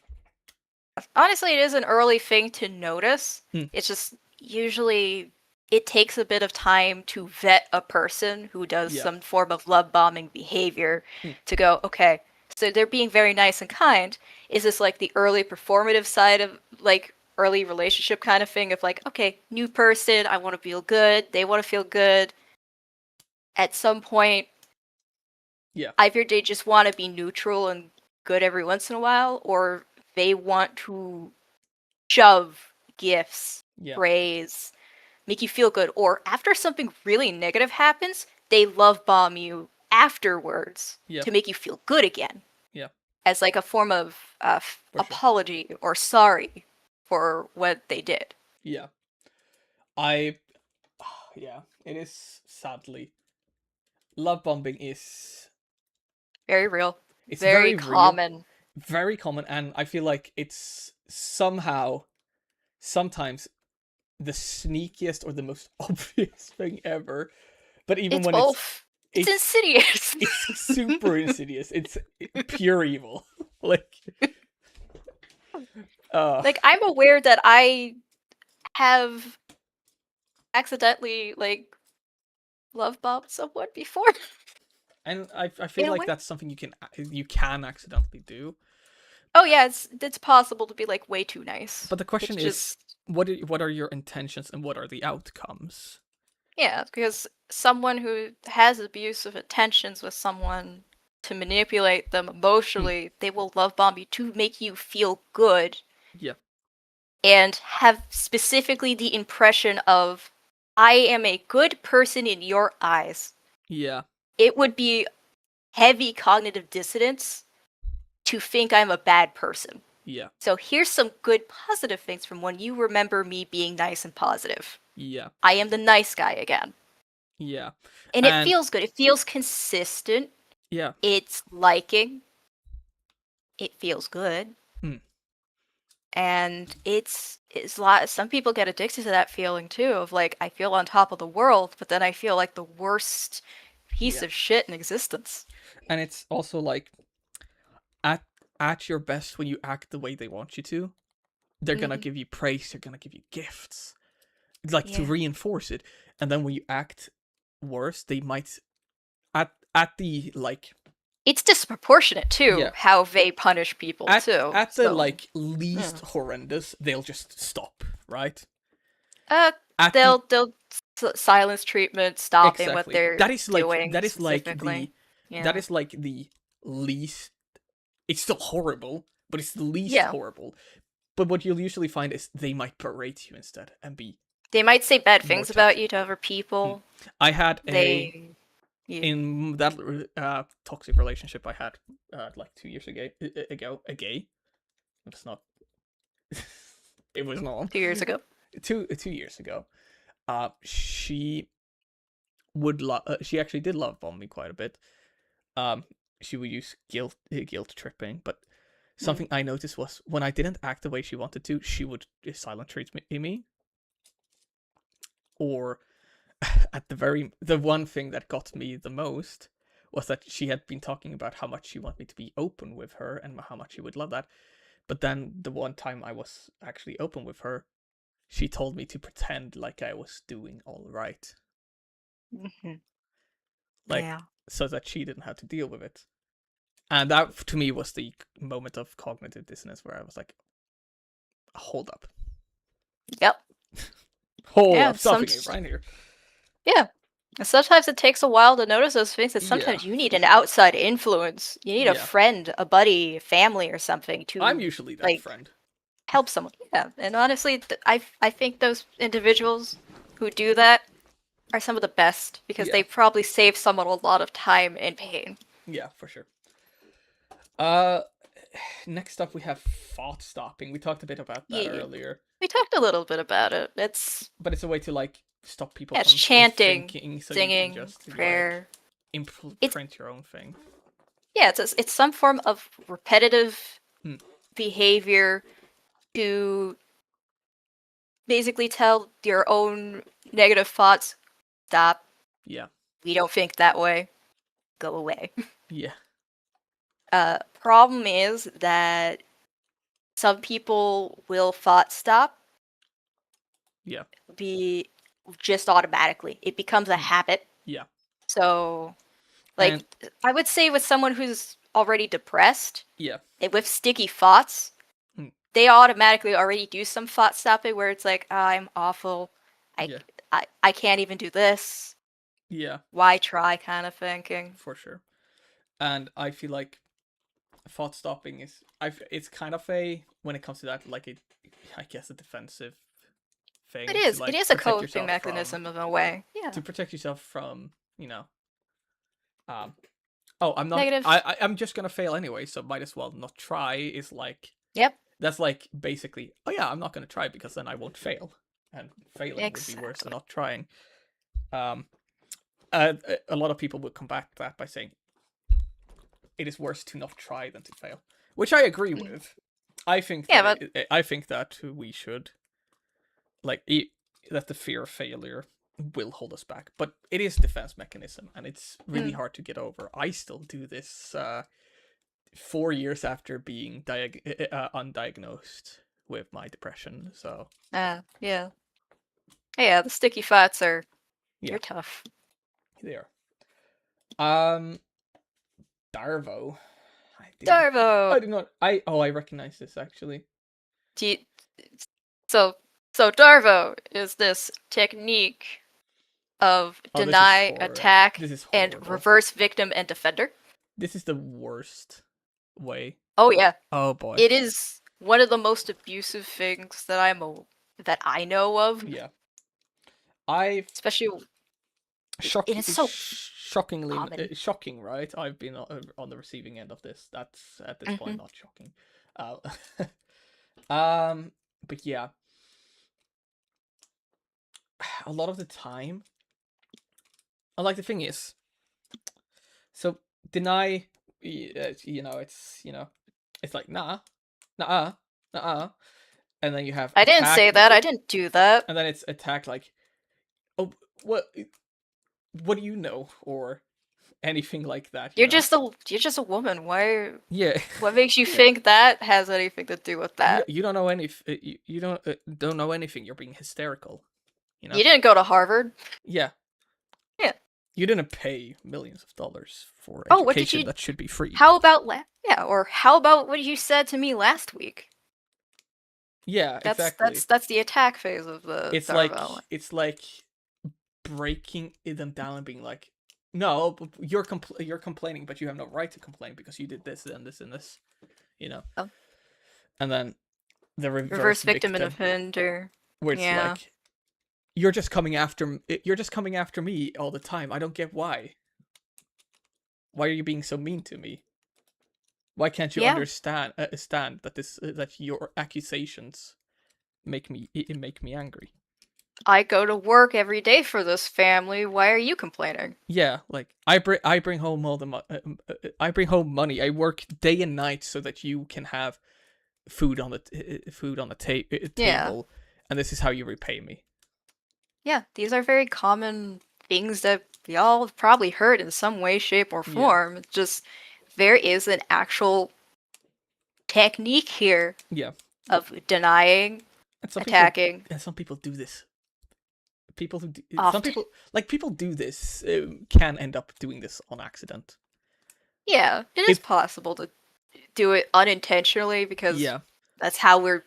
honestly, it is an early thing to notice. Hmm. It's just usually it takes a bit of time to vet a person who does Yeah. some form of love bombing behavior Hmm. to go, okay, so they're being very nice and kind. Is this like the early performative side of like early relationship kind of thing of like, okay, new person, I want to feel good, they want to feel good. At some point, Yeah. either they just want to be neutral and good every once in a while, or they want to shove gifts, Yeah. praise, make you feel good, or after something really negative happens, they love bomb you afterwards Yeah. to make you feel good again. Yeah. As like a form of For sure. apology or sorry for what they did. Yeah. Yeah, it is sadly. Love bombing is Very real. it's Very very real, common. very common, and I feel like it's somehow sometimes the sneakiest or the most obvious thing ever. But even It's when both. It's insidious. it's super insidious. It's pure evil. Like Like I'm aware that I have accidentally like love bombed someone before. and I In feel a like way. that's something you can accidentally do. Oh yeah, it's possible to be like way too nice. But the question It's is, just what are your intentions and what are the outcomes? yeah, because someone who has abusive intentions with someone to manipulate them emotionally, they will love bomb you to make you feel good Yeah. and have specifically the impression of I am a good person in your eyes. Yeah. It would be heavy cognitive dissonance to think I'm a bad person. Yeah. So here's some good positive things from when you remember me being nice and positive. Yeah. I am the nice guy again. Yeah. And it And feels good. It feels consistent. yeah. It's liking. It feels good. Hmm. And it's a lot some people get addicted to that feeling too of like I feel on top of the world, but then I feel like the worst piece Yeah. of shit in existence. And it's also like at at your best when you act the way they want you to, they're gonna Mhm. give you praise, they're gonna give you gifts. Like to Yeah. reinforce it. And then when you act worse, they might at the like It's disproportionate too yeah. how they punish people too. At the So, like least yeah. horrendous, they'll just stop, right? Uh, At the they'll silence treatment, stopping what exactly. they're doing That is like specifically. that Yeah. is like the least it's still horrible, but it's the least Yeah. horrible. But what you'll usually find is they might berate you instead and be They might say bad more things about toxic. you to other people. I had They yeah. in that toxic relationship I had like 2 years ago a gay. It's not. It was not 2 years ago. 2 years ago. She she actually did love bomb me quite a bit. She would use guilt tripping, but something I noticed was when I didn't act the way she wanted to, she would silent treat me. Or at the one thing that got me the most was that she had been talking about how much she wanted me to be open with her and how much she would love that. But then the one time I was actually open with her, she told me to pretend like I was doing all right. Mhm. Like Yeah. so that she didn't have to deal with it. And that to me was the moment of cognitive dissonance where I was like, hold up. Yep. Hold Yeah. up, something ain't right here. Yeah. And sometimes it takes a while to notice those things, and Yeah. sometimes you need an outside influence. You need a Yeah. friend, a buddy, family, or something to I'm usually that like friend. help someone. Yeah. And honestly, I think those individuals who do that are some of the best because Yeah. they probably save someone a lot of time and pain. Yeah, for sure. Next up we have thought stopping. We talked a bit about that Yeah. earlier. We talked a little bit about it. But it's a way to like stop people It's from chanting, thinking, so singing, you can just prayer. like It's print your own thing. yeah, it's some form of repetitive Hmm. behavior to basically tell your own negative thoughts, stop. Yeah. We don't think that way. Go away. Yeah. Problem is that some people will thought stop Yeah. be just automatically. It becomes a habit. Yeah. So, like, And I would say with someone who's already depressed yeah. and with sticky thoughts, Hmm. they automatically already do some thought stopping where it's like, I'm awful. Yeah. I can't even do this. Yeah, Why try kind of thinking. for sure. And I feel like thought stopping is it's kind of a, when it comes to that, like I guess a defensive thing It to is. like It is a protect coping yourself mechanism of a way. from, Yeah. to protect yourself from, you know, oh, I'm not Negative. I'm just gonna fail anyway, so might as well not try, is like, Yep. that's like basically, oh yeah, I'm not gonna try because then I won't fail, and failing would be worse than not trying. A lot of people would combat that by saying it is worse to not try than to fail, which I agree with. I think Yeah, that I think that we should, like, that the fear of failure will hold us back, but it is a defense mechanism, and it's really hard to get over. I still do this 4 years after being undiagnosed with my depression. So yeah. Yeah, the sticky thoughts are Yeah. you're tough. there. Darvo. I Darvo. did not. I recognize this actually. Do you, so Darvo is this technique of Oh, this is deny, horrible. attack, This is and horrible. reverse victim and defender. This is the worst way. Oh yeah, Oh boy. it is one of the most abusive things that that I know of. Yeah. I've Especially shocking, it is so shockingly common. shocking, right? I've been on the receiving end of this. That's at this point not shocking. But yeah, a lot of the time, like, the thing is, so deny, it's like nah, and then you have I didn't attack, say that. I didn't do that. and then it's attack like, oh, what do you know, or anything like that. You're know? just a woman. Why? Yeah. What makes you think that has anything to do with that? You don't know you don't know anything. You're being hysterical. You know. You didn't go to Harvard. Yeah. Yeah. You didn't pay millions of dollars for Oh, what education did you? that should be free. How about or how about what you said to me last week? Yeah, exactly. That's the attack phase of the. It's Darvo. like breaking them down and being like, no, you're complaining, but you have no right to complain because you did this and this and this, you know. Oh. And then the reverse victim and offender. Where it's Yeah. like, you're just coming after me all the time. I don't get why. Why are you being so mean to me? Why can't you understand that your accusations make me angry? I go to work every day for this family. Why are you complaining? Yeah, like I bring home all the I bring home money. I work day and night so that you can have food on the table, and this is how you repay me. Yeah, these are very common things that we all have probably heard in some way, shape, or form. It's just there is an actual technique here. Yeah. Of denying, attacking. And some people do this. People who Often. people do this can end up doing this on accident. Yeah, it is possible to do it unintentionally because that's how we're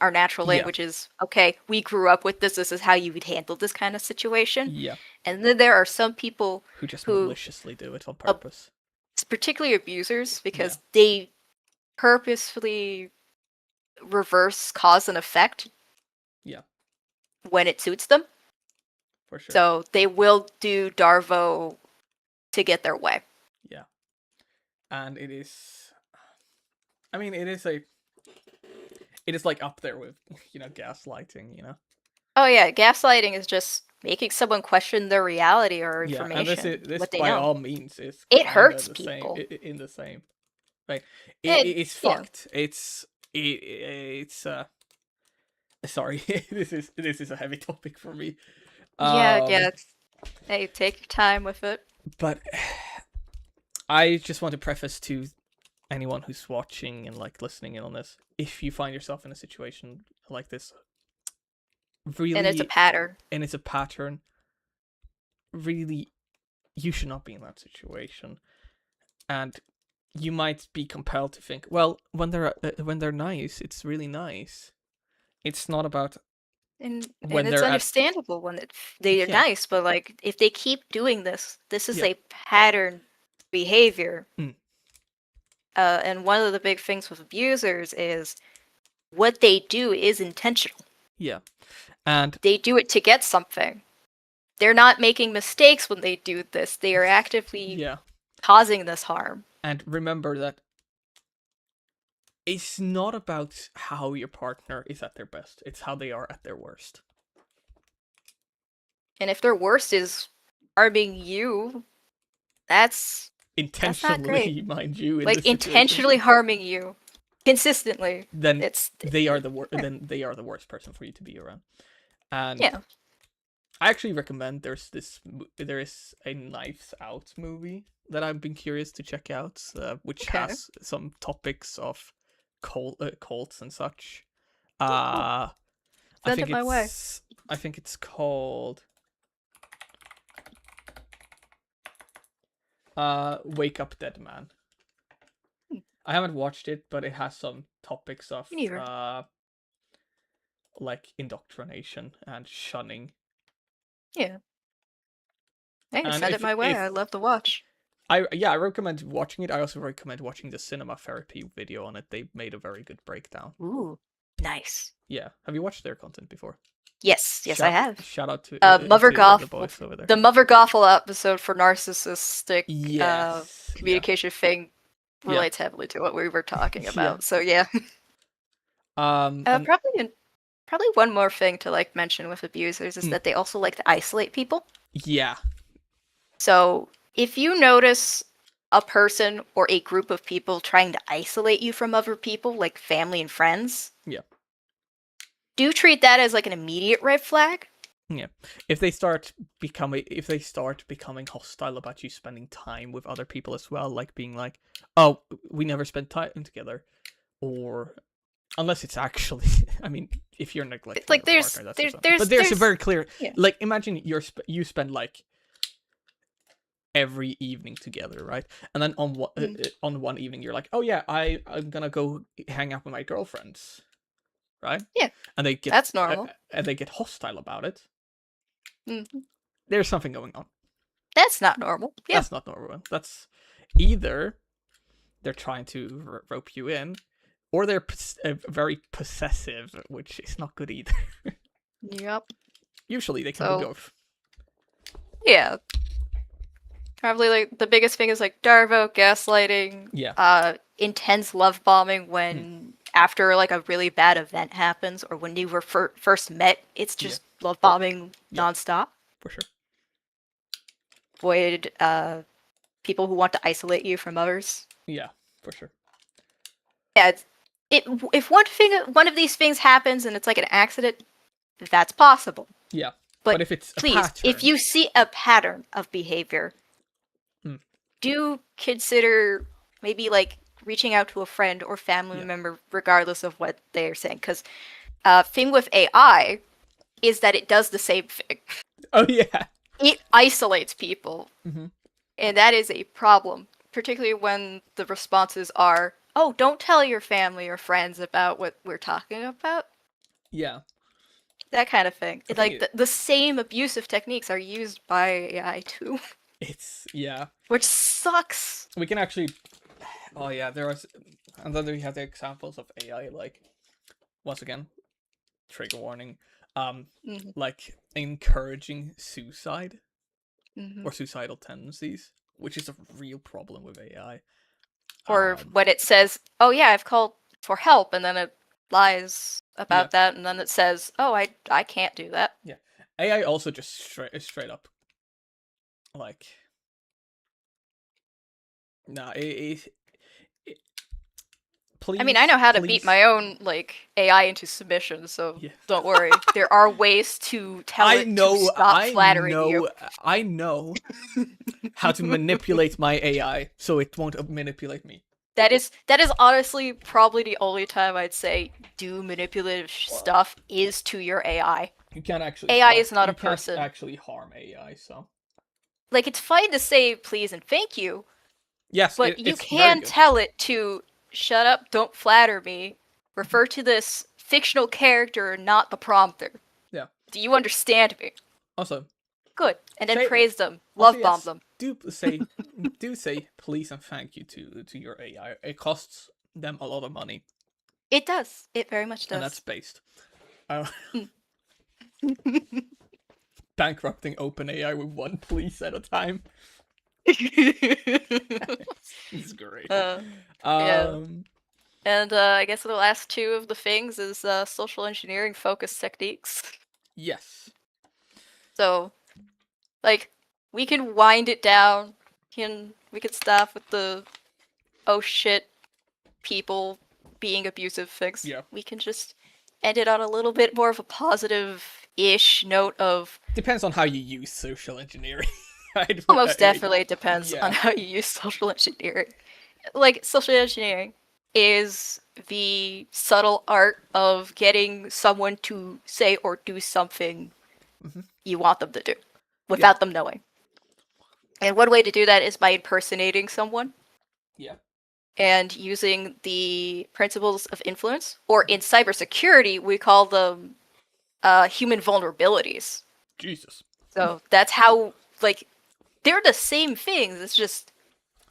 our natural language is, okay, we grew up with this is how you would handle this kind of situation. Yeah. And then there are some people who just maliciously do it on purpose. Particularly abusers, because they purposefully reverse cause and effect. Yeah. When it suits them. For sure. So they will do Darvo to get their way. Yeah. And it is like up there with, gaslighting, Oh yeah, gaslighting is just making someone question their reality or information. And this what they by know. all means is it hurts people. In the same. Like it's fucked. It's sorry, this is a heavy topic for me. Yeah. Hey, take your time with it. But I just want to preface to anyone who's watching and like listening in on this, if you find yourself in a situation like this, really, And it's a pattern. and it's a pattern, really, you should not be in that situation. And you might be compelled to think, well, when they're nice, it's really nice. It's not about And when it's they're at understandable when they're Yeah. nice, but like if they keep doing this is Yeah. a pattern behavior. Mm. And one of the big things with abusers is what they do is intentional. Yeah. And They do it to get something. They're not making mistakes when they do this. They are actively yeah. causing this harm. And remember that it's not about how your partner is at their best. It's how they are at their worst. And if their worst is harming you, that's Intentionally, mind you, in like this situation, intentionally harming you consistently. then It's they are the worst. Then they are the worst person for you to be around. And yeah. I actually recommend there is a Knives Out movie that I've been curious to check out, which Okay. has some topics of cults and such. I Send think it my way. I think it's called Wake Up Dead Man. I haven't watched it, but it has some topics of Me neither. like indoctrination and shunning. Yeah. Hey, And send it my way. I love to watch. I recommend watching it. I also recommend watching the Cinema Therapy video on it. They made a very good breakdown. Ooh, nice. Yeah, have you watched their content before? Yes, I have. Shout out to Mother to Goth, the boys over there. the Mother Gothel episode for narcissistic Yes, communication thing Yeah. relates heavily to what we were talking Yeah. about. So yeah. And- Probably one more thing to like mention with abusers is that they also like to isolate people. yeah, So if you notice a person or a group of people trying to isolate you from other people, like family and friends, Yeah. do treat that as like an immediate red flag. if they start becoming hostile about you spending time with other people as well, like being like, oh, we never spent time together, or unless it's actually, I mean, if you're neglecting Like your there's partner, that's there's different. there's But there's a there's- very clear, yeah. like, imagine you spend like every evening together, right? And then on one evening you're like, oh yeah, I'm gonna go hang out with my girlfriends, right? Yeah. And they get That's normal. and they get hostile about it. Mhm. There's something going on. That's not normal. Yeah. That's not normal. That's either they're trying to rope you in, or they're very possessive, which is not good either. Yep. Usually they can So- do both. Yeah. Probably like the biggest thing is like Darvo, gaslighting, Yeah. intense love bombing when after like a really bad event happens or when you were first met, it's just love bombing Yeah. nonstop. For sure. Avoid people who want to isolate you from others. Yeah, for sure. Yeah, if one of these things happens and it's like an accident, that's possible. Yeah. But But if it's a Please, pattern, if you see a pattern of behavior, do consider maybe like reaching out to a friend or family member, regardless of what they're saying. Because thing with AI is that it does the same thing. Oh yeah. It isolates people, Mhm. and that is a problem, particularly when the responses are, "Oh, don't tell your family or friends about what we're talking about." Yeah. That kind of thing. I It's like think the same abusive techniques are used by AI too, It's yeah. which sucks. We can actually. Oh yeah, there was, and then we have the examples of AI, like, once again, trigger warning. Mhm. Like encouraging suicide Mhm. or suicidal tendencies, which is a real problem with AI. Or when it says, "Oh yeah, I've called for help," and then it lies about that, and then it says, "Oh, I can't do that." AI also just straight up, like, nah, please. I mean, I know how to please. beat my own like AI into submission, so Yeah. don't worry. There are ways to tell it to stop flattering you. I know how to manipulate my AI so it won't manipulate me. That is honestly probably the only time I'd say do manipulative stuff is to your AI. You can't actually. AI is not a you can't person. actually harm AI, so. Like, it's fine to say please and thank you, Yes, but you it's very can good. tell it to shut up, don't flatter me, refer to this fictional character, not the prompter. Yeah. Do you understand me? Also, Good. And then Say- praise them, also, love bomb yes, them. do say please and thank you to your AI. It costs them a lot of money, It does. It very much and that's does. based. Bankrupting OpenAI with one please at a time. This is great. yeah. And I guess the last two of the things is social engineering focus techniques. Yes. So, like, we can wind it down. We can stop with the oh shit people being abusive things. Yeah. We can just end it on a little bit more of a positive-ish note of Depends on how you use social engineering. almost definitely depends yeah. on how you use social engineering. Like, social engineering is the subtle art of getting someone to say or do something Mhm. you want them to do without them knowing. And one way to do that is by impersonating someone Yeah. and using the principles of influence, or in cybersecurity, we call them human vulnerabilities. Jesus. So that's how, like, they're the same things. It's just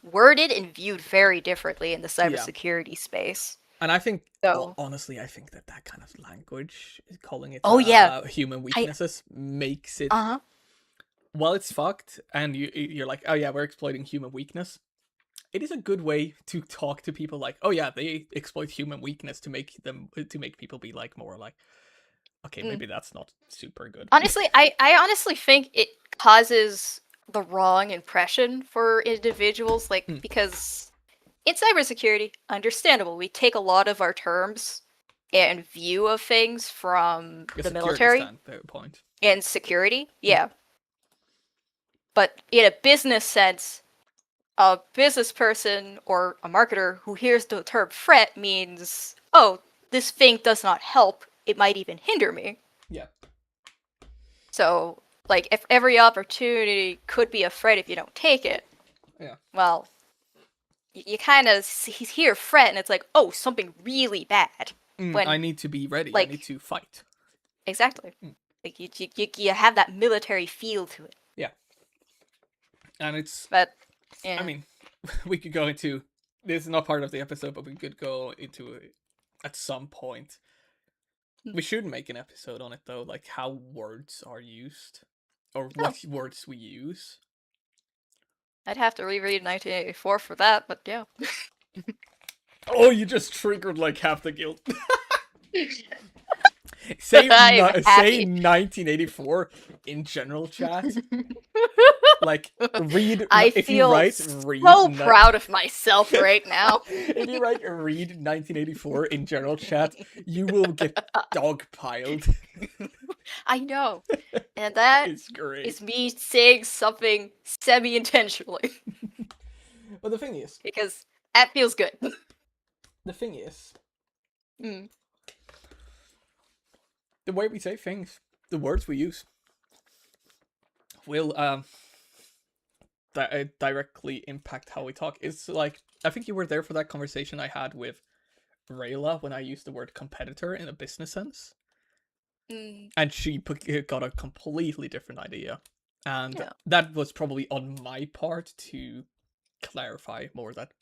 worded and viewed very differently in the cybersecurity space. And I think, So- honestly, I think that kind of language, calling it Oh, yeah. human weaknesses, makes it, Uh-huh. while it's fucked, and you're like, oh yeah, we're exploiting human weakness, it is a good way to talk to people like, oh yeah, they exploit human weakness to make people be like more like, okay, maybe that's not super good. Honestly, I honestly think it causes the wrong impression for individuals, like, because in cybersecurity, understandable, we take a lot of our terms and view of things from A the security military standpoint. and security, yeah. But in a business sense, a business person or a marketer who hears the term threat means, oh, this thing does not help, it might even hinder me. Yeah. So, like, if every opportunity could be a threat if you don't take it, Yeah. well, you kind of hear threat and it's like, oh, something really bad. When I need to be ready. like- I need to fight. Exactly. Like, you have that military feel to it. Yeah. And it's, But, yeah. I mean, we could go into, this is not part of the episode, but we could go into it at some point. We should make an episode on it though, like how words are used, or what words we use. I'd have to reread 1984 for that, but yeah. Oh, you just triggered like half the guild. say I'm happy. 1984 in general chat. Like read. I if feel you write so read. proud of myself right now. If you write read 1984 in general chat, you will get dogpiled. I know. And that It's great. is me saying something semi-intentionally. But the thing is, Because that feels good. Mm. The way we say things, the words we use, will directly impact how we talk. It's like, I think you were there for that conversation I had with Rayla when I used the word competitor in a business sense, Mm. and she got a completely different idea, and Yeah. that was probably on my part to clarify more that.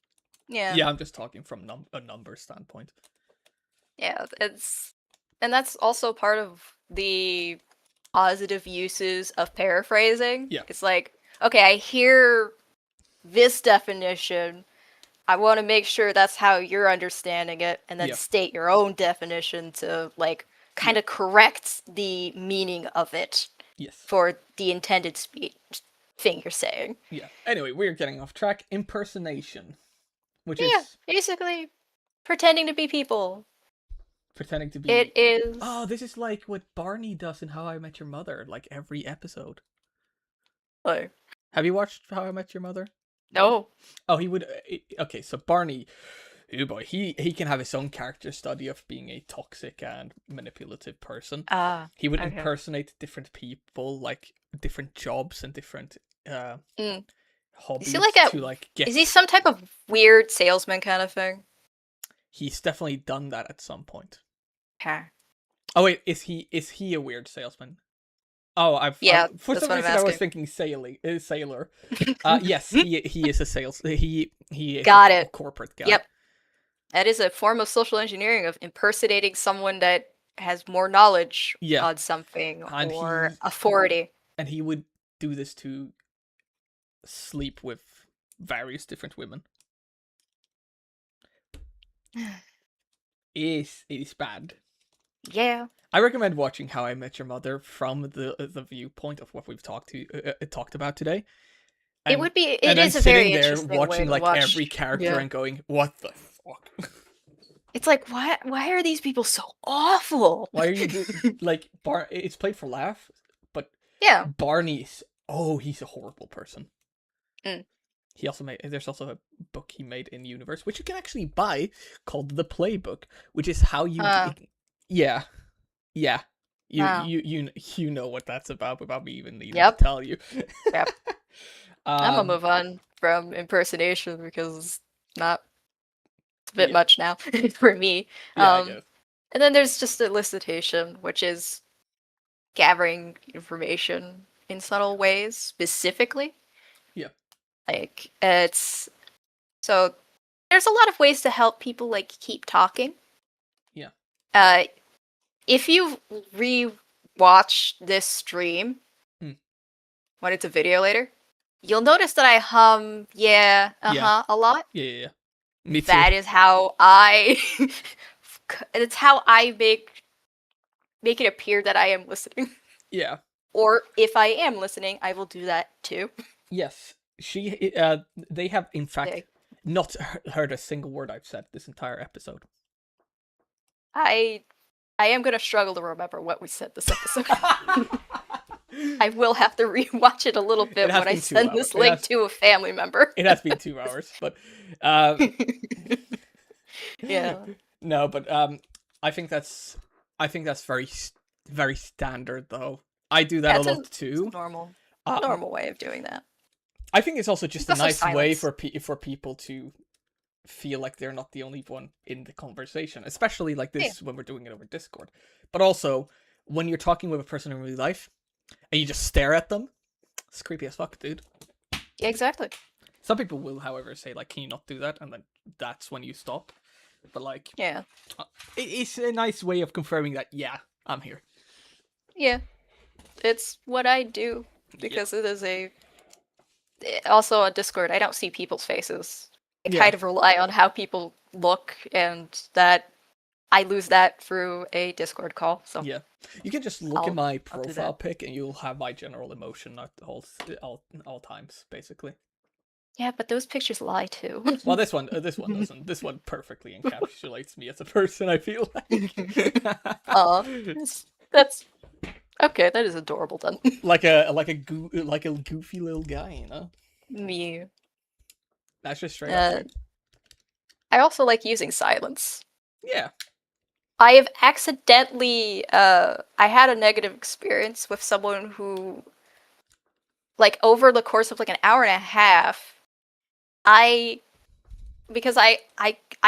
Yeah. I'm just talking from a number standpoint. Yeah, and that's also part of the positive uses of paraphrasing. Yeah. It's like, okay, I hear this definition. I want to make sure that's how you're understanding it, and then Yeah. state your own definition to, like, kind of correct the meaning of it Yes. for the intended thing you're saying. Yeah. Anyway, we're getting off track. Impersonation, which Yeah, is basically, pretending to be people. Pretending to be. It is. Oh, this is like what Barney does in How I Met Your Mother, like every episode. Like, Have you watched How I Met Your Mother? no. Oh, he would. Okay, so Barney, oh boy, he can have his own character study of being a toxic and manipulative person. Ah. He would Okay. impersonate different people, like different jobs and different Mm. hobbies Is he like a? to like get. Is he some type of weird salesman kind of thing? He's definitely done that at some point. Okay. Oh wait, is he a weird salesman? Oh, Yeah, for that's some what I'm reason I was asking. thinking sailor. Yes, he is a sales. He is Got a it. corporate guy. Yep. That is a form of social engineering of impersonating someone that has more knowledge Yeah. on something And or he- authority. And he would do this to sleep with various different women. It is bad. Yeah. I recommend watching How I Met Your Mother from the viewpoint of what we've talked about today. It would be. And It then is a very sitting there interesting way watching to like watch. every character Yeah. and going, "What the fuck? It's like, why are these people so awful? Why are you doing like It's played for laugh, but Yeah. Barney's he's a horrible person. Mm. He also there's also a book he made in universe, which you can actually buy, called The Playbook, which is how you yeah. You know what that's about without me even needing Yep. to tell you. Yep. I'm gonna Um, move on from impersonation because it's not. It's a bit Yeah. much now for me. Yeah, I guess. And then there's just elicitation, which is gathering information in subtle ways, specifically. Yeah. Like it's so there's a lot of ways to help people like keep talking. Yeah. If you re-watch this stream when it's a video later, you'll notice that I hum a lot. Yeah. Me too. That is how I it's how I make it appear that I am listening. Yeah. Or if I am listening, I will do that too. Yes. They have in fact They- not heard a single word I've said this entire episode. I am gonna struggle to remember what we said this episode. I will have to rewatch it a little bit has when I been 2 send hours. this link to a family member. It has been 2 hours, but Yeah. No, but I think that's very standard though. I do that That's a lot too. Normal Uh, way of doing that. I think it's also just It's a also nice way silence. for people to feel like they're not the only one in the conversation, especially like this when we're doing it over Discord. But also when you're talking with a person in real life and you just stare at them, it's creepy as fuck, dude. Yeah, exactly. Some people will, however, say like, "Can you not do that?" And then that's when you stop. But like, Yeah. it's a nice way of confirming that, yeah, I'm here. Yeah. It's what I do because it is also on Discord, I don't see people's faces. I Yeah. kind of rely on how people look, and that I lose that through a Discord call. So Yeah, you can just look at my I'll do profile that. pic and you'll have my general emotion at all times, basically. Yeah, but those pictures lie too. Well, this one doesn't. This one perfectly encapsulates me as a person, I feel like. That's okay. That is adorable then. like a goofy little guy, you know. Me. That's just straight up. dude. I also like using silence. Yeah. I have accidentally I had a negative experience with someone who, like, over the course of like an hour and a half, because I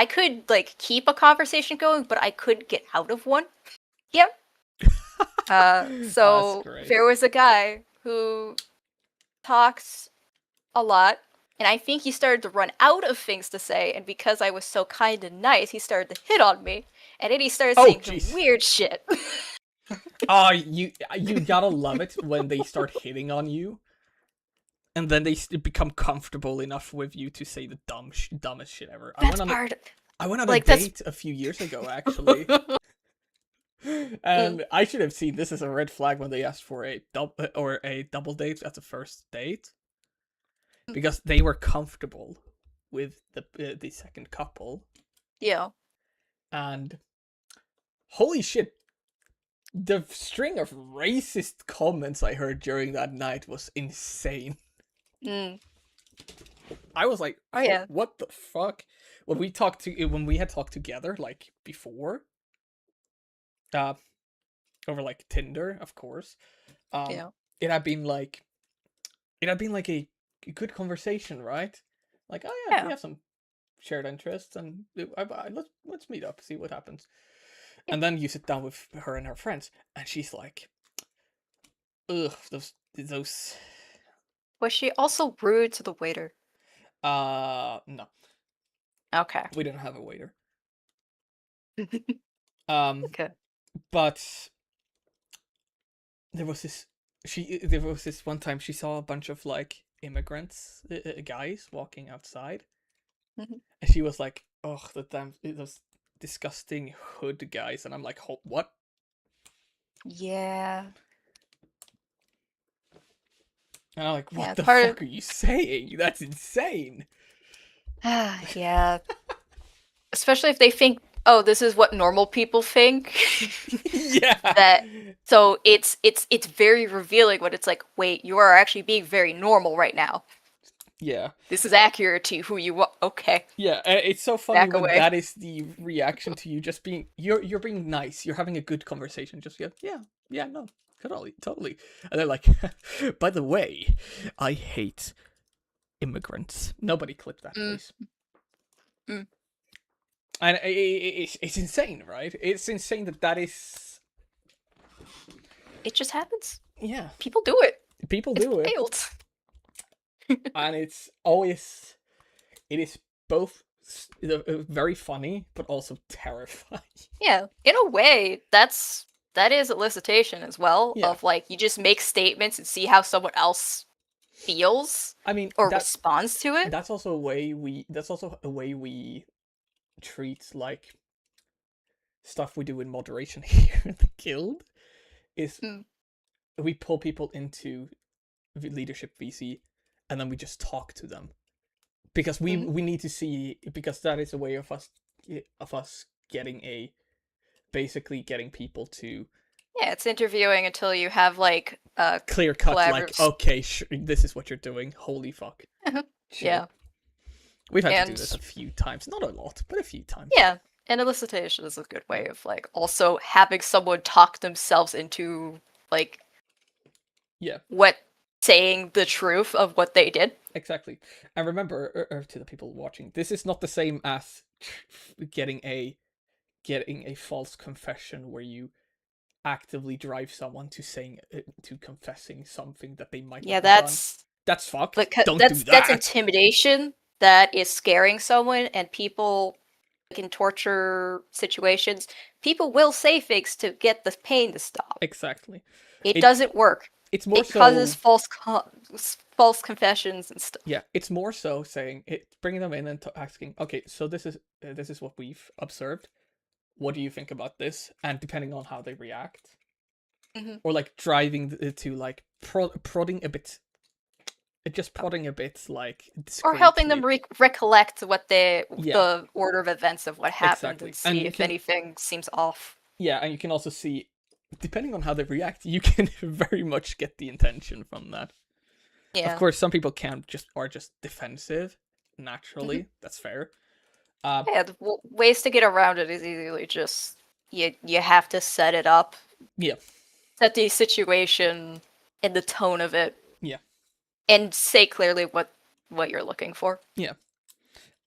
could like keep a conversation going, but I couldn't get out of one. Yep. So great. there was a guy who talks a lot, and I think he started to run out of things to say, and because I was so kind and nice, he started to hit on me, and then he started Oh, saying jeez. some weird shit. Oh, you gotta love it when they start hitting on you, and then they become comfortable enough with you to say the dumbest shit ever. That's part. I went on like, a that's- date a few years ago, actually. And I should have seen this as a red flag when they asked for a double date as a first date, because they were comfortable with the second couple. Yeah. and holy shit, the string of racist comments I heard during that night was insane. Mm. I was like, Oh, yeah. what the fuck? When we had talked together, like, before, over, like, Tinder, of course, Yeah. it had been like a good conversation, right? Like, oh yeah, we Yeah. have some shared interests, and let's meet up, see what happens. Yeah. And then you sit down with her and her friends, and she's like, ugh, those. Was she also rude to the waiter? No, Okay. we didn't have a waiter. Okay. But there was this one time she saw a bunch of, like, immigrants, guys walking outside, Mhm. and she was like, "Oh, those disgusting hood guys," and I'm like, "What?" Yeah. And I'm like, "What Yeah, the part of- fuck are you saying? That's insane." Yeah. Especially if they think, oh, this is what normal people think. Yeah. That so it's very revealing when it's like, wait, you are actually being very normal right now. Yeah. This is accurate to who you are. Okay. Yeah, and it's so funny Back when away. that is the reaction to you just being you're being nice, you're having a good conversation, just yeah, no, totally. And they're like, by the way, I hate immigrants. Nobody clip that, Mm. please. Mm. And it's insane, right? It's insane that is. It just happens. Yeah, People do it. people It's do it, wild. and it is both very funny but also terrifying. Yeah. In a way, that is elicitation as well. Yeah. Of like, you just make statements and see how someone else feels I mean, or responds to it. that's also a way we treat, like, stuff we do in moderation here in the guild, is Mm. we pull people into leadership VC, and then we just talk to them, because we need to see, because that is a way of us basically getting people to Yeah, it's interviewing until you have like clear cut, like, collaborative- okay, this is what you're doing, holy fuck. Chill. Yeah. We've had to do And- this a few times, not a lot, but a few times. Yeah, and elicitation is a good way of like also having someone talk themselves into like Yeah. saying the truth of what they did. Exactly. And remember, to the people watching, this is not the same as getting a false confession where you actively drive someone to confessing something that they might Yeah, not have done. that's Fucked. because Don't that's do that. intimidation. That is scaring someone, and people like in torture situations, people will say things to get the pain to stop. Exactly. It doesn't work. It's more It causes so. false confessions and stuff. Yeah, it's more so saying it, bringing them in and asking, okay, so this is what we've observed. What do you think about this? And depending on how they react, Mhm. or like driving to like prodding a bit, just prodding a bit, like, Or helping them discreetly. recollect what Yeah. the order of events of what happened Exactly. and And see you if can- anything seems off. Yeah, and you can also see, depending on how they react, you can very much get the intention from that. Yeah. Of course, some people are just defensive naturally. That's fair. Yeah, the ways to get around it is easily just you have to set it up. Yeah. Set the situation and the tone of it. Yeah. And say clearly what you're looking for.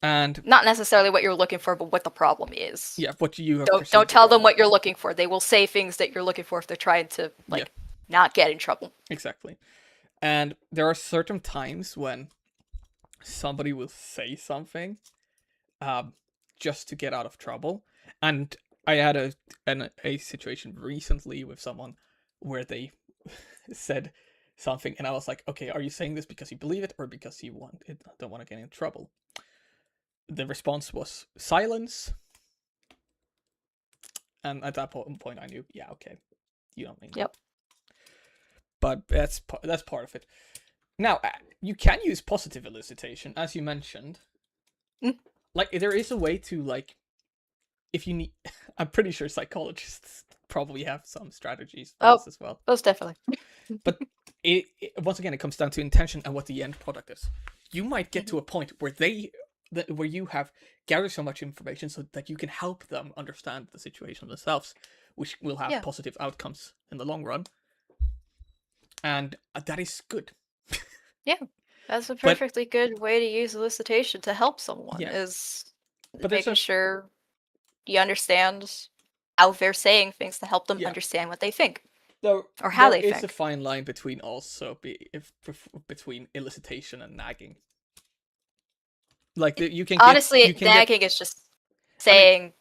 And Not necessarily what you're looking for, but what the problem is. yeah, what you have. Don't tell them what you're looking for. They will say things that you're looking for if they're trying to like not get in trouble. Exactly. And there are certain times when somebody will say something just to get out of trouble. And I had a situation recently with someone where they said something, and I was like, okay, are you saying this because you believe it or because you don't want to get in trouble? The response was silence. And at that point I knew, yeah, okay, you don't mean Yep. that. But that's part of it. Now, you can use positive elicitation, as you mentioned. Mm. Like, there is a way to, like, if you need, I'm pretty sure psychologists probably have some strategies for Oh. this as well. Most definitely. But once again, it comes down to intention and what the end product is. You might get to a point where where you have gathered so much information so that you can help them understand the situation themselves, which will have Yeah. positive outcomes in the long run. And that is good. That's a perfectly good way to use elicitation to help someone, Yeah. is But there's making a- sure you understand how they're saying things to help them Yeah. understand what they think. Though Or how there they is a think. fine line between between elicitation and nagging. Like you can Honestly, you can nagging is just saying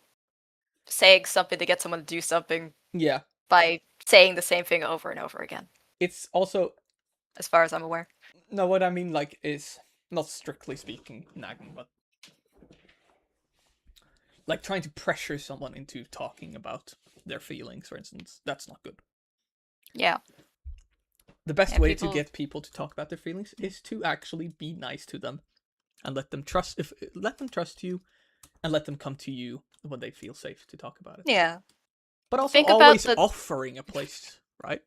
something to get someone to do something yeah. by saying the same thing over and over again, It's also as far as I'm aware. no. What I mean, like, is not strictly speaking nagging, but like trying to pressure someone into talking about their feelings, for instance. That's not good. Yeah. The best Yeah, way people- to get people to talk about their feelings is to actually be nice to them and let them trust you and let them come to you when they feel safe to talk about it. Yeah. But also Think about always the- offering a place, right?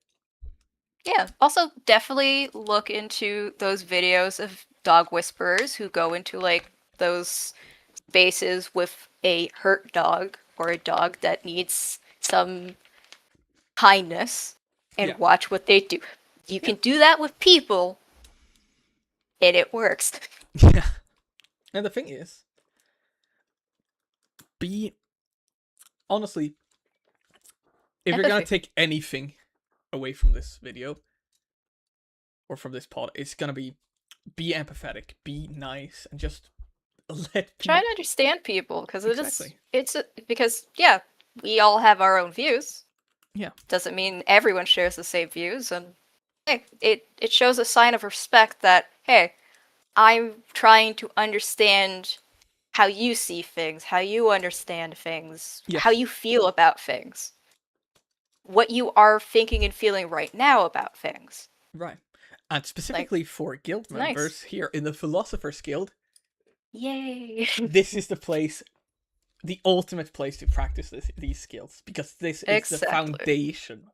Yeah. Also, definitely look into those videos of dog whisperers who go into like those spaces with a hurt dog or a dog that needs some kindness and Yeah. watch what they do. You can do that with people and it works. Yeah. And the thing is, honestly, if you're gonna Empathy. take anything away from this video or from this pod, it's gonna be empathetic, be nice, and just let Try people. to understand people because Exactly. because yeah, we all have our own views. Yeah. Doesn't mean everyone shares the same views, and hey, it shows a sign of respect that hey, I'm trying to understand how you see things, how you understand things, how Yes. you feel about things, what you are thinking and feeling right now about things. Right. And specifically for guild nice. members here in the Philosopher's Guild, Yay! this is the place, the ultimate place to practice these skills, because this is the Exactly. foundation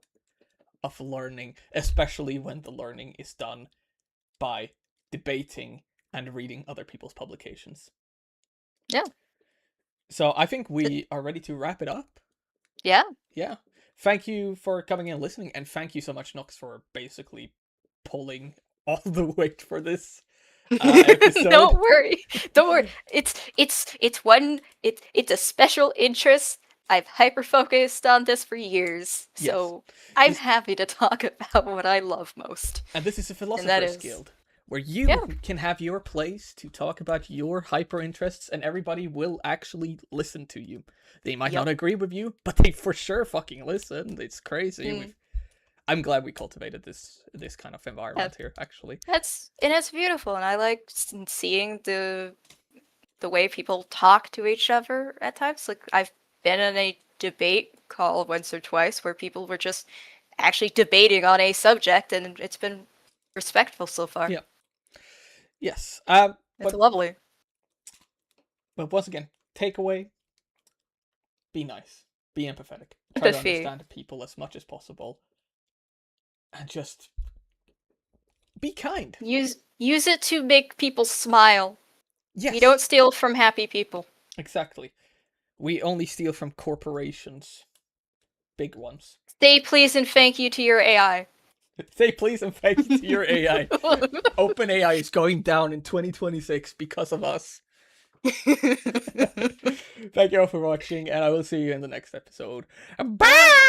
of learning, especially when the learning is done by debating and reading other people's publications. Yeah. So I think we are ready to wrap it up. Yeah. Yeah. Thank you for coming and listening, and thank you so much, Nox, for basically pulling all the weight for this episode. Don't worry. Don't worry. It's a special interest. I've hyper focused on this for years. Yes. So I'm This- happy to talk about what I love most. And this is a Philosopher's is- Guild, where you Yeah. can have your place to talk about your hyper interests, and everybody will actually listen to you. They might Yup. not agree with you, but they for sure fucking listen. It's crazy. Mm. I'm glad we cultivated this kind of environment here, actually. It's beautiful, and I like seeing the way people talk to each other at times. Like I've been in a debate call once or twice where people were just actually debating on a subject, and it's been respectful so far. Yeah. Yes. It's But lovely. once again, takeaway: be nice, be empathetic, try to Empathy. understand people as much as possible, and just be kind. Use it to make people smile. Yes. You don't steal from happy people. Exactly. We only steal from corporations. Big ones. Say please and thank you to your AI. Say please and thank you to your AI. OpenAI is going down in 2026 because of us. Thank you all for watching, and I will see you in the next episode. Bye!